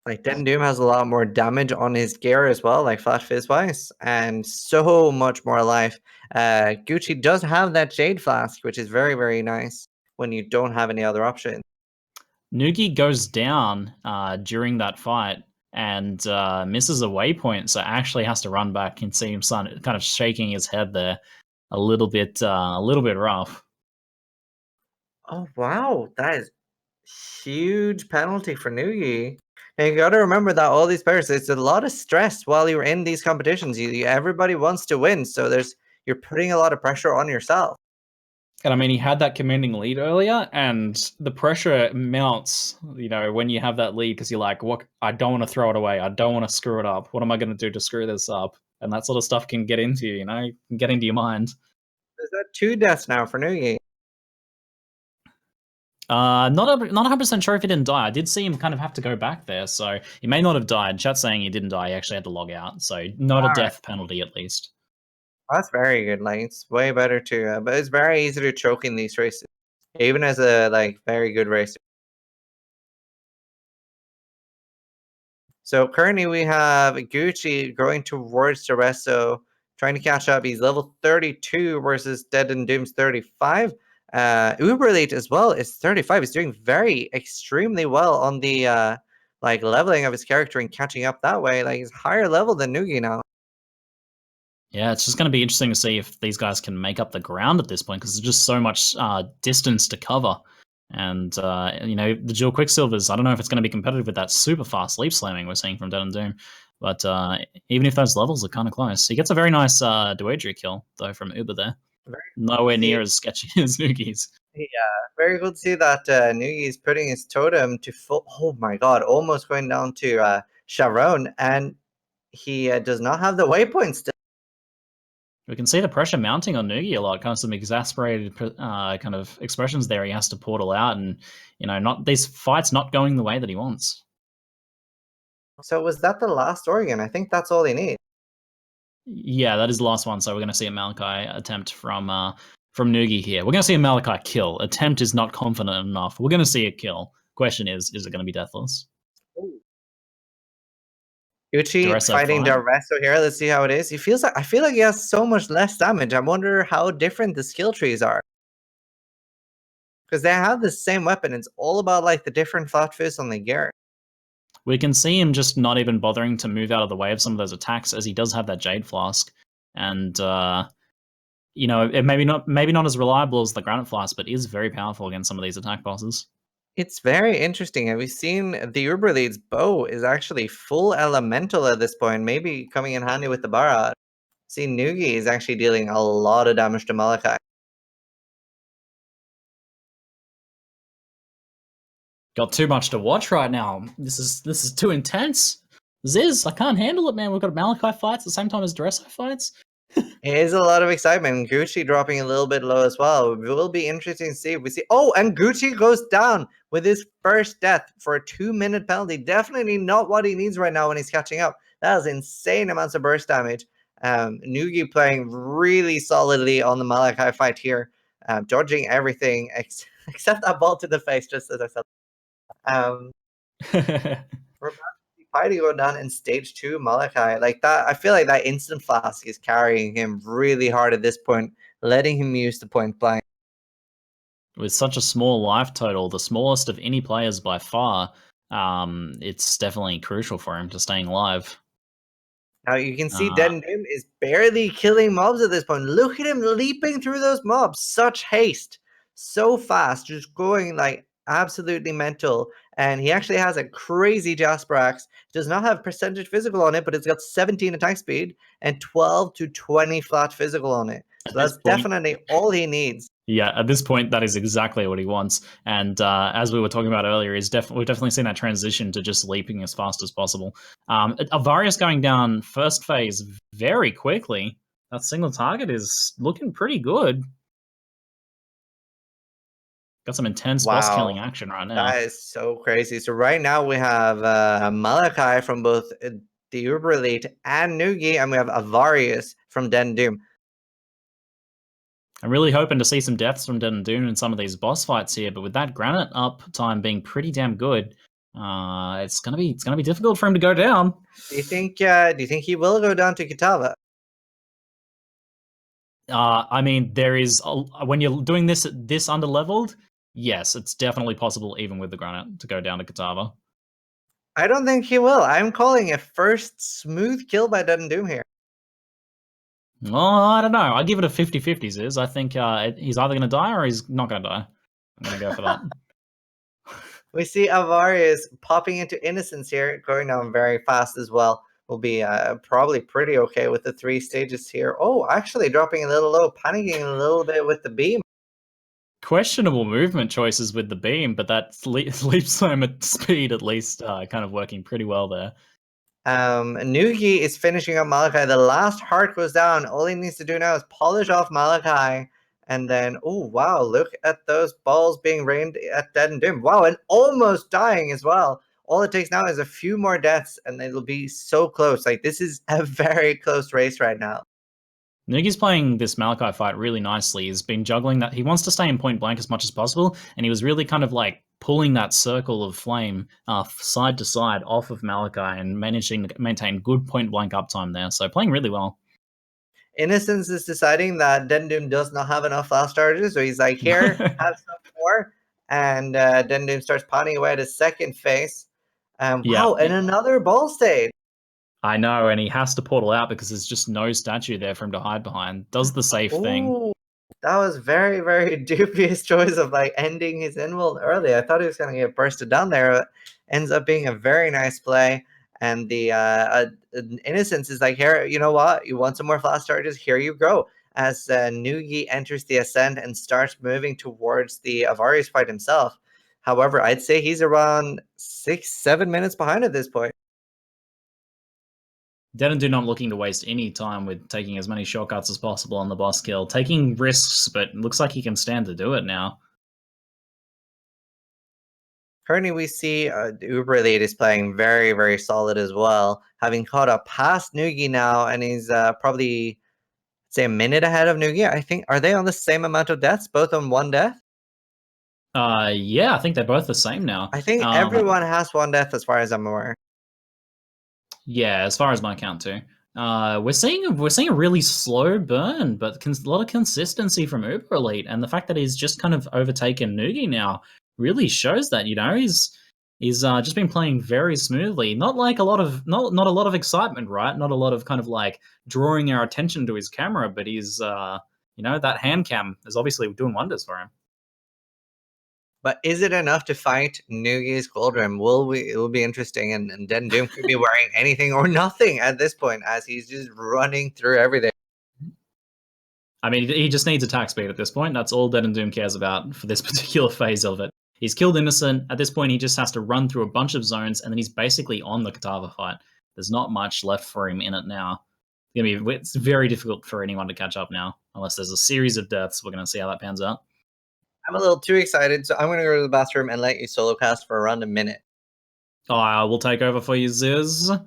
Like, DeadAndDoom has a lot more damage on his gear as well, like Flash Fizz-wise, and so much more life. Gucci does have that Jade Flask, which is very, very nice when you don't have any other options. Nugi goes down during that fight and misses a waypoint, so actually has to run back and see him kind of shaking his head there, a little bit rough. Oh wow, that is huge penalty for Nugi. And you got to remember that all these players, it's a lot of stress while you're in these competitions. Everybody wants to win, so you're putting a lot of pressure on yourself. And I mean, he had that commanding lead earlier, and the pressure mounts, you know, when you have that lead, because you're like, what? I don't want to throw it away. I don't want to screw it up. What am I going to do to screw this up? And that sort of stuff can get into you, know, can get into your mind. Is that 2 deaths now for Nugi? Not 100% sure if he didn't die. I did see him kind of have to go back there, so he may not have died. Chat's saying he didn't die. He actually had to log out, so not a death penalty at least. That's very good. Like, it's way better to, but it's very easy to choke in these races, even as a very good racer. So currently we have Gucci going towards Tereso, trying to catch up. He's level 32 versus DeadAndDoom's 35. Uberlite as well is 35. He's doing extremely well on the leveling of his character and catching up that way. Like, he's higher level than Nugi now. Yeah, it's just going to be interesting to see if these guys can make up the ground at this point, because there's just so much distance to cover. And, you know, the dual Quicksilvers, I don't know if it's going to be competitive with that super fast leap slamming we're seeing from DeadAndDoom. But even if those levels are kind of close, he gets a very nice Duadri kill, though, from Uber there. Nowhere near as sketchy as Nugi's. Yeah, very good to see that Nugi's putting his totem to full. Oh my god, almost going down to Sharon, and he does not have the waypoint still. We can see the pressure mounting on Nugi a lot, kind of some exasperated kind of expressions there. He has to portal out, and you know, not these fights not going the way that he wants. So was that the last Oregon? I think that's all they need. Yeah, that is the last one. So we're going to see a Malachi attempt from Nugi here. We're going to see a Malachi kill. Attempt is not confident enough. We're going to see a kill. Question is it going to be deathless? Gucci fighting Daresso here. Let's see how it is. I feel like he has so much less damage. I wonder how different the skill trees are. Because they have the same weapon. It's all about like the different flat fist on the gear. We can see him just not even bothering to move out of the way of some of those attacks, as he does have that Jade Flask. And you know, it maybe not as reliable as the Granite Flask, but is very powerful against some of these attack bosses. It's very interesting. Have we seen the Uberlite's bow is actually full elemental at this point, maybe coming in handy with the Barad. See, Nugi is actually dealing a lot of damage to Malachi. Got too much to watch right now. This is too intense. Ziz, I can't handle it, man. We've got Malachi fights at the same time as Dresso fights. It is a lot of excitement. Gucci dropping a little bit low as well. It will be interesting to see if we see. Oh, and Gucci goes down with his first death for a 2-minute penalty. Definitely not what he needs right now when he's catching up. That is insane amounts of burst damage. Nugi playing really solidly on the Malachi fight here, dodging everything except that ball to the face, just as I said. We're about to see Piety go down in stage 2 Malachi. Like that, I feel like that instant flask is carrying him really hard at this point, letting him use the point blank. With such a small life total, the smallest of any players by far, it's definitely crucial for him to staying alive. Now you can see DeadAndDoom is barely killing mobs at this point. Look at him leaping through those mobs. Such haste. So fast. Just going like absolutely mental. And he actually has a crazy Jasper Axe. Does not have percentage physical on it, but it's got 17 attack speed and 12 to 20 flat physical on it. So that's definitely all he needs. Yeah, at this point, that is exactly what he wants. And as we were talking about earlier, we've definitely seen that transition to just leaping as fast as possible. Avarius going down first phase very quickly. That single target is looking pretty good. Got some intense boss killing action right now. That is so crazy. So right now we have Malachi from both the Theuberelite and Nugi, and we have Avarius from DeadAndDoom. I'm really hoping to see some deaths from DeadAndDoom in some of these boss fights here, but with that granite up time being pretty damn good, it's gonna be difficult for him to go down. Do you think he will go down to Kitava? I mean, there is when you're doing this underleveled, yes, it's definitely possible even with the granite to go down to Kitava. I don't think he will. I'm calling a first smooth kill by DeadAndDoom here. Well, I don't know. I give it a 50-50, Ziz. I think he's either going to die or he's not going to die. I'm going to go for that. We see Avarius popping into Innocence here, going down very fast as well. Will be probably pretty okay with the 3 stages here. Oh, actually dropping a little low, panicking a little bit with the beam. Questionable movement choices with the beam, but that leap slam at speed at least kind of working pretty well there. Nugi is finishing up Malachi. The last heart goes down. All he needs to do now is polish off Malachi. And then, oh, wow, look at those balls being rained at DeadAndDoom. Wow, and almost dying as well. All it takes now is a few more deaths, and it'll be so close. Like, this is a very close race right now. Nugi's playing this Malachi fight really nicely. He's been juggling that. He wants to stay in point blank as much as possible, and he was really kind of like pulling that circle of flame side to side off of Malachi and managing to maintain good point blank uptime there. So playing really well. Innocence is deciding that DeadAndDoom does not have enough fast charges, so he's like, here, have some more. And DeadAndDoom starts potting away at his second phase. Wow, and another ball stage. I know, and he has to portal out because there's just no statue there for him to hide behind. Does the safe thing. That was very, very dubious choice of like ending his inworld early. I thought he was going to get bursted down there. Ends up being a very nice play. And the Innocence is like, here, you know what? You want some more flash charges? Here you go. As Nugi enters the ascent and starts moving towards the Avarius fight himself. However, I'd say he's around 6-7 minutes behind at this point. DeadAndDoom not looking to waste any time with taking as many shortcuts as possible on the boss kill. Taking risks, but looks like he can stand to do it now. Currently, we see Theuberelite is playing very, very solid as well, having caught up past Nugi now, and he's probably, say, a minute ahead of Nugi. I think, are they on the same amount of deaths, both on 1 death? Yeah, I think they're both the same now. I think everyone has 1 death as far as I'm aware. Yeah, as far as my count too. We're seeing a really slow burn, but a lot of consistency from Theuberelite, and the fact that he's just kind of overtaken Nugi now really shows that, you know, he's just been playing very smoothly. Not like a lot of not a lot of excitement, right? Not a lot of kind of like drawing our attention to his camera, but he's you know, that hand cam is obviously doing wonders for him. But is it enough to fight Nugi's Gold Rim? It will be interesting, and DeadAndDoom could be wearing anything or nothing at this point, as he's just running through everything. I mean, he just needs attack speed at this point. That's all DeadAndDoom cares about for this particular phase of it. He's killed Innocent. At this point, he just has to run through a bunch of zones, and then he's basically on the Kitava fight. There's not much left for him in it now. It's very difficult for anyone to catch up now, unless there's a series of deaths. We're going to see how that pans out. I'm a little too excited, so I'm going to go to the bathroom and let you solo cast for around a minute. I will take over for you, Ziz. All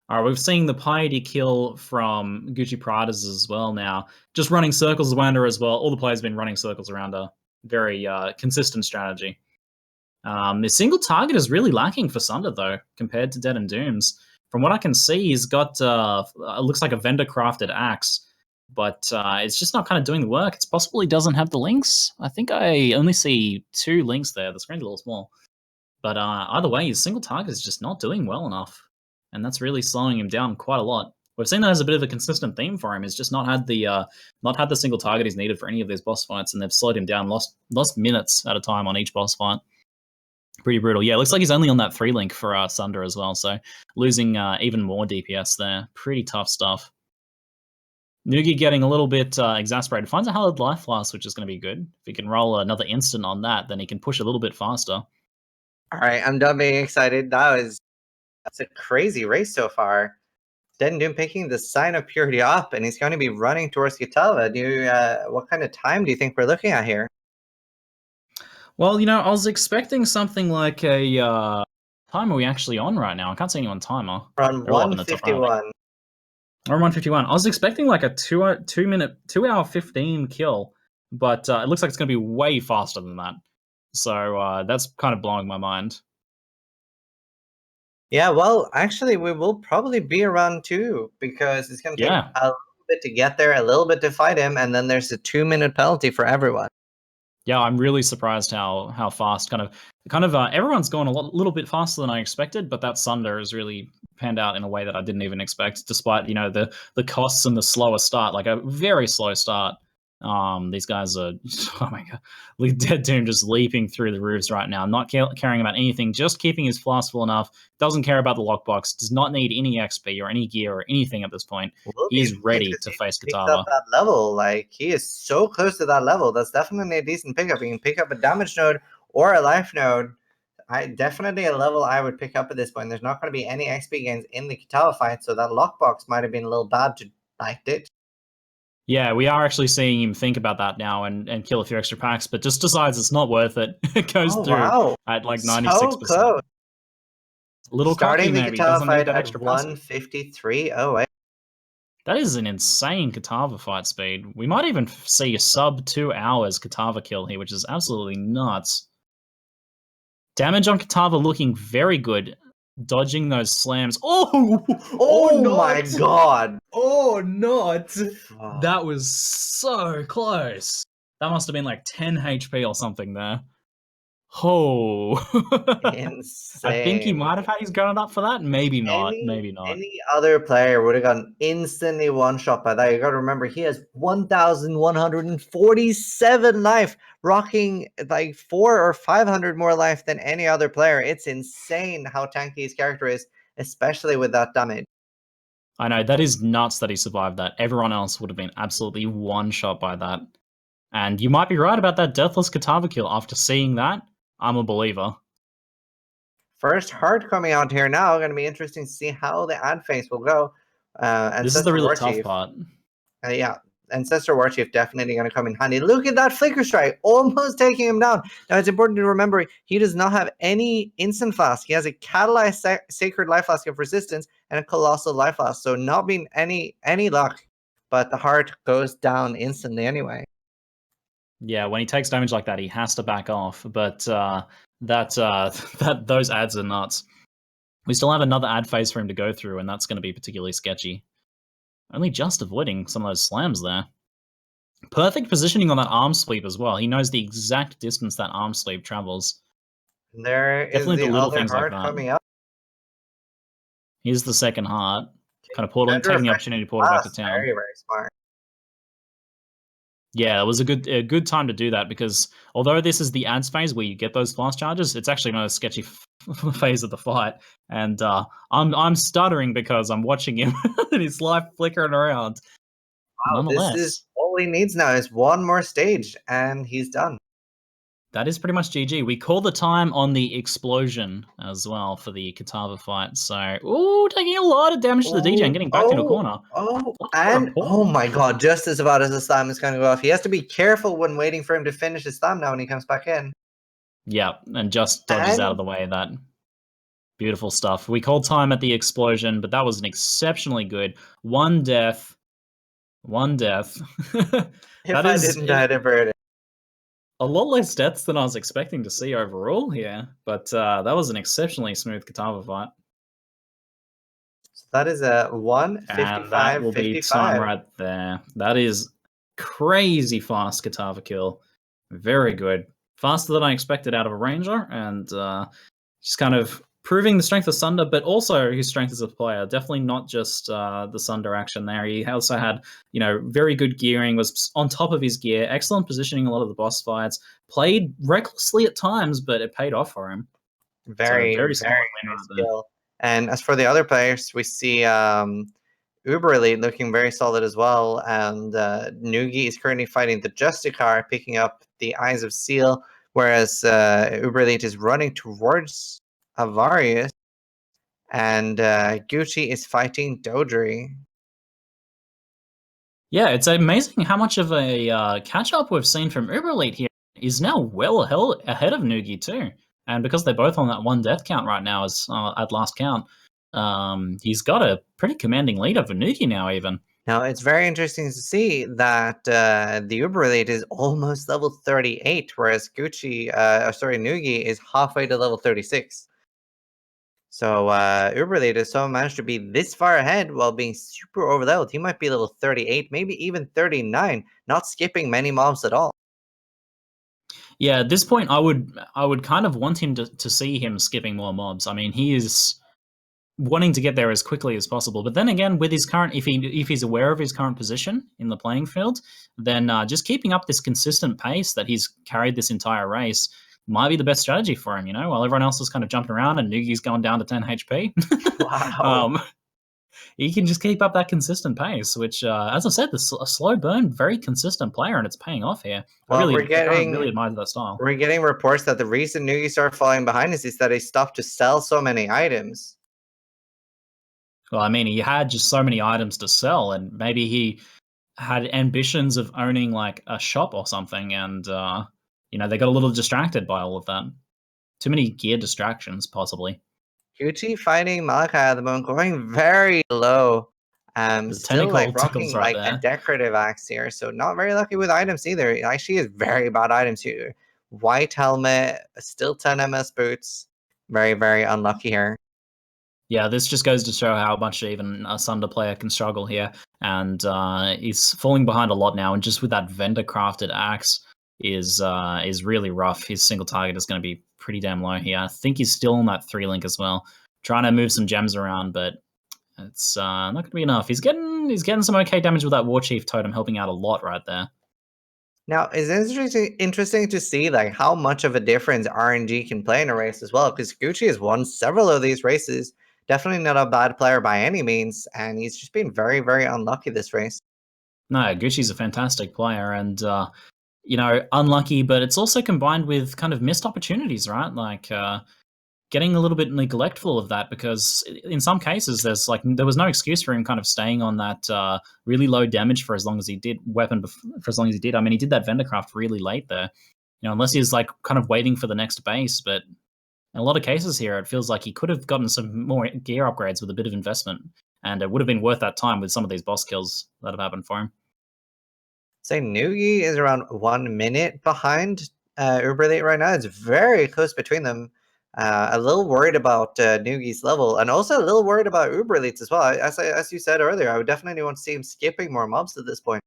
right, we've seen the piety kill from GucciPradas as well now. Just running circles around her as well. All the players have been running circles around her. Very consistent strategy. The single target is really lacking for Sunder, though, compared to DeadAndDoom's. From what I can see, he's got, it looks like a vendor-crafted axe, but it's just not kind of doing the work. It's possible he doesn't have the links. I think I only see 2 links there. The screen's a little small. But either way, his single target is just not doing well enough, and that's really slowing him down quite a lot. We've seen that as a bit of a consistent theme for him. He's just not had the single target he's needed for any of these boss fights, and they've slowed him down, lost minutes at a time on each boss fight. Pretty brutal. Yeah, it looks like he's only on that 3 link for Sunder as well, so losing even more DPS there. Pretty tough stuff. Nugi getting a little bit exasperated. Finds a hallowed life flask, which is going to be good. If he can roll another instant on that, then he can push a little bit faster. All right, I'm done being excited. That's a crazy race so far. DeadAndDoom picking the Sign of Purity up, and he's going to be running towards Kitava. What kind of time do you think we're looking at here? Well, I was expecting something like a time are we actually on right now? I can't see anyone timer. We're on 151. We're on 151. I was expecting like a 2 hour 15 kill, but it looks like it's going to be way faster than that. So that's kind of blowing my mind. Yeah, well, actually, we will probably be around 2 because it's going to take a little bit to get there, a little bit to fight him, and then there's a 2-minute penalty for everyone. Yeah, I'm really surprised how fast kind of everyone's gone a little bit faster than I expected, but that Sunder has really panned out in a way that I didn't even expect, despite the costs and the slower start, like a very slow start. These guys are, oh my god, look at DeadAndDoom just leaping through the roofs right now, not caring about anything, just keeping his flask full enough, doesn't care about the lockbox, does not need any XP or any gear or anything at this point. He's ready to face Kitava. That level, like, he is so close to that level. That's definitely a decent pickup. You can pick up a damage node or a life node. Definitely a level I would pick up at this point. There's not going to be any XP gains in the Kitava fight, so that lockbox might have been a little bad to ditch. Yeah, we are actually seeing him think about that now and kill a few extra packs, but just decides it's not worth it. It goes through at like 96%. So close. A little starting cocky, the maybe. Kitava fight that at extra 153.08. That is an insane Kitava fight speed. We might even see a sub 2 hours Kitava kill here, which is absolutely nuts. Damage on Kitava looking very good. Dodging those slams. Oh my god. Oh, not. That was so close. That must have been like 10 HP or something there. Oh. Insane. I think he might have had his granite up for that. Maybe not. Maybe not. Any other player would have gotten instantly one-shot by that. You got to remember, he has 1,147 life, rocking like 400 or 500 more life than any other player. It's insane how tanky his character is, especially with that damage. I know, that is nuts that he survived that. Everyone else would have been absolutely one-shot by that. And you might be right about that Deathless Kitava kill. After seeing that, I'm a believer. First heart coming out here now. Going to be interesting to see how the ad phase will go. This is the really tough part. Yeah, Ancestor Warchief definitely going to come in handy. Look at that Flicker Strike, almost taking him down. Now, it's important to remember, he does not have any instant flask. He has a Catalyzed Sacred Life Flask of Resistance and a Colossal Life Flask. So not being any luck, but the heart goes down instantly anyway. Yeah, when he takes damage like that, he has to back off. But those ads are nuts. We still have another ad phase for him to go through, and that's going to be particularly sketchy. Only just avoiding some of those slams there. Perfect positioning on that arm sweep as well. He knows the exact distance that arm sweep travels. There definitely is the little things like that coming up. Here's the second heart. Kind of taking the opportunity to portal back to town. Very, very smart. Yeah, it was a good time to do that, because although this is the ads phase where you get those flash charges, it's actually another sketchy phase of the fight, and I'm stuttering because I'm watching him and his life flickering around. Wow, this is all he needs now is one more stage, and he's done. That is pretty much GG. We call the time on the explosion as well for the Kitava fight. So, taking a lot of damage to the DJ and getting back into a corner. Oh my god, just as about as the slam is going to go off. He has to be careful when waiting for him to finish his slam now when he comes back in. Yeah, and just dodges out of the way of that. Beautiful stuff. We called time at the explosion, but that was an exceptionally good. One death. If I didn't die to burn it. A lot less deaths than I was expecting to see overall here, but that was an exceptionally smooth Kitava fight. So that is a And that will be time 1:55:55. right there. That is crazy fast Kitava kill. Very good. Faster than I expected out of a Ranger, and just kind of proving the strength of Sunder, but also his strength as a player. Definitely not just the Sunder action there. He also had, very good gearing, was on top of his gear, excellent positioning a lot of the boss fights, played recklessly at times, but it paid off for him. Very, very very solid win nice right there. skill. And as for the other players, we see Uberelite looking very solid as well. And Nugi is currently fighting the Justicar, picking up the Eyes of Seal, whereas Uberelite is running towards Avarius. And Gucci is fighting Dodri. Yeah, it's amazing how much of a catch-up we've seen from Uberelite here. Is now well ahead of Nugi too. And because they're both on that one death count right now as at last count, he's got a pretty commanding lead over Nugi now even. Now, it's very interesting to see that the Uberelite is almost level 38, whereas Nugi is halfway to level 36. So Uberelite has somehow managed to be this far ahead while being super overleveled. He might be level 38, maybe even 39, not skipping many mobs at all. Yeah, at this point, I would kind of want him to see him skipping more mobs. I mean, he is wanting to get there as quickly as possible. But then again, with his current, if he's aware of his current position in the playing field, then just keeping up this consistent pace that he's carried this entire race might be the best strategy for him. While everyone else is kind of jumping around and Nugi's going down to 10 HP. Wow. He can just keep up that consistent pace, which, as I said, a slow burn, very consistent player, and it's paying off here. Well, I really admire that style. We're getting reports that the reason Nugi started falling behind is that he stopped to sell so many items. Well, I mean, he had just so many items to sell, and maybe he had ambitions of owning like a shop or something, and they got a little distracted by all of that. Too many gear distractions, possibly. Gucci fighting Malachi at the moment, going very low. Still like rocking right like there. a decorative axe here, so not very lucky with items either. It actually is very bad items here. White helmet, still 10 MS boots. Very, very unlucky here. Yeah, this just goes to show how much even a Sunder player can struggle here, and he's falling behind a lot now. And just with that vendor crafted axe is really rough. His single target is going to be pretty damn low here. I think he's still on that 3-link as well, trying to move some gems around, but it's not going to be enough. He's getting some okay damage with that War Chief totem, helping out a lot right there. Now, it's interesting to see like how much of a difference RNG can play in a race as well, because Gucci has won several of these races. Definitely not a bad player by any means, and he's just been very, very unlucky this race. No, Gucci's a fantastic player, and unlucky, but it's also combined with kind of missed opportunities, right? Like getting a little bit neglectful of that, because in some cases there was no excuse for him kind of staying on that really low damage for as long as he did, for as long as he did. I mean, he did that Vendorcraft really late there, unless he's like kind of waiting for the next base. But in a lot of cases here, it feels like he could have gotten some more gear upgrades with a bit of investment, and it would have been worth that time with some of these boss kills that have happened for him. Say Nugi is around 1 minute behind Uberlate right now. It's very close between them. A little worried about Nugi's level, and also a little worried about Uberlate's as well. As you said earlier, I would definitely want to see him skipping more mobs at this point.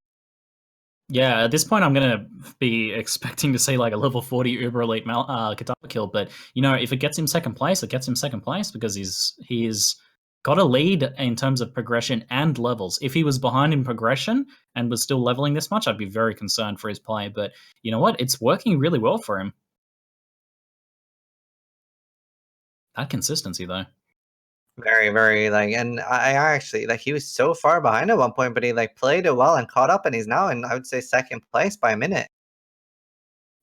Yeah, at this point, I'm going to be expecting to see like a level 40 Uber Elite Kitava kill. But, if it gets him second place, it gets him second place because he's got a lead in terms of progression and levels. If he was behind in progression and was still leveling this much, I'd be very concerned for his play. But you know what? It's working really well for him. That consistency, though. Very, very and I actually he was so far behind at one point, but he played it well and caught up, and he's now in, I would say, second place by a minute.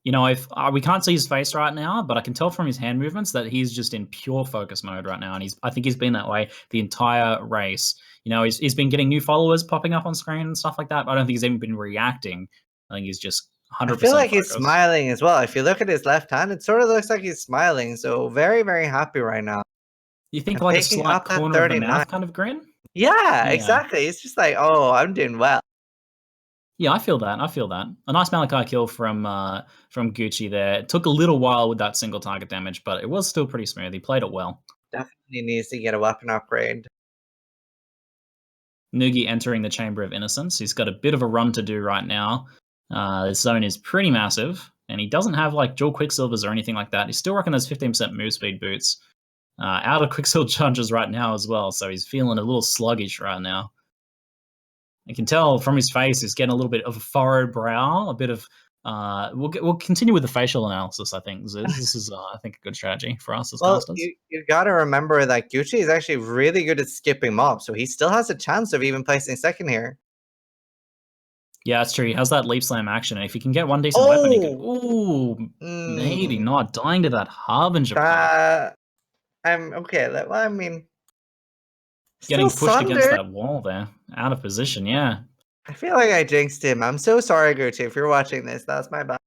If we can't see his face right now, but I can tell from his hand movements that he's just in pure focus mode right now, and I think he's been that way the entire race. He's been getting new followers popping up on screen and stuff like that, but I don't think he's even been reacting. I think he's just 100%. I feel like focused. He's smiling as well. If you look at his left hand, it sort of looks like he's smiling. So very, very happy right now. You think like a slight corner of the mouth kind of grin? Yeah, exactly. It's just like, oh, I'm doing well. Yeah, I feel that. I feel that. A nice Malachi kill from Gucci there. It took a little while with that single target damage, but it was still pretty smooth. He played it well. Definitely needs to get a weapon upgrade. Nugi entering the Chamber of Innocence. He's got a bit of a run to do right now. This zone is pretty massive, and he doesn't have like dual Quicksilvers or anything like that. He's still rocking those 15% move speed boots. Out of Quicksilver charges right now as well, so he's feeling a little sluggish right now. You can tell from his face he's getting a little bit of a furrowed brow, a bit of. We'll continue with the facial analysis. I think this is I think a good strategy for us as casters. You got to remember that Gucci is actually really good at skipping mobs, so he still has a chance of even placing second here. Yeah, that's true. He has that leap slam action, and if he can get one decent weapon, he could. Maybe not dying to that Harbinger. I'm okay. Well, I mean, getting pushed against that wall there, out of position. Yeah, I feel like I jinxed him. I'm so sorry, Gucci. If you're watching this, that's my bad.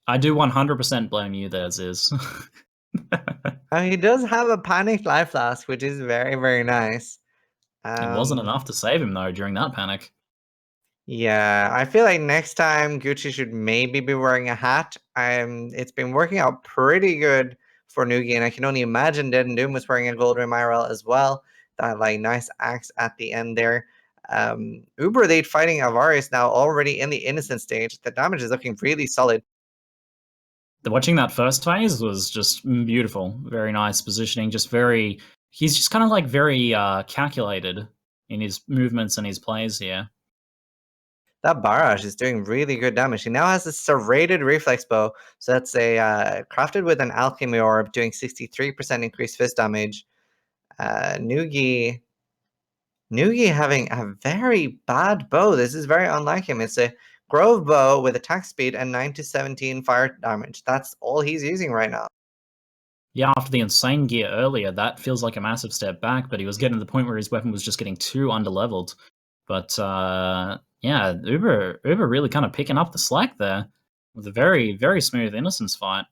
I do 100% blame you there, Ziz. He does have a panicked life flask, which is very, very nice. It wasn't enough to save him though during that panic. Yeah, I feel like next time Gucci should maybe be wearing a hat. It's been working out pretty good for Nugiyen. I can only imagine DeadAndDoom was wearing a gold rim IRL as well. That like nice axe at the end there. Uber8 fighting Avarice now already in the innocent stage. The damage is looking really solid. Watching that first phase was just beautiful. Very nice positioning. He's just kind of like very calculated in his movements and his plays here. That barrage is doing really good damage. He now has a serrated reflex bow. So that's a crafted with an alchemy orb doing 63% increased fist damage. Nugi having a very bad bow. This is very unlike him. It's a Grove bow with attack speed and 9 to 17 fire damage. That's all he's using right now. Yeah, after the insane gear earlier, that feels like a massive step back, but he was getting to the point where his weapon was just getting too underleveled. But yeah, Uber really kind of picking up the slack there with a very, very smooth Innocence fight.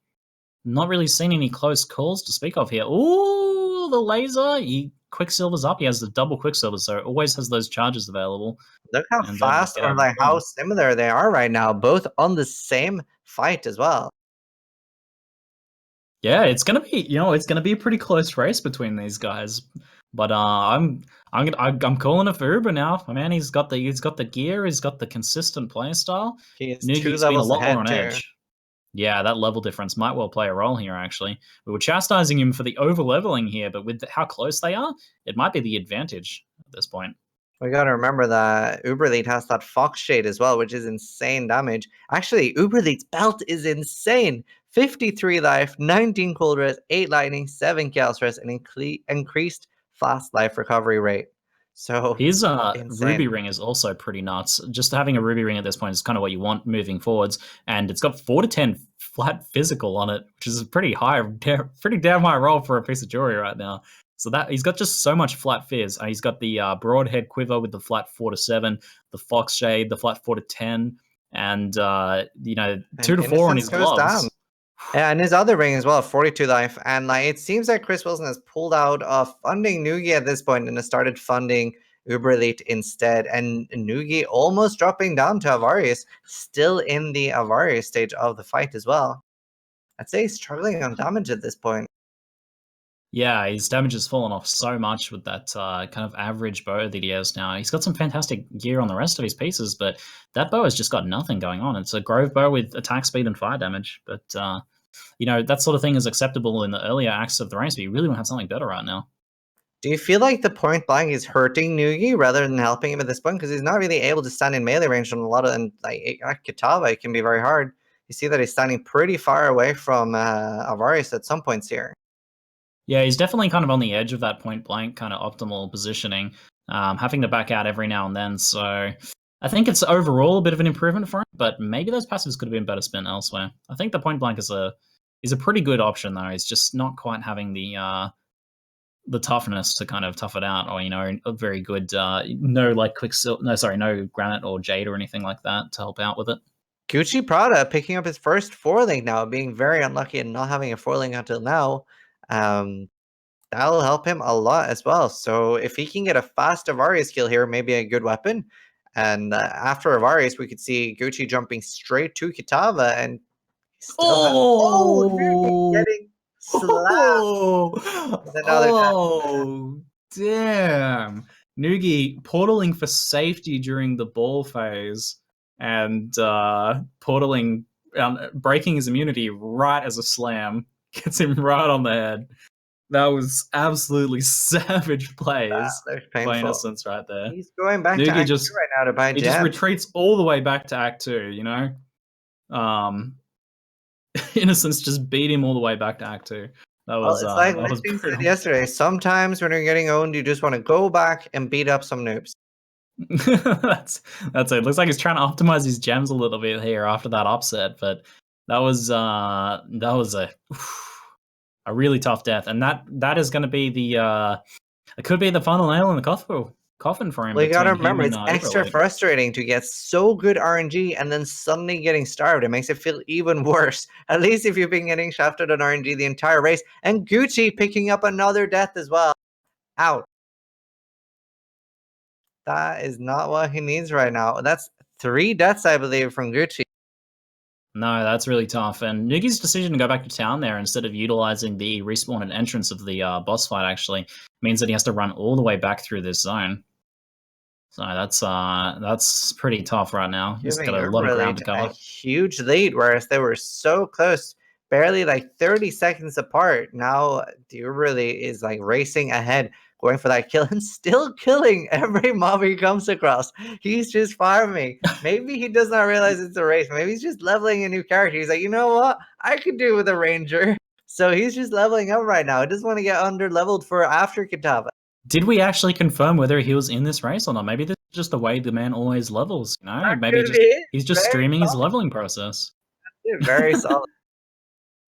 Not really seen any close calls to speak of here. Ooh, the laser! He Quicksilver's up. He has the double Quicksilver, so always has those charges available. Look how fast or like how similar they are right now, both on the same fight as well. Yeah, it's gonna be a pretty close race between these guys. But I'm calling it for Uber now. I mean, he's got the gear, he's got the consistent play style. He is Nugi's been a lot more on edge. Yeah, that level difference might well play a role here, actually. We were chastising him for the over-leveling here, but with how close they are, it might be the advantage at this point. We got to remember that Uber8 has that Fox Shade as well, which is insane damage. Actually, Uber8's belt is insane. 53 life, 19 cold res, 8 lightning, 7 chaos res, and increased fast life recovery rate. So his ruby ring is also pretty nuts. Just having a ruby ring at this point is kind of what you want moving forwards, and it's got 4 to 10 flat physical on it, which is a pretty damn high roll for a piece of jewelry right now. So that he's got just so much flat fizz. He's got the broadhead quiver with the flat 4 to 7, the fox shade, the flat 4 to 10, and 2 to 4 on his gloves. Down. Yeah, and his other ring as well, 42 life. And like it seems like Chris Wilson has pulled out of funding Nugi at this point and has started funding Uber8 instead. And Nugi almost dropping down to Avarius, still in the Avarius stage of the fight as well. I'd say he's struggling on damage at this point. Yeah, his damage has fallen off so much with that kind of average bow that he has now. He's got some fantastic gear on the rest of his pieces, but that bow has just got nothing going on. It's a Grove bow with attack speed and fire damage, but that sort of thing is acceptable in the earlier acts of the race, but you really want to have something better right now. Do you feel like the point blank is hurting Nugi rather than helping him at this point? Because he's not really able to stand in melee range on a lot of, and like Kitava, it can be very hard. You see that he's standing pretty far away from Avarius at some points here. Yeah, he's definitely kind of on the edge of that point blank kind of optimal positioning, having to back out every now and then. So I think it's overall a bit of an improvement for him, but maybe those passives could have been better spent elsewhere. I think the point blank is a pretty good option though. He's just not quite having the toughness to kind of tough it out, or a very good no granite or jade or anything like that to help out with it. GucciPradas picking up his first 4-link now, being very unlucky and not having a 4-link until now. That'll help him a lot as well. So if he can get a fast Avarius skill here, maybe a good weapon, And after Avarius, we could see Gucci jumping straight to Kitava and still Nugi getting slammed with another Oh, damn. Nugi portaling for safety during the ball phase and portaling, breaking his immunity right as a slam gets him right on the head. That was absolutely savage plays by Innocence right there. He's going back to Act 2 right now to buy gems. He just retreats all the way back to Act 2, you know? Innocence just beat him all the way back to Act 2. That was, it's like Lisping said yesterday. Sometimes when you're getting owned, you just want to go back and beat up some noobs. That's it. Looks like he's trying to optimize his gems a little bit here after that upset, but that was a really tough death, and that is going to be the it could be the final nail in the coffin for him. Well, you gotta remember, it's extra frustrating to get so good RNG and then suddenly getting starved. It makes it feel even worse. At least if you've been getting shafted on RNG the entire race, and Gucci picking up another death as well. Out. That is not what he needs right now. That's 3 deaths, I believe, from Gucci. No, that's really tough. And Nugi's decision to go back to town there instead of utilizing the respawn and entrance of the boss fight actually means that he has to run all the way back through this zone. So that's pretty tough right now. He's got a lot of ground to cover. A huge lead, whereas they were so close, barely like 30 seconds apart. Now Theuberelite is like racing ahead, going for that kill and still killing every mob he comes across. He's just farming. Maybe he does not realize it's a race. Maybe he's just leveling a new character. He's like, you know what? I could do with a ranger. So he's just leveling up right now. I just want to get under leveled for after Kitava. Did we actually confirm whether he was in this race or not? Maybe this is just the way the man always levels, you know? That maybe he's just streaming his leveling process. Very solid.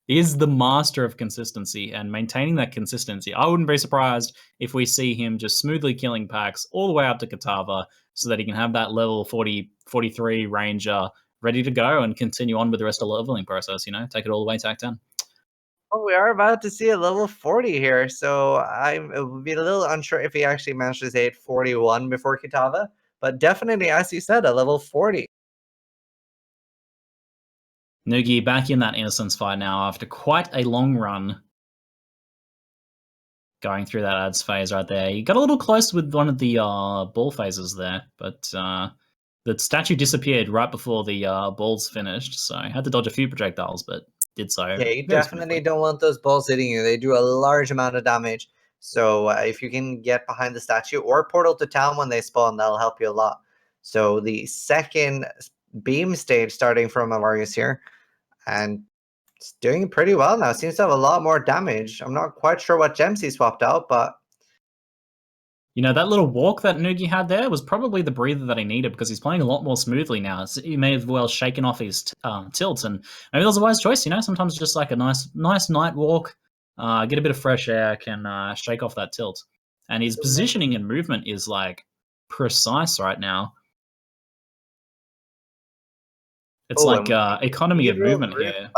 He is the master of consistency and maintaining that consistency. I wouldn't be surprised if we see him just smoothly killing packs all the way up to Kitava so that he can have that level 40, 43 ranger ready to go and continue on with the rest of the leveling process, you know? Take it all the way to Act 10. Oh, we are about to see a level 40 here, so I would be a little unsure if he actually managed to say 41 before Kitava, but definitely, as you said, a level 40. Nugi back in that Innocence fight now after quite a long run. Going through that ads phase right there. He got a little close with one of the ball phases there, but the statue disappeared right before the balls finished, so I had to dodge a few projectiles, but did so. Yeah, you definitely don't want those balls hitting you. They do a large amount of damage. So if you can get behind the statue or portal to town when they spawn, that'll help you a lot. So the second beam stage starting from Avarius here, and it's doing pretty well now. Seems to have a lot more damage. I'm not quite sure what gems he swapped out, but you know, that little walk that Nugi had there was probably the breather that he needed because he's playing a lot more smoothly now. So he may have well shaken off his tilts, and maybe that was a wise choice, you know? Sometimes just like a nice night walk, get a bit of fresh air, can shake off that tilt. And his positioning and movement is like precise right now. It's like economy of movement here.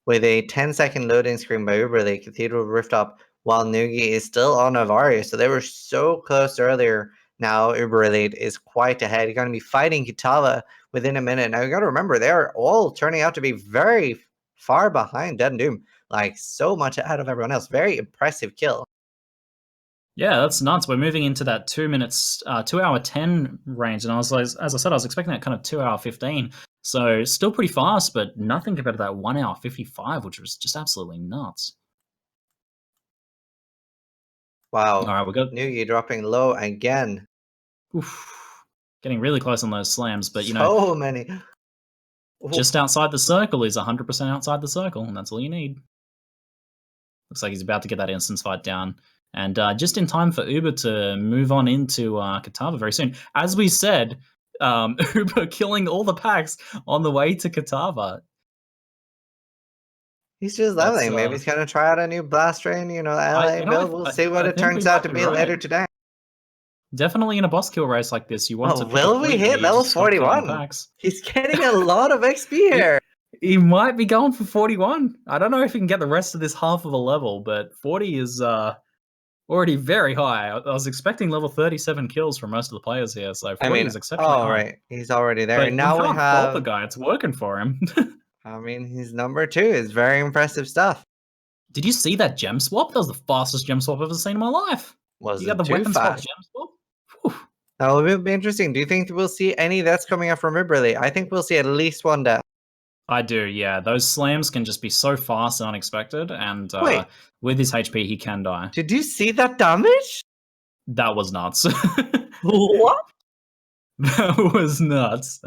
With a 10-second loading screen by Theuberelite, Cathedral Rooftop, while Nugi is still on Avarius. So they were so close earlier. Now Theuberelite is quite ahead. He's going to be fighting Kitava within a minute. Now you got to remember, they are all turning out to be very far behind DeadAndDoom. Like so much ahead of everyone else. Very impressive kill. Yeah, that's nuts. We're moving into that 2 minutes, 2 hour 10 range. And I was like, as I said, I was expecting that kind of 2 hour 15. So still pretty fast, but nothing compared to that 1 hour 55, which was just absolutely nuts. Wow. All right, we got Nugi dropping low again. Oof. Getting really close on those slams, but you know, so many. Just outside the circle is 100% outside the circle, and that's all you need. Looks like he's about to get that instance fight down. And just in time for Uber to move on into Kitava very soon. As we said, Uber killing all the packs on the way to Kitava. He's just leveling. Maybe he's going to try out a new blast train, you know, LA build. We'll see what it turns out to be later today. Definitely in a boss kill race like this, you want to... Will we hit level 41? He's getting a lot of XP here. He might be going for 41. I don't know if he can get the rest of this half of a level, but 40 is already very high. I was expecting level 37 kills from most of the players here, so 40 is exceptionally high. Right, he's already there. But And now we we can't fault the have. guy. It's working for him. I mean, he's number 2 is very impressive stuff. Did you see that gem swap? That was the fastest gem swap I've ever seen in my life. Was You got it the too weapon swap fast? gem swap? Whew. That will be interesting. Do you think we'll see any that's coming up from Uberly? I think we'll see at least one death. I do, yeah. Those slams can just be so fast and unexpected, and Wait. with his HP, he can die. Did you see that damage? That was nuts. What? That was nuts.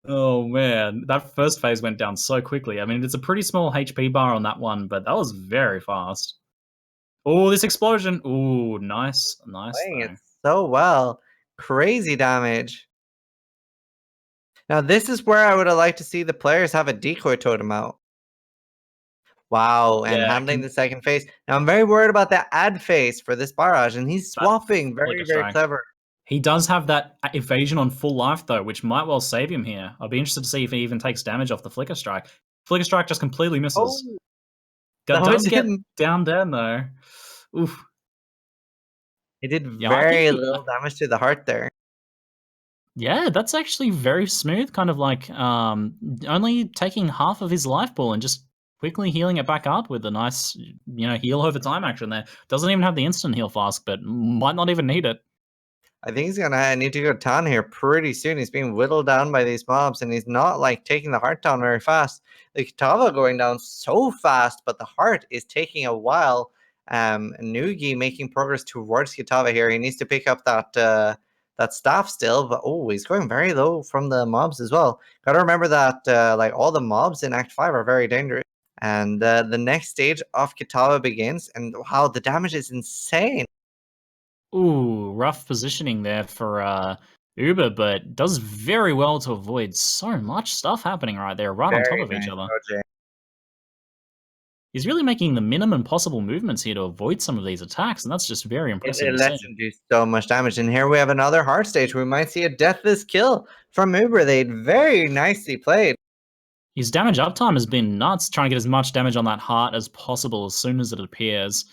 Oh man, that first phase went down so quickly. I mean, it's a pretty small HP bar on that one, but that was very fast. Oh, this explosion. Ooh, nice. Playing Though. it so well. Crazy damage. Now, this is where I would have liked to see the players have a decoy totem out. Wow, and handling the second phase. Now, I'm very worried about the ad phase for this barrage, and he's swapping. Very, very clever. He does have that evasion on full life, though, which might well save him here. I'll be interested to see if he even takes damage off the Flicker Strike. Flicker Strike just completely misses. Oh, Does get down, though. Oof. It did very little damage to the heart there. Yeah, that's actually very smooth, kind of like only taking half of his life ball and just quickly healing it back up with a nice, heal over time action there. Doesn't even have the instant heal flask, but might not even need it. I think he's gonna need to go down here pretty soon. He's being whittled down by these mobs, and he's not like taking the heart down very fast. The Kitava going down so fast, but the heart is taking a while. Nugi making progress towards Kitava here. He needs to pick up that staff still, but he's going very low from the mobs as well. Gotta remember that like all the mobs in Act 5 are very dangerous. And the next stage of Kitava begins, and wow, the damage is insane. Ooh, rough positioning there for Uber, but does very well to avoid so much stuff happening right there, right on top of each other. He's really making the minimum possible movements here to avoid some of these attacks, and that's just very impressive. It lets him do so much damage. And here we have another hard stage. We might see a deathless kill from Uber. They very nicely played. His damage uptime has been nuts, trying to get as much damage on that heart as possible as soon as it appears.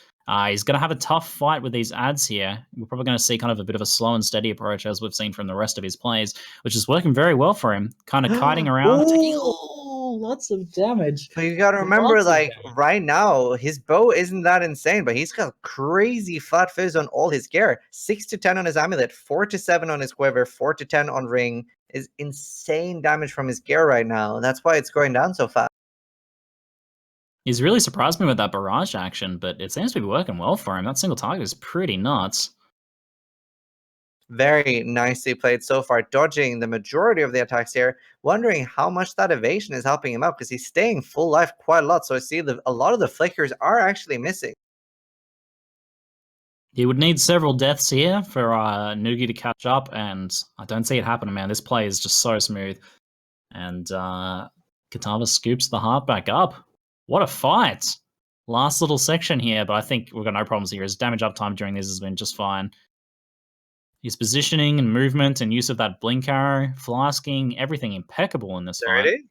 He's going to have a tough fight with these ads here. We're probably going to see kind of a bit of a slow and steady approach as we've seen from the rest of his plays, which is working very well for him. Kind of kiting around, taking lots of damage. But you got to remember, like, right now, his bow isn't that insane, but he's got crazy flat fizz on all his gear. 6 to 10 on his amulet, 4 to 7 on his quiver, 4 to 10 on ring. Is insane damage from his gear right now. That's why it's going down so fast. He's really surprised me with that barrage action, but it seems to be working well for him. That single target is pretty nuts. Very nicely played so far, dodging the majority of the attacks here, wondering how much that evasion is helping him out, because he's staying full life quite a lot, so I see a lot of the flickers are actually missing. He would need several deaths here for Nugi to catch up, and I don't see it happening, man. This play is just so smooth. And Kitava scoops the heart back up. What a fight! Last little section here, but I think we've got no problems here. His damage uptime during this has been just fine. His positioning and movement and use of that blink arrow, flasking, everything impeccable in this fight. There it is.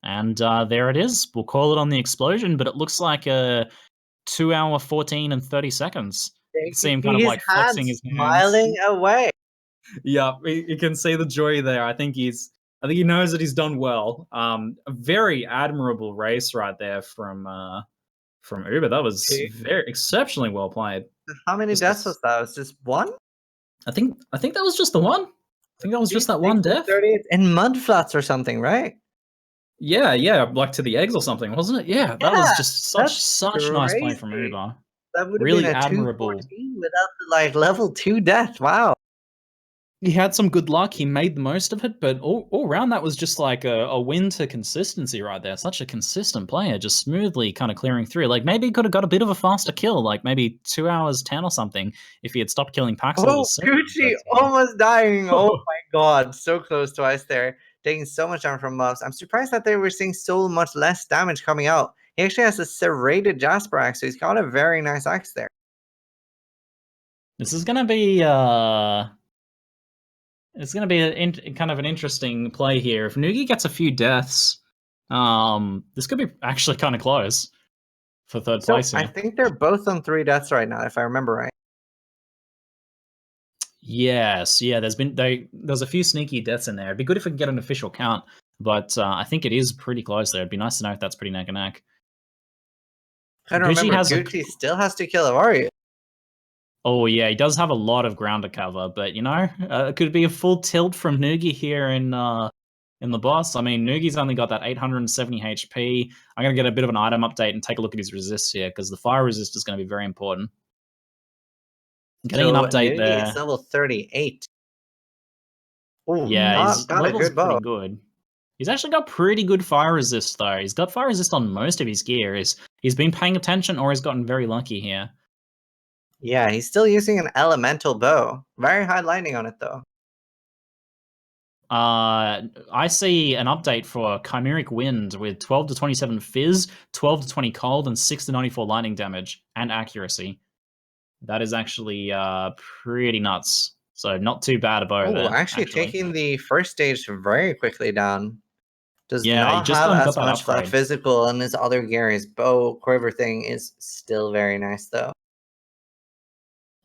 And there it is. We'll call it on the explosion, but it looks like a 2 hour, 14 and 30 seconds. You can see him kind of like flexing his hands. Smiling away. Yeah, you can see the joy there. I think he knows that he's done well. A very admirable race right there from Uber. That was very exceptionally well played. How many deaths was that? Was just one? I think that was just the one. I think that was just that one death. 30 in mud flats or something, right? Yeah, like to the eggs or something, wasn't it? Yeah, that was just such nice play from Uber. That would have really been a admirable. 214 without the like level 2 death. Wow. He had some good luck. He made the most of it, but all around that was just like a win to consistency right there. Such a consistent player, just smoothly kind of clearing through. Like maybe he could have got a bit of a faster kill, like maybe 2 hours 10 or something, if he had stopped killing packs. Gucci almost dying. Oh my god, so close twice there. Taking so much damage from mobs. I'm surprised that they were seeing so much less damage coming out. He actually has a serrated Jasper axe, so he's got a very nice axe there. This is gonna be it's gonna be kind of an interesting play here. If Nugi gets a few deaths, this could be actually kind of close. for third So place here. I think they're both on 3 deaths right now, if I remember right. Yes, yeah. There's a few sneaky deaths in there. It'd be good if we could get an official count, but I think it is pretty close there. It'd be nice to know if that's pretty neck and neck. And Gucci remember, has Gucci still has to kill a warrior. Oh yeah, he does have a lot of ground to cover, but you know, it could be a full tilt from Nugi here in the boss. I mean, Nugi's only got that 870 HP. I'm gonna get a bit of an item update and take a look at his resist here because the fire resist is going to be very important. Getting an update Nugi there. is level 38. Ooh, Yeah, his got a level's good bow. pretty good. He's actually got pretty good fire resist though. He's got fire resist on most of his gear. He's been paying attention or he's gotten very lucky here. Yeah, he's still using an elemental bow. Very high lightning on it though. I see an update for Chimeric Wind with 12 to 27 fizz, 12 to 20 cold, and 6 to 94 lightning damage and accuracy. That is actually pretty nuts. So not too bad a bow there. Actually taking the first stage very quickly down. Does Yeah, he not just have got as that much upgrade. physical in his other gear. His bow quiver thing is still very nice though.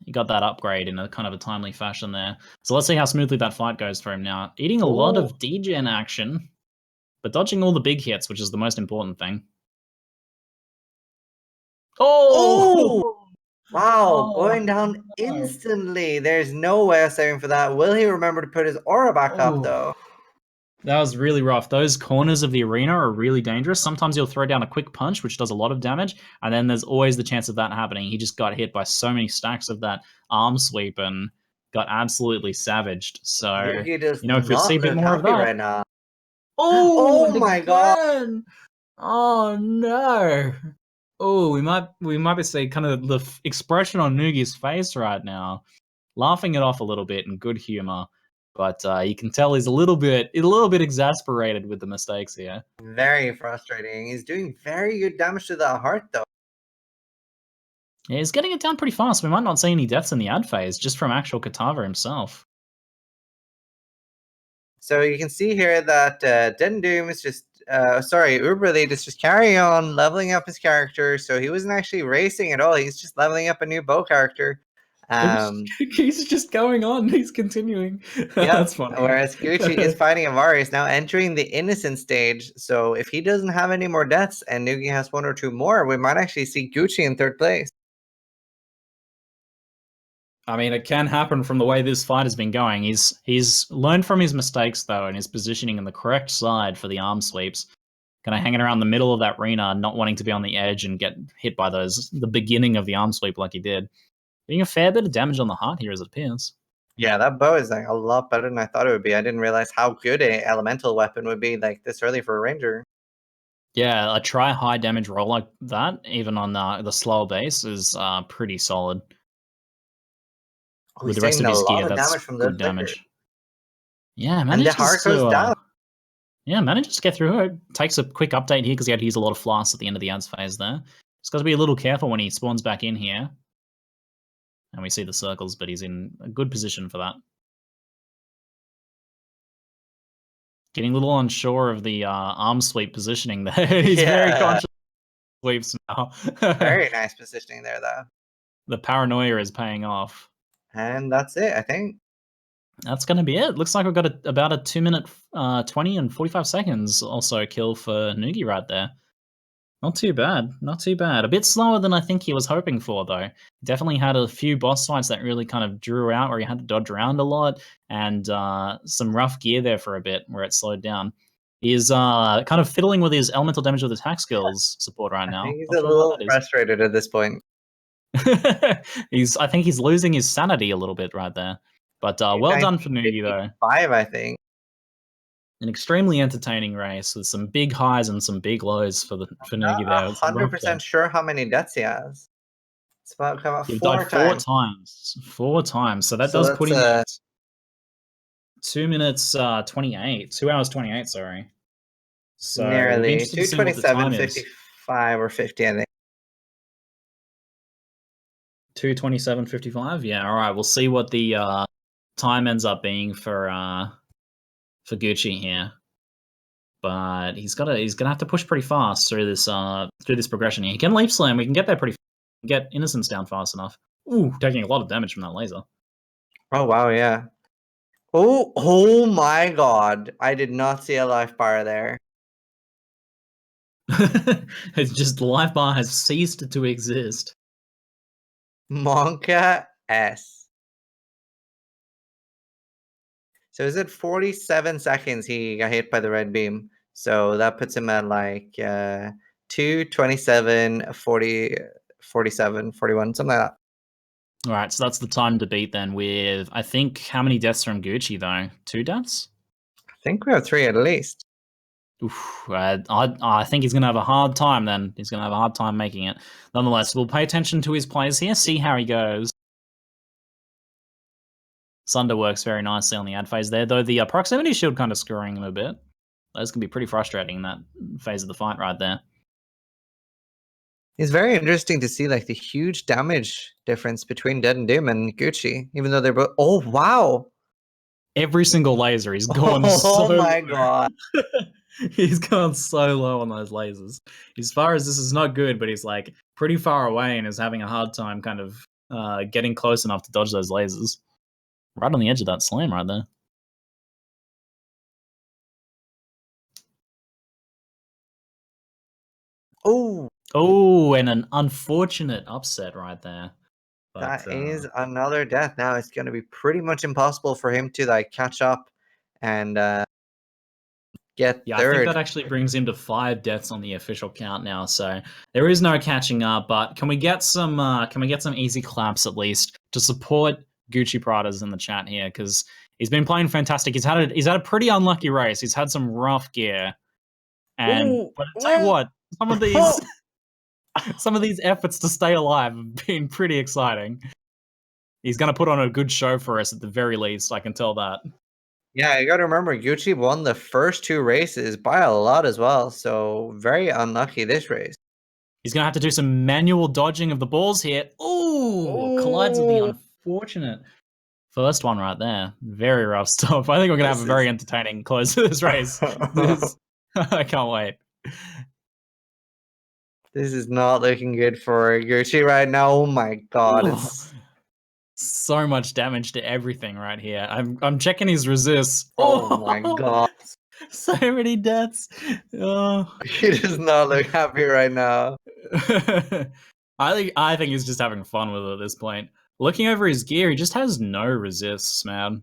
He got that upgrade in a kind of a timely fashion there. So let's see how smoothly that fight goes for him now. Eating a lot of degen action, but dodging all the big hits, which is the most important thing. Oh! Wow, Oh, going down instantly. There's no way of saving for that. Will he remember to put his aura back up though? That was really rough. Those corners of the arena are really dangerous. Sometimes you'll throw down a quick punch, which does a lot of damage, and then there's always the chance of that happening. He just got hit by so many stacks of that arm sweep and got absolutely savaged. So, He does you know, if you'll see a bit look more of happy that. right now. Oh my God. Oh no! Oh, we might be seeing kind of the expression on Nugi's face right now, laughing it off a little bit in good humor. But you can tell he's a little bit exasperated with the mistakes here. Very frustrating. He's doing very good damage to the heart though. Yeah, he's getting it down pretty fast. We might not see any deaths in the ad phase just from actual Kitava himself. So you can see here that DeadAndDoom is just, Uberlead is just carrying on leveling up his character. So he wasn't actually racing at all. He's just leveling up a new bow character. He's just going on. He's continuing. Yeah, That's funny. whereas Gucci is fighting Amari, is now entering the innocent stage. So if he doesn't have any more deaths and Nugi has 1 or 2 more, we might actually see Gucci in 3rd place. I mean, it can happen from the way this fight has been going. He's learned from his mistakes, though, and is positioning in the correct side for the arm sweeps. Kind of hanging around the middle of that arena, not wanting to be on the edge and get hit by the beginning of the arm sweep like he did. Doing a fair bit of damage on the heart here, as it appears. Yeah, that bow is like a lot better than I thought it would be. I didn't realize how good a elemental weapon would be like this early for a ranger. Yeah, a try high damage roll like that, even on the slower base, is pretty solid. With the rest of his gear, that's good damage. Yeah, manages goes down. Yeah, manages to get through it. Takes a quick update here because he had to use a lot of flasks at the end of the ads phase there. Just got to be a little careful when he spawns back in here. And we see the circles, but he's in a good position for that. Getting a little unsure of the arm sweep positioning there. He's very conscious of sweeps now. Very nice positioning there, though. The paranoia is paying off. And that's it, I think. That's going to be it. Looks like we've got about a 2 minute 20 and 45 seconds also kill for Nugi right there. Not too bad. Not too bad. A bit slower than I think he was hoping for, though. Definitely had a few boss fights that really kind of drew out where he had to dodge around a lot and some rough gear there for a bit where it slowed down. He's kind of fiddling with his elemental damage with attack skills support right now. I think he's a little frustrated at this point. I think he's losing his sanity a little bit right there. But well done for Nugi, though. 5, I think. An extremely entertaining race with some big highs and some big lows for Nugi there. 100% sure how many deaths he has. It's about come out 4 died times. 4 times. So that does put him at 2 minutes 28. 2 hours 28, sorry. So nearly 2:27, 55 or 50, I think. 2:27:55. Yeah, all right. We'll see what the time ends up being for Gucci here. but he's gonna have to push pretty fast through this progression here. He can leap slam. We can get there pretty fast. Get Innocence down fast enough. Ooh, taking a lot of damage from that laser. Oh wow, yeah. Oh my god! I did not see a life bar there. It's just the life bar has ceased to exist. Monka S. So is it 47 seconds he got hit by the red beam? So that puts him at like 2, 27, 40, 47, 41, something like that. All right, so that's the time to beat then with, I think, how many deaths from Gucci, though? 2 deaths? I think we have 3 at least. Oof, I think he's going to have a hard time then. He's going to have a hard time making it. Nonetheless, we'll pay attention to his plays here, see how he goes. Sunder works very nicely on the ad phase there, though the proximity shield kind of screwing him a bit. Those can be pretty frustrating in that phase of the fight right there. It's very interesting to see like the huge damage difference between DeadAndDoom and Gucci, even though they're both. Oh wow! Every single laser, he's gone Oh my god! He's gone so low on those lasers. As far as this is not good, but he's like pretty far away and is having a hard time kind of getting close enough to dodge those lasers. Right on the edge of that slam right there. Oh, and an unfortunate upset right there. But, that is another death. Now it's going to be pretty much impossible for him to like catch up and get yeah, third. I think that actually brings him to 5 deaths on the official count now. So there is no catching up. But can we get some easy claps at least to support GucciPradas in the chat here, because he's been playing fantastic. He's had a pretty unlucky race. He's had some rough gear, and but I tell you what, some of these efforts to stay alive have been pretty exciting. He's going to put on a good show for us at the very least. I can tell that. Yeah, you got to remember, Gucci won the first 2 races by a lot as well. So very unlucky this race. He's going to have to do some manual dodging of the balls here. Ooh, collides with the unfortunate first one right there. Very rough stuff. I think we're going to have a very entertaining close to this race. I can't wait. This is not looking good for Gucci right now. Oh my god. It's... so much damage to everything right here. I'm checking his resists. Oh my god. So many deaths. Oh. He does not look happy right now. I think he's just having fun with it at this point. Looking over his gear, he just has no resists, man.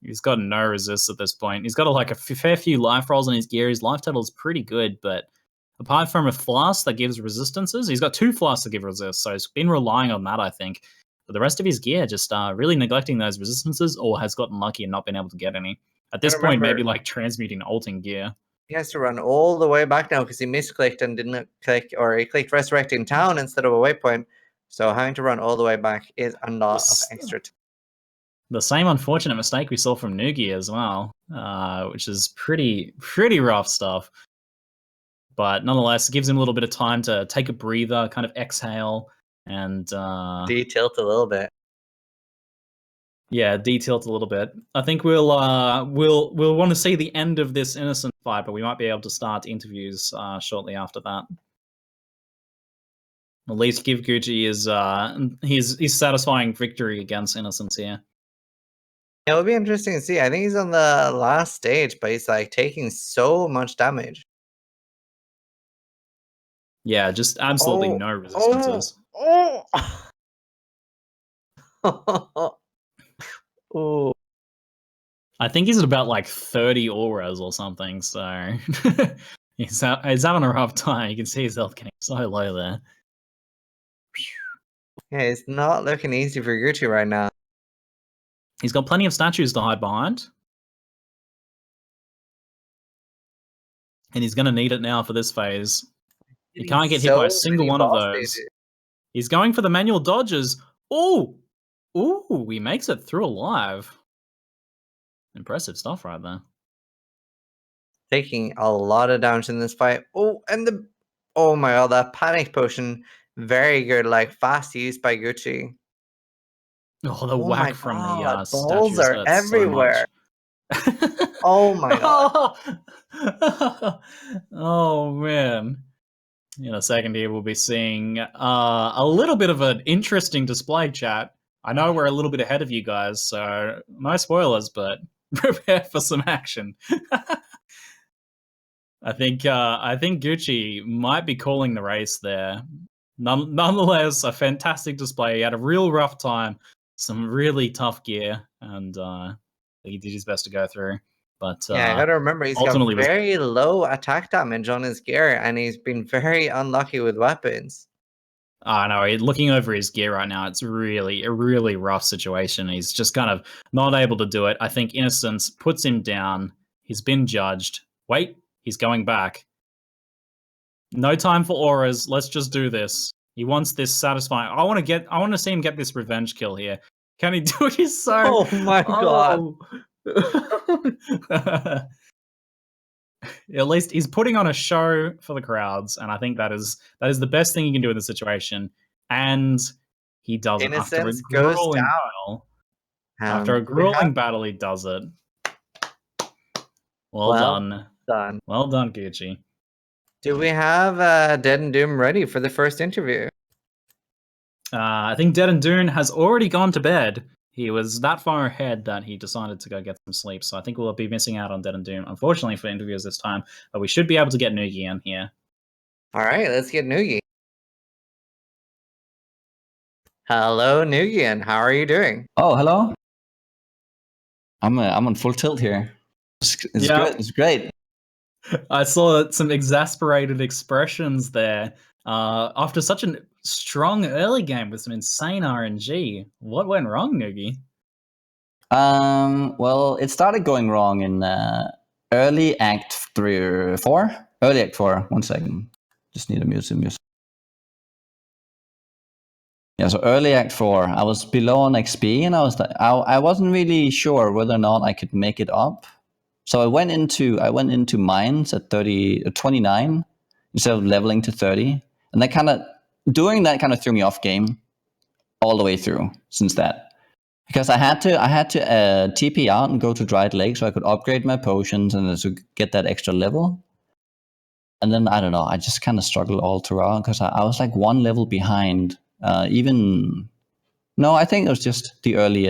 He's got no resists at this point. He's got a fair few life rolls on his gear. His life total is pretty good, but apart from a flask that gives resistances, he's got 2 flasks that give resists, so he's been relying on that, I think. But the rest of his gear just really neglecting those resistances, or has gotten lucky and not been able to get any. At this point, maybe like transmuting ulting gear. He has to run all the way back now because he misclicked and didn't click, or he clicked Resurrecting Town instead of a waypoint. So having to run all the way back is a lot of extra time. The same unfortunate mistake we saw from Nugiyen as well, which is pretty rough stuff. But nonetheless, it gives him a little bit of time to take a breather, kind of exhale, and de-tilt a little bit. Yeah, de-tilt a little bit. I think we'll want to see the end of this Innocent fight, but we might be able to start interviews shortly after that. At least give Gucci his satisfying victory against Innocence here. It'll be interesting to see. I think he's on the last stage, but he's like taking so much damage. Yeah, just absolutely no resistances. Oh. I think he's at about like 30 auras or something, so he's having a rough time. You can see his health getting so low there. Yeah, it's not looking easy for Gucci right now. He's got plenty of statues to hide behind. And he's going to need it now for this phase. He can't get hit by a single one of those. He's going for the manual dodges. Ooh! Ooh, he makes it through alive. Impressive stuff right there. Taking a lot of damage in this fight. Oh, and oh my god, that panic potion. Very good, like fast use by Gucci. Oh, the whack from the balls are everywhere. So Oh my god. Oh man. In a second here, we'll be seeing a little bit of an interesting display, chat. I know we're a little bit ahead of you guys, so no spoilers, but prepare for some action. I think Gucci might be calling the race there. Nonetheless, a fantastic display. He had a real rough time, some really tough gear, and he did his best to go through. But Yeah, I gotta remember he's got ultimately was very low attack damage on his gear, and he's been very unlucky with weapons. I know. Looking over his gear right now, it's really a really rough situation. He's just kind of not able to do it. I think Innocence puts him down. He's been judged. Wait, he's going back. No time for auras. Let's just do this. He wants this satisfying. I want to see him get this revenge kill here. Can he do it? He's so. Oh my god. At least he's putting on a show for the crowds, and I think that is the best thing you can do in the situation. And he does it after a grueling battle. After a grueling battle, he does it. Well done. Well done, Gucci. Do we have DeadAndDoom ready for the first interview? I think DeadAndDoom has already gone to bed. He was that far ahead that he decided to go get some sleep. So I think we'll be missing out on DeadAndDoom, unfortunately, for interviews this time. But we should be able to get Nugiyen here. All right, let's get Nugiyen. Hello, Nugiyen. How are you doing? Oh, hello. I'm on full tilt here. It's good. It's great. I saw some exasperated expressions there. After such a strong early game with some insane RNG, what went wrong, Nugi? Well, it started going wrong in early Act 3 or 4. Early Act 4. 1 second. Just need to mute some music. Yeah, so early Act 4, I was below on XP, and I wasn't really sure whether or not I could make it up. So I went into mines at 29 instead of leveling to 30, and doing that kind of threw me off game all the way through since that, because I had to TP out and go to Dried Lake so I could upgrade my potions and to get that extra level. And then I don't know, I just kind of struggled all throughout because I was like one level behind. I think it was just the early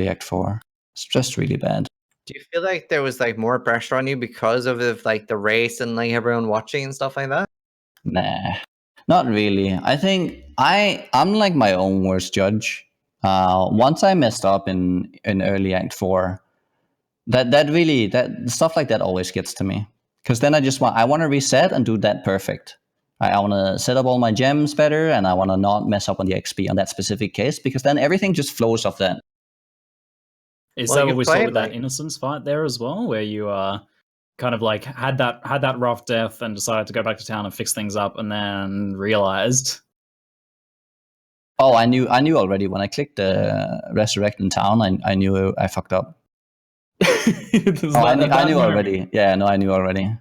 Act 4. It's just really bad. Do you feel like there was like more pressure on you because of the race and like everyone watching and stuff like that? Nah, not really. I think I'm like my own worst judge. Once I messed up in early Act 4, that stuff like that always gets to me, because then I want to reset and do that perfect. I want to set up all my gems better, and I want to not mess up on the XP on that specific case, because then everything just flows off that. Is that what we saw with that Innocence fight there as well, where you kind of like had that rough death and decided to go back to town and fix things up, and then realized? Oh, I knew already when I clicked the resurrect in town. I knew I fucked up. I knew already. Yeah, no, I knew already.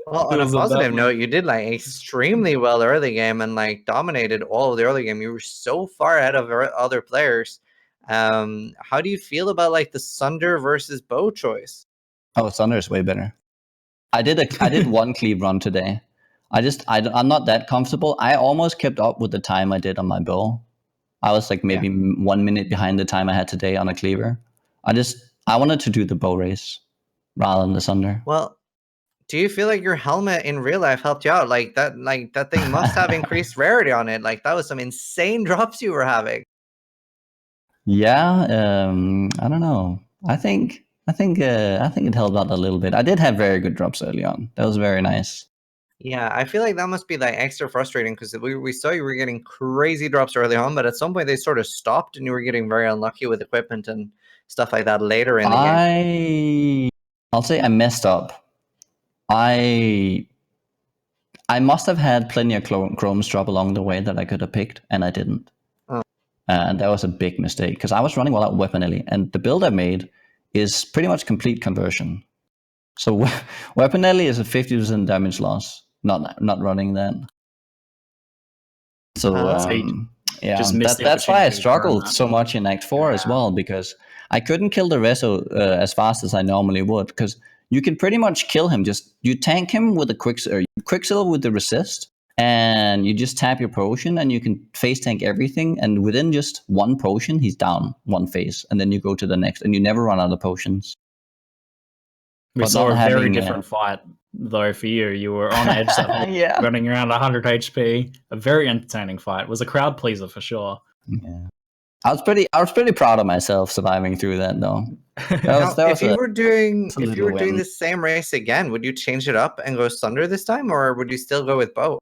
Well, on a positive note, you did like extremely well early game and like dominated all of the early game. You were so far ahead of other players. How do you feel about like the Sunder versus Bow choice? Oh, Sunder is way better. I did one cleave run today. I'm not that comfortable. I almost kept up with the time I did on my bow. I was like maybe 1 minute behind the time I had today on a cleaver. I wanted to do the bow race rather than the Sunder. Well, do you feel like your helmet in real life helped you out? Like that thing must have increased rarity on it. Like that was some insane drops you were having. Yeah, I don't know. I think it held out a little bit. I did have very good drops early on. That was very nice. Yeah, I feel like that must be like extra frustrating, because we saw you were getting crazy drops early on, but at some point they sort of stopped and you were getting very unlucky with equipment and stuff like that later in the game. I'll say I messed up. I must have had plenty of chromes drop along the way that I could have picked, and I didn't. Oh. And that was a big mistake, because I was running all out Weapon Ellie, and the build I made is pretty much complete conversion. So Weapon Ellie is a 50% damage loss. Not running that. So yeah, that's why I struggled so much in Act 4 as well, because I couldn't kill the Rezo as fast as I normally would, because you can pretty much kill him. Just you tank him with a Quicksilver with the resist, and you just tap your potion, and you can face tank everything. And within just one potion, he's down one phase, and then you go to the next, and you never run out of potions. We But saw not a very having, different fight, though, for you. You were on edge that whole Yeah. running around 100 HP. A very entertaining fight. It was a crowd pleaser for sure. Yeah. I was pretty proud of myself surviving through that, though. If you were doing little win. the same race again, would you change it up and go Sunder this time, or would you still go with bow?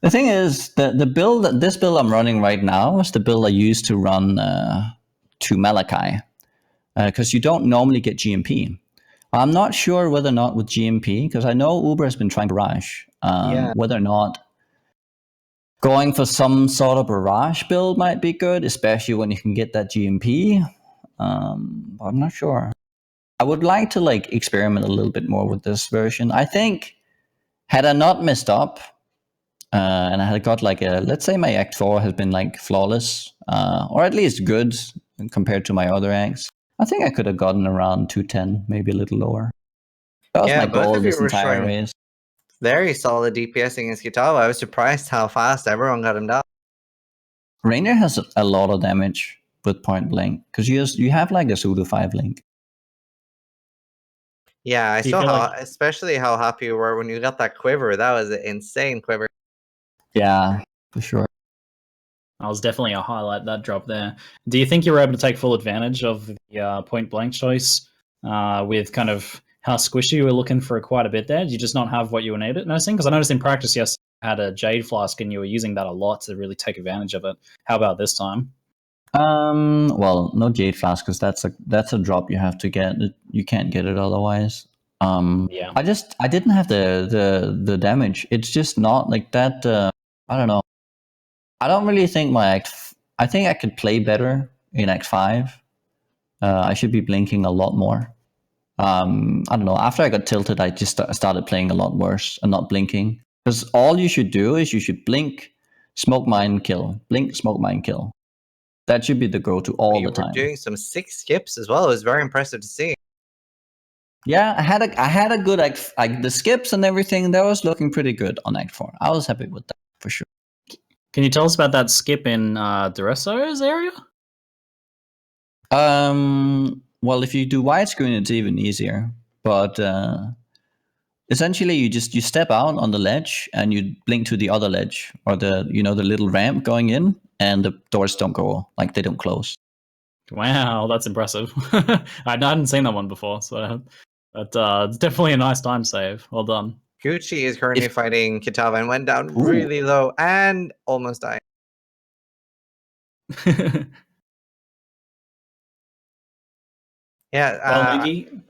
The thing is, this build I'm running right now is the build I used to run to Malachi, because you don't normally get GMP. I'm not sure whether or not with GMP, because I know Uber has been trying Barrage, whether or not going for some sort of Barrage build might be good, especially when you can get that GMP. I'm not sure. I would like to experiment a little bit more with this version. I think had I not messed up, and I had got let's say my Act 4 has been flawless, or at least good compared to my other acts, I think I could have gotten around 210, maybe a little lower. That was my goal this entire race. Very solid DPS against Kitava. I was surprised how fast everyone got him down. Rainier has a lot of damage with point blank, because you have a pseudo 5 link. Yeah, I saw especially how happy you were when you got that quiver. That was an insane quiver. Yeah, for sure. That was definitely a highlight, that drop there. Do you think you were able to take full advantage of the point blank choice with kind of how squishy you were looking for quite a bit there? Did you just not have what you were noticing? Because I noticed in practice, yes, you had a Jade Flask and you were using that a lot to really take advantage of it. How about this time? Well, no Jade Flask, because that's a drop you have to get. You can't get it otherwise. Yeah. I didn't have the damage. It's just not like that. I don't know. I don't really think I think I could play better in Act 5. I should be blinking a lot more. I don't know. After I got tilted, I just started playing a lot worse and not blinking. Because all you should do is you should blink, smoke mine, kill. Blink, smoke mine, kill. That should be the go-to all the time. You were doing some 6 skips as well. It was very impressive to see. Yeah, I had a good the skips and everything. That was looking pretty good on Act 4. I was happy with that for sure. Can you tell us about that skip in Dureso's area? Well, if you do widescreen, it's even easier. But essentially, you step out on the ledge and you blink to the other ledge, or the little ramp going in, and the doors don't go, they don't close. Wow, that's impressive. I hadn't seen that one before, so it's definitely a nice time save. Well done. Gucci is currently fighting Kitava and went down really low and almost died. Yeah. Well, Iggy,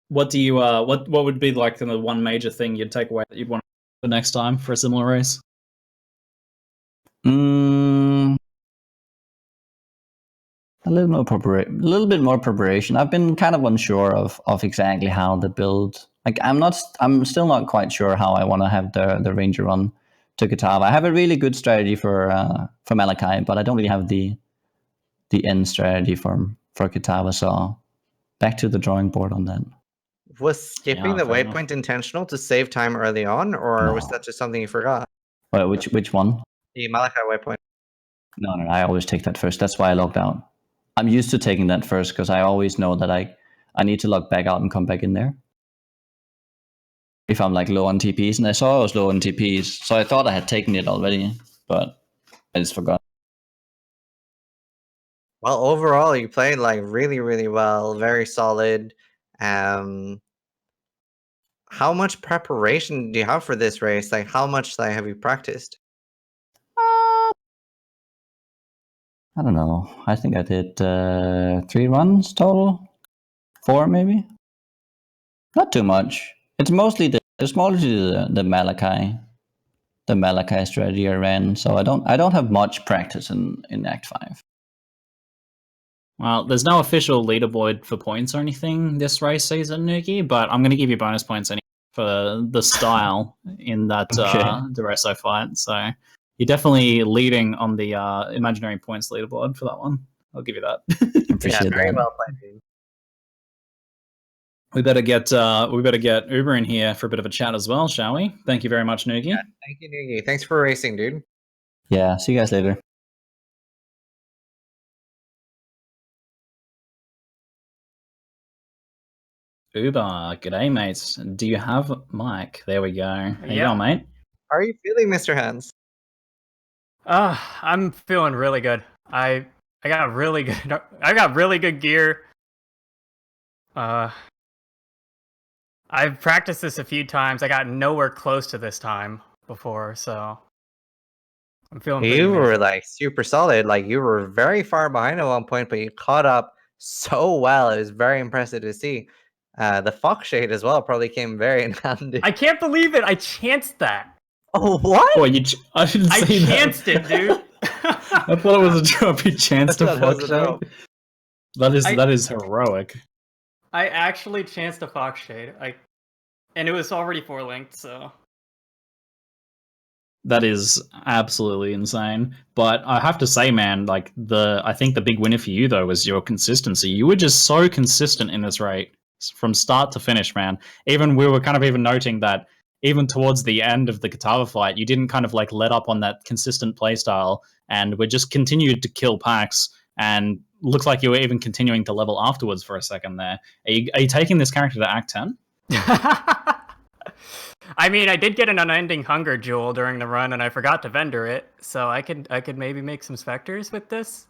what do you what would be the one major thing you'd take away that you'd want the next time for a similar race? A little bit more preparation. I've been kind of unsure of exactly how the build. I'm still not quite sure how I want to have the Ranger run to Kitava. I have a really good strategy for Malachi, but I don't really have the end strategy for Kitava. So back to the drawing board on that. Was skipping the waypoint intentional to save time early on, or was that just something you forgot? Wait, which one? The Malachi waypoint. No, I always take that first. That's why I logged out. I'm used to taking that first because I always know that I need to log back out and come back in there if I'm low on TPs. And I saw I was low on TPs, so I thought I had taken it already, but I just forgot. Well, overall, you played really, really well. Very solid. How much preparation do you have for this race? How much have you practiced? I don't know. I think I did 3 runs total, 4 maybe. Not too much. It's mostly the Malachi strategy I ran. So I don't have much practice in Act 5. Well, there's no official leaderboard for points or anything this race season, Nugi, but I'm going to give you bonus points anyway for the style in that Dureso fight. So You're definitely leading on the imaginary points leaderboard for that one. I'll give you that. Appreciate very that. well played, dude. We better get Uber in here for a bit of a chat as well, shall we? Thank you very much, Nugi. Yeah, thank you, Nugi. Thanks for racing, dude. Yeah, see you guys later. Uber, g'day, mates. Do you have mic? There we go. How you Yeah. going, mate? How are you feeling, Mr. Hans? I'm feeling really good. I got really good. I got really good gear. I've practiced this a few times. I got nowhere close to this time before, so I'm feeling pretty You were amazing. like super solid. Like you were very far behind at one point, but you caught up so well. It was very impressive to see. The fox shade as well probably came very in handy. I can't believe it. I chanced that. Oh, what? Oh, I didn't I see that. chanced it, dude. I thought it was a drop. You chanced a I thought it was fox a shade. That is heroic. I actually chanced a fox shade. And it was already 4-linked, so That is absolutely insane. But I have to say, man, like I think the big winner for you though was your consistency. You were just so consistent in this rate from start to finish, man. Even we were kind of even noting that even towards the end of the Kitava fight, you didn't kind of like let up on that consistent playstyle, and we just continued to kill packs. And looks like you were even continuing to level afterwards for a second there. Are you taking this character to Act 10? I mean, I did get an unending hunger jewel during the run, and I forgot to vendor it, so I could maybe make some specters with this.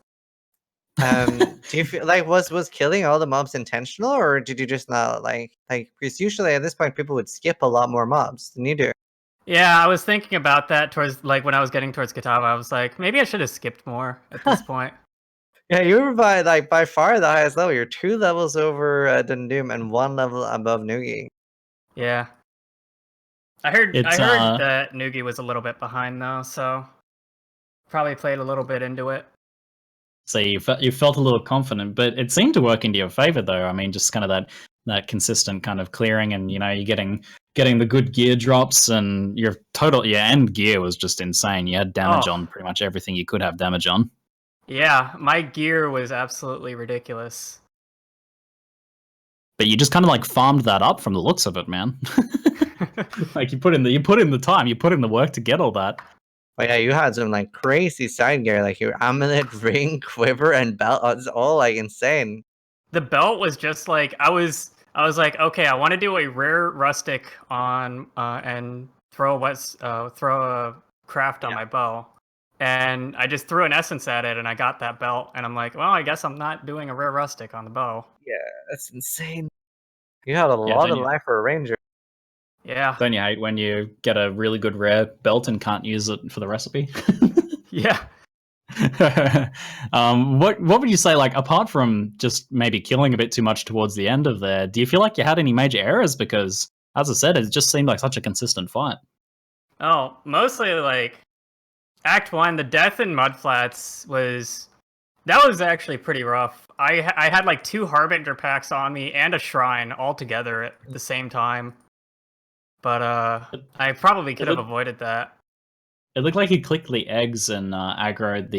Do you feel like was killing all the mobs intentional, or did you just not like because usually at this point people would skip a lot more mobs than you do? Yeah, I was thinking about that towards like when I was getting towards Kitava. I was like, maybe I should have skipped more at this point. Yeah, you were by far the highest level. You're 2 levels over DeadAndDoom and 1 level above Nugi. Yeah, I heard It's, that Nugi was a little bit behind though, so probably played a little bit into it. So you felt a little confident, but it seemed to work into your favor, though. I mean, just kind of that consistent kind of clearing, and you're getting the good gear drops, and your end gear was just insane. You had damage on pretty much everything you could have damage on. Yeah, my gear was absolutely ridiculous. But you just kind of like farmed that up from the looks of it, man. Like you put in the time, you put in the work to get all that. But yeah, you had some like crazy side gear, like your amulet, ring, quiver, and belt. It's all like insane. The belt was just like I was like, okay, I want to do a rare rustic on and throw a craft on my bow, and I just threw an essence at it, and I got that belt, and I'm like, well, I guess I'm not doing a rare rustic on the bow. Yeah, that's insane. You had a lot of life for a ranger. Yeah. Don't you hate when you get a really good rare belt and can't use it for the recipe? Yeah. What would you say, like, apart from just maybe killing a bit too much towards the end of there, do you feel like you had any major errors? Because, as I said, it just seemed like such a consistent fight. Oh, mostly like Act 1, the death in Mudflats was actually pretty rough. I had like 2 Harbinger packs on me and a shrine all together at the same time. But I probably could have avoided that. It looked like he clicked the eggs and aggroed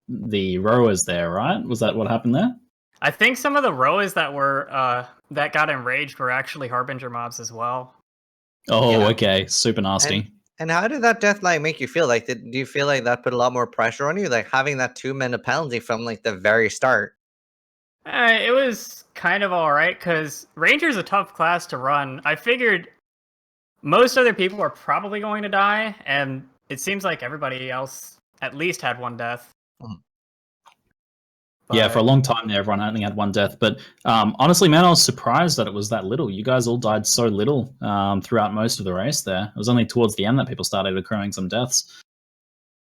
the rowers there, right? Was that what happened there? I think some of the rowers that were that got enraged were actually Harbinger mobs as well. Oh, yeah. Okay, super nasty. And how did that death like make you feel? Like, do you feel like that put a lot more pressure on you, like having that 2-minute penalty from like the very start? It was kind of all right because Ranger's a tough class to run. I figured most other people were probably going to die, and it seems like everybody else at least had 1 death. Yeah, for a long time there, everyone only had 1 death. But honestly, man, I was surprised that it was that little. You guys all died so little throughout most of the race there. It was only towards the end that people started accruing some deaths.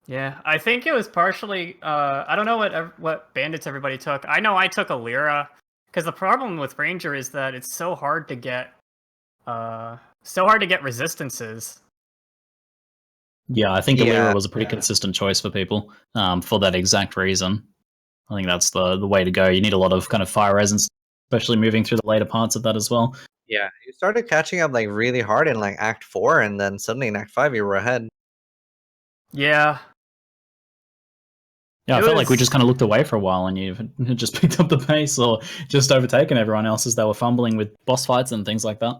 Yeah, I think it was partially. I don't know what bandits everybody took. I know I took a Lyra because the problem with Ranger is that it's so hard to get resistances. Yeah, I think a Lyra was a pretty consistent choice for people for that exact reason. I think that's the way to go. You need a lot of kind of fire resistance, especially moving through the later parts of that as well. Yeah, you started catching up like really hard in like Act 4, and then suddenly in Act 5 you were ahead. Yeah. Yeah, I It felt like we was- just kind of looked away for a while, and you had just picked up the pace or just overtaken everyone else as they were fumbling with boss fights and things like that.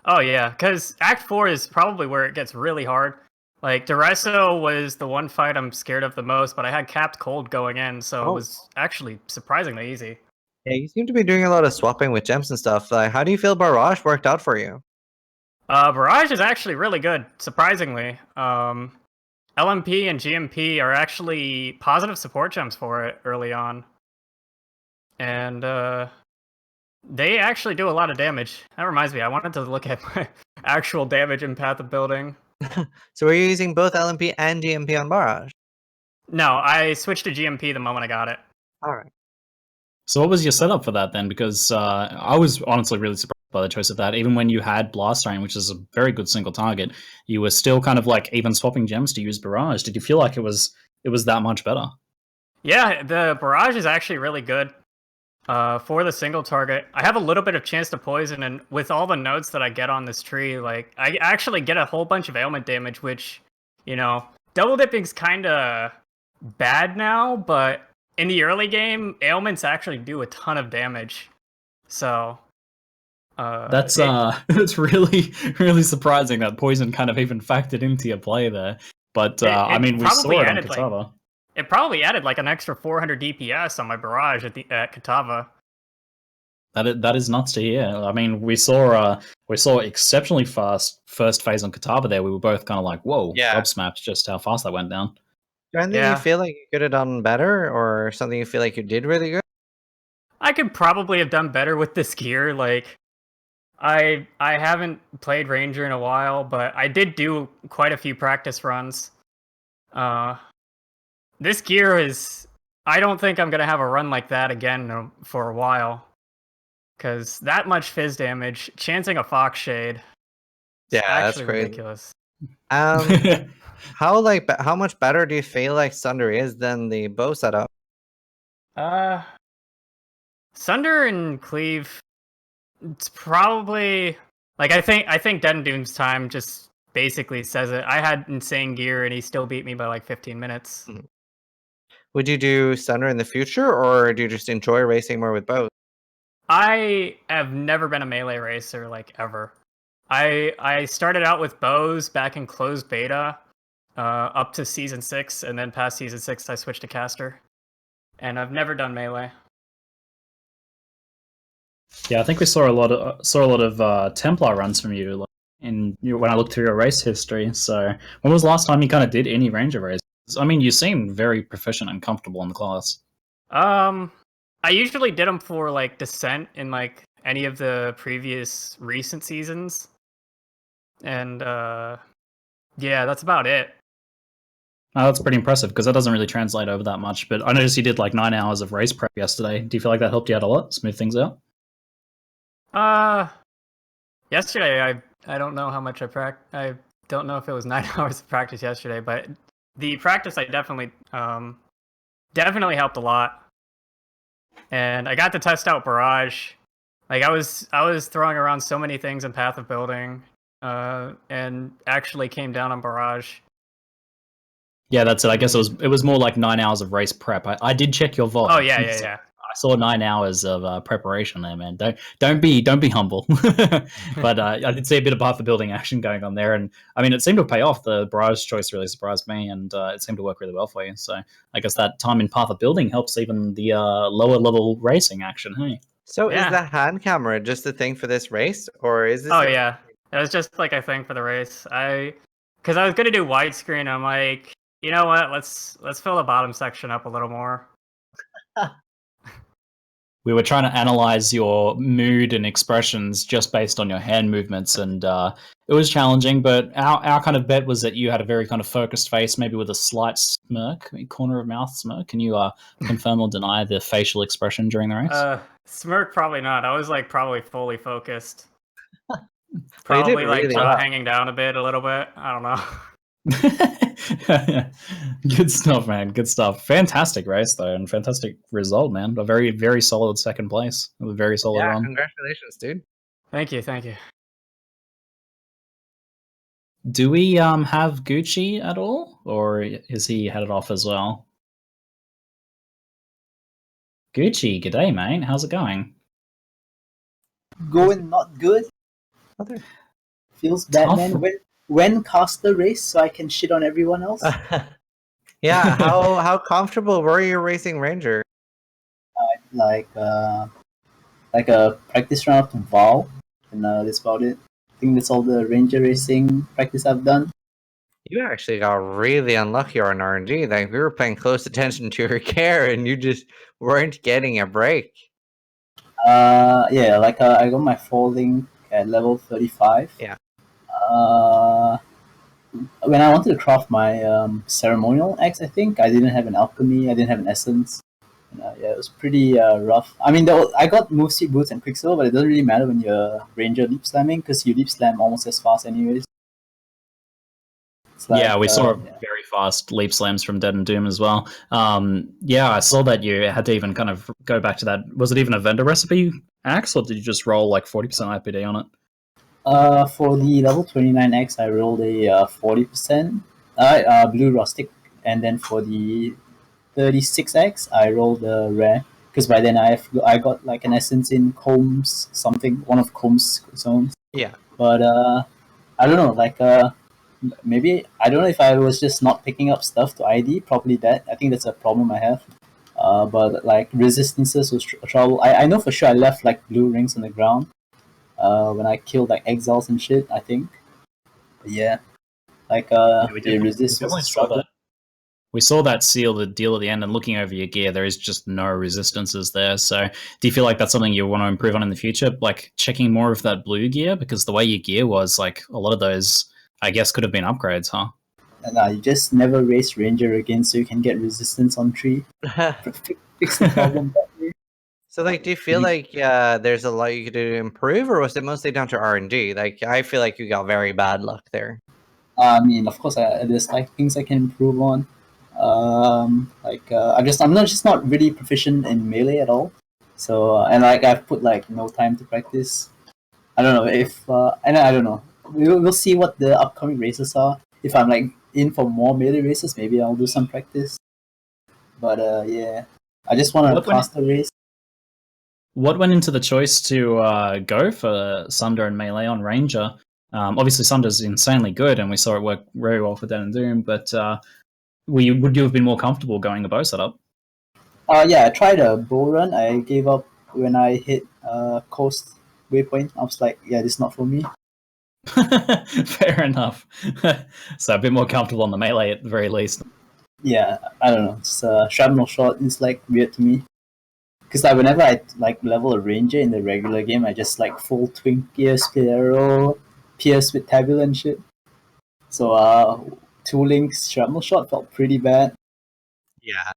Oh yeah, because Act 4 is probably where it gets really hard. Like, Dureso was the one fight I'm scared of the most, but I had capped cold going in, so Oh. it was actually surprisingly easy. Yeah, you seem to be doing a lot of swapping with gems and stuff. Like, how do you feel Barrage worked out for you? Barrage is actually really good, surprisingly. LMP and GMP are actually positive support gems for it early on. And they actually do a lot of damage. That reminds me, I wanted to look at my actual damage in Path of Building. So are you using both LMP and GMP on Barrage? No, I switched to GMP the moment I got it. All right. So what was your setup for that then? Because I was honestly really surprised by the choice of that. Even when you had Blast Rain, which is a very good single target, you were still kind of like even swapping gems to use Barrage. Did you feel like it was that much better? Yeah, the Barrage is actually really good for the single target. I have a little bit of chance to poison, and with all the nodes that I get on this tree, like, I actually get a whole bunch of ailment damage, which, you know, double dipping's kind of bad now, but in the early game, ailments actually do a ton of damage. So That's it's really really surprising that poison kind of even factored into your play there. But I mean, we saw it on added, Kitava. it probably added like an extra 400 DPS on my Barrage at Kitava. That is nuts to hear. I mean, we saw exceptionally fast first phase on Kitava there. We were both kind of like, whoa, Yeah. gobsmacked just how fast that went down. Is there anything Yeah. you feel like you could have done better, or something you feel like you did really good? I could probably have done better with this gear. Like, I haven't played Ranger in a while, but I did do quite a few practice runs. This gear is... I don't think I'm going to have a run like that again for a while. Because that much fizz damage, chancing a Fox Shade, Yeah, that's actually crazy. ridiculous. How much better do you feel like Sunder is than the bow setup? Sunder and Cleave, it's probably... Like, I think DeadAndDoom's time just basically says it. I had insane gear, and he still beat me by like 15 minutes. Would you do Sunder in the future, or do you just enjoy racing more with bows? I have never been a melee racer, like, ever. I started out with bows back in closed beta, up to Season 6, and then past Season 6 I switched to caster. And I've never done melee. Yeah, I think we saw a lot of Templar runs from you, like, when I looked through your race history. So when was the last time you kind of did any Ranger races? I mean, you seem very proficient and comfortable in the class. I usually did them for like Descent in like any of the previous recent seasons. And yeah, that's about it. Oh, that's pretty impressive because that doesn't really translate over that much. But I noticed you did like 9 hours of race prep yesterday. Do you feel like that helped you out a lot, smooth things out? Yesterday I don't know how much I don't know if it was 9 hours of practice yesterday, but the practice I definitely helped a lot. And I got to test out Barrage. Like, I was throwing around so many things in Path of Building, and actually came down on Barrage. Yeah, that's it. I guess it was more like 9 hours of race prep. I did check your VOD. Oh yeah. I saw 9 hours of preparation there, man. Don't be humble. But I did see a bit of Path of Building action going on there, and I mean, it seemed to pay off. The Barrage choice really surprised me, and it seemed to work really well for you. So I guess that time in Path of Building helps even the lower level racing action. Hey. So Yeah. is the hand camera just a thing for this race, or is this? Oh yeah, it was just like a thing for the race. Because I was gonna do widescreen. I'm like, you know what? Let's fill the bottom section up a little more. We were trying to analyze your mood and expressions just based on your hand movements, and it was challenging, but our kind of bet was that you had a very kind of focused face, maybe with a slight smirk, corner of mouth smirk. Can you confirm or deny the facial expression during the race? Smirk, probably not. I was like probably fully focused. Well, you did Probably like really jaw well. hanging down a little bit. I don't know. Good stuff, man. Good stuff. Fantastic race, though, and fantastic result, man. A very, very solid second place. A very solid Yeah, run. congratulations, dude. Thank you. Do we have Gucci at all, or is he headed off as well? Gucci, g'day, mate. How's it going? Going not good. Other- Feels bad, Tough. man. When cast the race so I can shit on everyone else. Yeah, how comfortable were you racing Ranger? like a practice round to Val, and that's about it. I think that's all the Ranger racing practice I've done. You actually got really unlucky on RNG. Like we were paying close attention to your care, and you just weren't getting a break. Yeah, I got my folding at level 35. Yeah. When I wanted to craft my ceremonial axe, I think I didn't have an alchemy, I didn't have an essence. Yeah, it was pretty rough. I mean, I got move speed boots and quicksilver, but it doesn't really matter when you're ranger leap slamming because you leap slam almost as fast anyways. Yeah, we saw very fast leap slams from DeadAndDoom as well. Yeah, I saw that you had to even kind of go back to that. Was it even a vendor recipe axe, or did you just roll like 40% IPD on it? For the level 29X, I rolled a 40% blue rustic, and then for the 36X, I rolled a rare because by then I got like an essence in Combs something, one of Combs zones. Yeah. But I don't know, maybe I don't know if I was just not picking up stuff to ID. Probably that. I think that's a problem I have. But like resistances was trouble. I know for sure I left like blue rings on the ground. When I killed like exiles and shit, I think. But yeah, the resist was a struggle. We saw that seal the deal at the end, and looking over your gear, there is just no resistances there. So, do you feel like that's something you want to improve on in the future? Like checking more of that blue gear, because the way your gear was, like a lot of those, I guess, could have been upgrades, huh? And you just never race Ranger again, so you can get resistance on tree. Fix the problem that way. So, like, do you feel like there's a lot you could do to improve, or was it mostly down to RNG? Like, I feel like you got very bad luck there. I mean, of course, there's like things I can improve on. I'm just not really proficient in melee at all. So and like I've put like no time to practice. I don't know if and I don't know. We'll see what the upcoming races are. If I'm like in for more melee races, maybe I'll do some practice. But yeah, I just want to cast the race. What went into the choice to go for Sunder and Melee on Ranger? Obviously, Sunder's insanely good, and we saw it work very well for DeadAndDoom, but would you have been more comfortable going a bow setup? Yeah, I tried a bow run. I gave up when I hit coast waypoint. I was like, yeah, this is not for me. Fair enough. So a bit more comfortable on the melee at the very least. Yeah, I don't know. It's shrapnel shot is like weird to me. Because like whenever I like level a ranger in the regular game, I just like full twink gear, split arrow, pierce with tabula and shit. So Two Links shrapnel shot felt pretty bad. Yeah.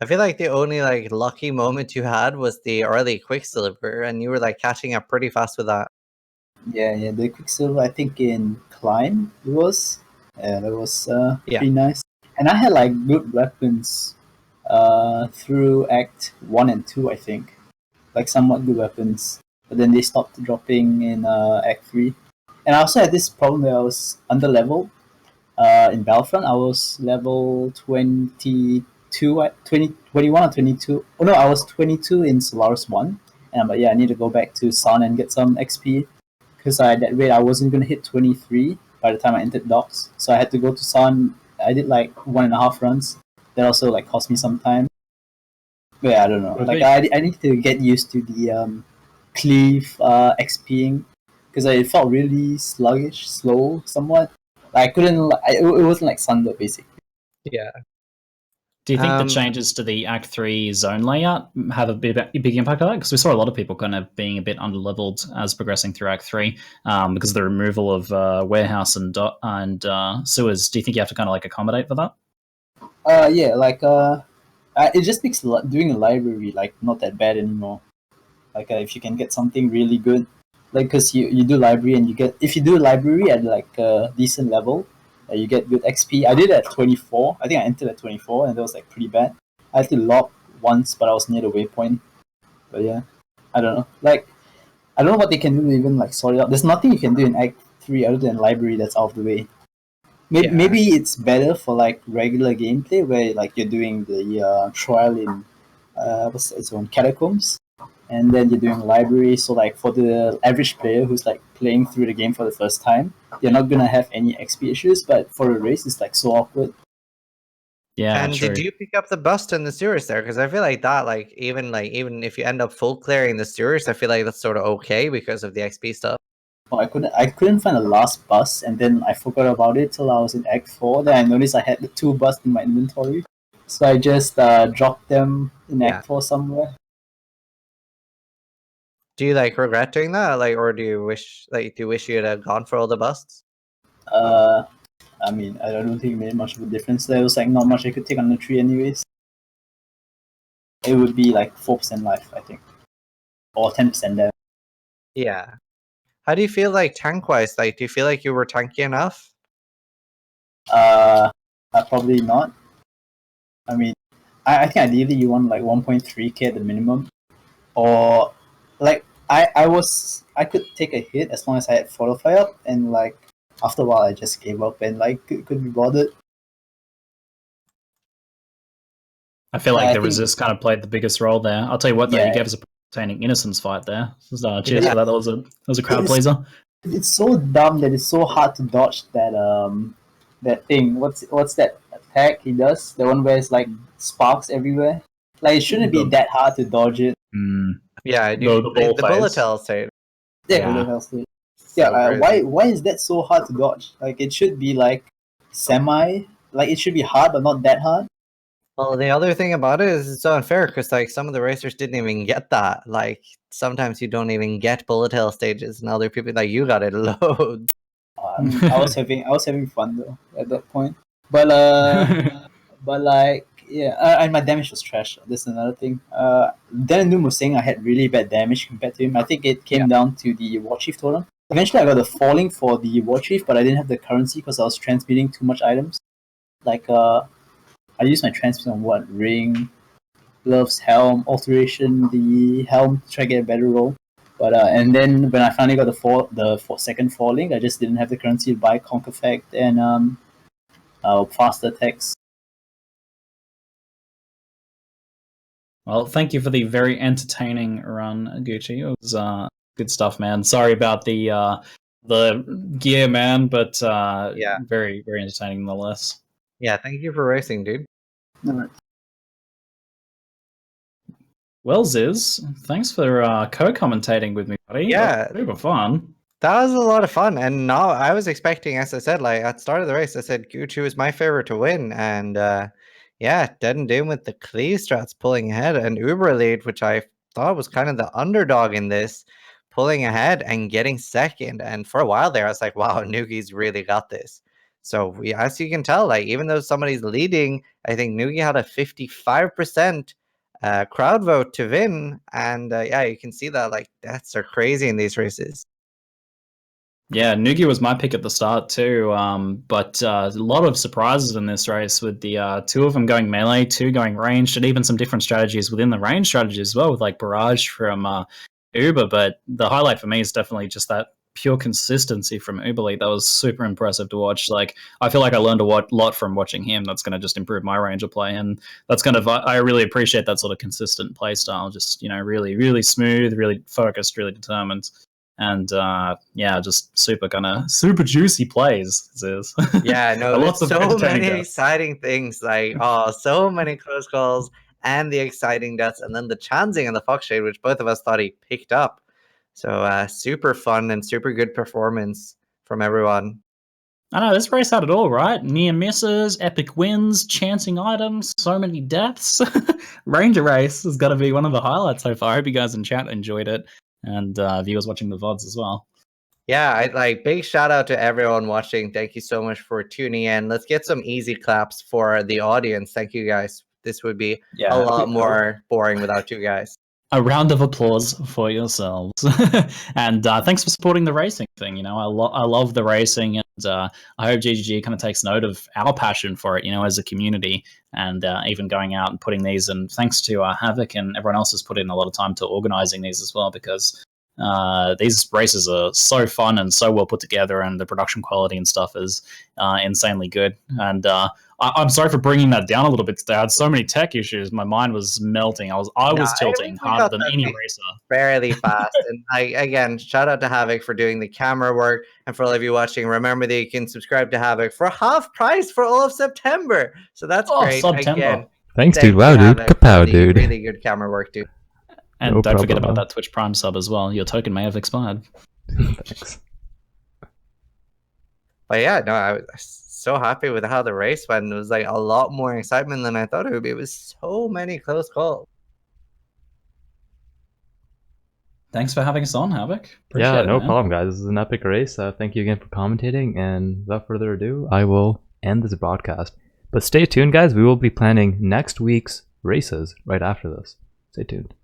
I feel like the only like lucky moment you had was the early Quicksilver, and you were like catching up pretty fast with that. Yeah, the Quicksilver I think in Climb it was. Yeah, that was pretty nice. And I had like good weapons through Act 1 and 2, I think. Like somewhat good weapons. But then they stopped dropping in Act 3. And I also had this problem where I was under leveled. In Battlefront, I was level 21 or 22. Oh no, I was 22 in Solaris 1. And but yeah, I need to go back to Sun and get some XP. Because at that rate, I wasn't going to hit 23 by the time I entered docks. So I had to go to Sun. I did like 1.5 runs. That also like cost me some time. But yeah, I don't know. Okay. Like I need to get used to the cleave XPing. Because it felt really sluggish, slow, somewhat. I couldn't. It wasn't like Sunder basically. Yeah. Do you think the changes to the Act 3 zone layout have a big impact on that? Because we saw a lot of people kind of being a bit underleveled as progressing through Act 3 because of the removal of warehouse and sewers. Do you think you have to kind of like accommodate for that? Yeah, it just makes doing a library like not that bad anymore. Like if you can get something really good. Like, because you do library and if you do library at like a decent level, you get good XP. I did it at 24. I think I entered at 24 and that was like pretty bad. I had to log once, but I was near the waypoint. But yeah, I don't know. Like, I don't know what they can do to even like sort it out. There's nothing you can do in Act 3 other than library that's out of the way. Maybe it's better for like regular gameplay where like you're doing the trial in it's on Catacombs, and then you're doing library. So like for the average player who's like playing through the game for the first time, you're not gonna have any XP issues. But for a race, it's like so awkward. Yeah, and true. did you pick up the bust in the sewers there? Because I feel like that, even if you end up full clearing the sewers, I feel like that's sort of okay because of the XP stuff. Well, I couldn't find the last bus, and then I forgot about it till I was in Act 4. Then I noticed I had the 2 busts in my inventory, so I just dropped them in Act 4 somewhere. Do you like regret doing that, or do you wish you'd have gone for all the busts? I mean, I don't think it made much of a difference. There was like not much I could take on the tree anyways. It would be like 4% life, I think, or 10% damage. Yeah. How do you feel like tank-wise? Like, do you feel like you were tanky enough? Probably not. I mean, I think ideally you want like 1.3k at the minimum, or like I could take a hit as long as I had fortify up, and like after a while I just gave up and like couldn't be bothered. I feel like the resist kind of played the biggest role there. I'll tell you what, though, you gave us a entertaining innocence fight there. Cheers for that. That was a crowd pleaser. It's so dumb that it's so hard to dodge that thing. What's that attack he does? The one where it's like sparks everywhere. Like it shouldn't be that hard to dodge it. Yeah, the bullet hell state. Bullet hell state. Why is that so hard to dodge? Like it should be like it should be hard but not that hard. Well, the other thing about it is it's so unfair because like some of the racers didn't even get that. Like sometimes you don't even get bullet hell stages, and other people like you got it loads. I was having fun though at that point, but like and my damage was trash. That's another thing. DeadAndDoom was saying I had really bad damage compared to him. I think it came down to the War Chief totem. Eventually, I got the falling for the War Chief, but I didn't have the currency because I was transmitting too much items. Like I used my transmit on ring, gloves, helm, alteration, the helm to try to get a better roll. But and then when I finally got the second falling, I just didn't have the currency to buy Conk Effect and faster attacks. Well, thank you for the very entertaining run, Gucci. It was good stuff, man. Sorry about the gear, man, but very, very entertaining nonetheless. Yeah, thank you for racing, dude. Well, Ziz, thanks for co-commentating with me, buddy. Yeah, super fun. That was a lot of fun, and now I was expecting, as I said, like at the start of the race, I said Gucci was my favorite to win, and DeadAndDoom with the cleave strats pulling ahead, and Theuberelite, which I thought was kind of the underdog in this, pulling ahead and getting second. And for a while there, I was like, wow, Nugi's really got this. So as you can tell, like even though somebody's leading, I think Nugi had a 55% crowd vote to win, and you can see that like deaths are crazy in these races. Yeah, Nugi was my pick at the start too, but a lot of surprises in this race with the 2 of them going melee, 2 going ranged, and even some different strategies within the range strategy as well, with like Barrage from Uber. But the highlight for me is definitely just that pure consistency from Theuberelite. That was super impressive to watch. Like I feel like I learned a lot from watching him. That's going to just improve my range of play, and that's kind of I really appreciate that sort of consistent play style. Just really, really smooth, really focused, really determined. And just super juicy plays. Yeah, no, lots of so many exciting things. Like so many close calls and the exciting deaths, and then the chancing and the Foxshade, which both of us thought he picked up. So super fun and super good performance from everyone. I know this race had it all, right? Near misses, epic wins, chancing items, so many deaths. Ranger race has got to be one of the highlights so far. I hope you guys in chat enjoyed it. And viewers watching the VODs as well. Yeah, big shout out to everyone watching. Thank you so much for tuning in. Let's get some easy claps for the audience. Thank you guys. This would be a lot more boring without you guys. A round of applause for yourselves. And thanks for supporting the racing thing. You know, I love the racing, and I hope GGG kind of takes note of our passion for it, you know, as a community, and even going out and putting these. And thanks to Havoc and everyone else has put in a lot of time to organizing these as well, because These races are so fun and so well put together, and the production quality and stuff is insanely good. And I'm sorry for bringing that down a little bit today. I had so many tech issues. My mind was melting. I was tilting harder than any racer. Fairly fast. And again, shout out to Havoc for doing the camera work. And for all of you watching, remember that you can subscribe to Havoc for half price for all of September. So that's great. September. Again, Thanks, dude. Wow, dude. Kapow, dude. Really good camera work, dude. And No don't forget problem. about that Twitch Prime sub as well. Your token may have expired. Thanks. But yeah, no, I was so happy with how the race went. It was like a lot more excitement than I thought it would be. It was so many close calls. Thanks for having us on, Havoc. Yeah, Appreciate it, no man. problem, guys. This is an epic race. Thank you again for commentating. And without further ado, I will end this broadcast. But stay tuned, guys. We will be planning next week's races right after this. Stay tuned.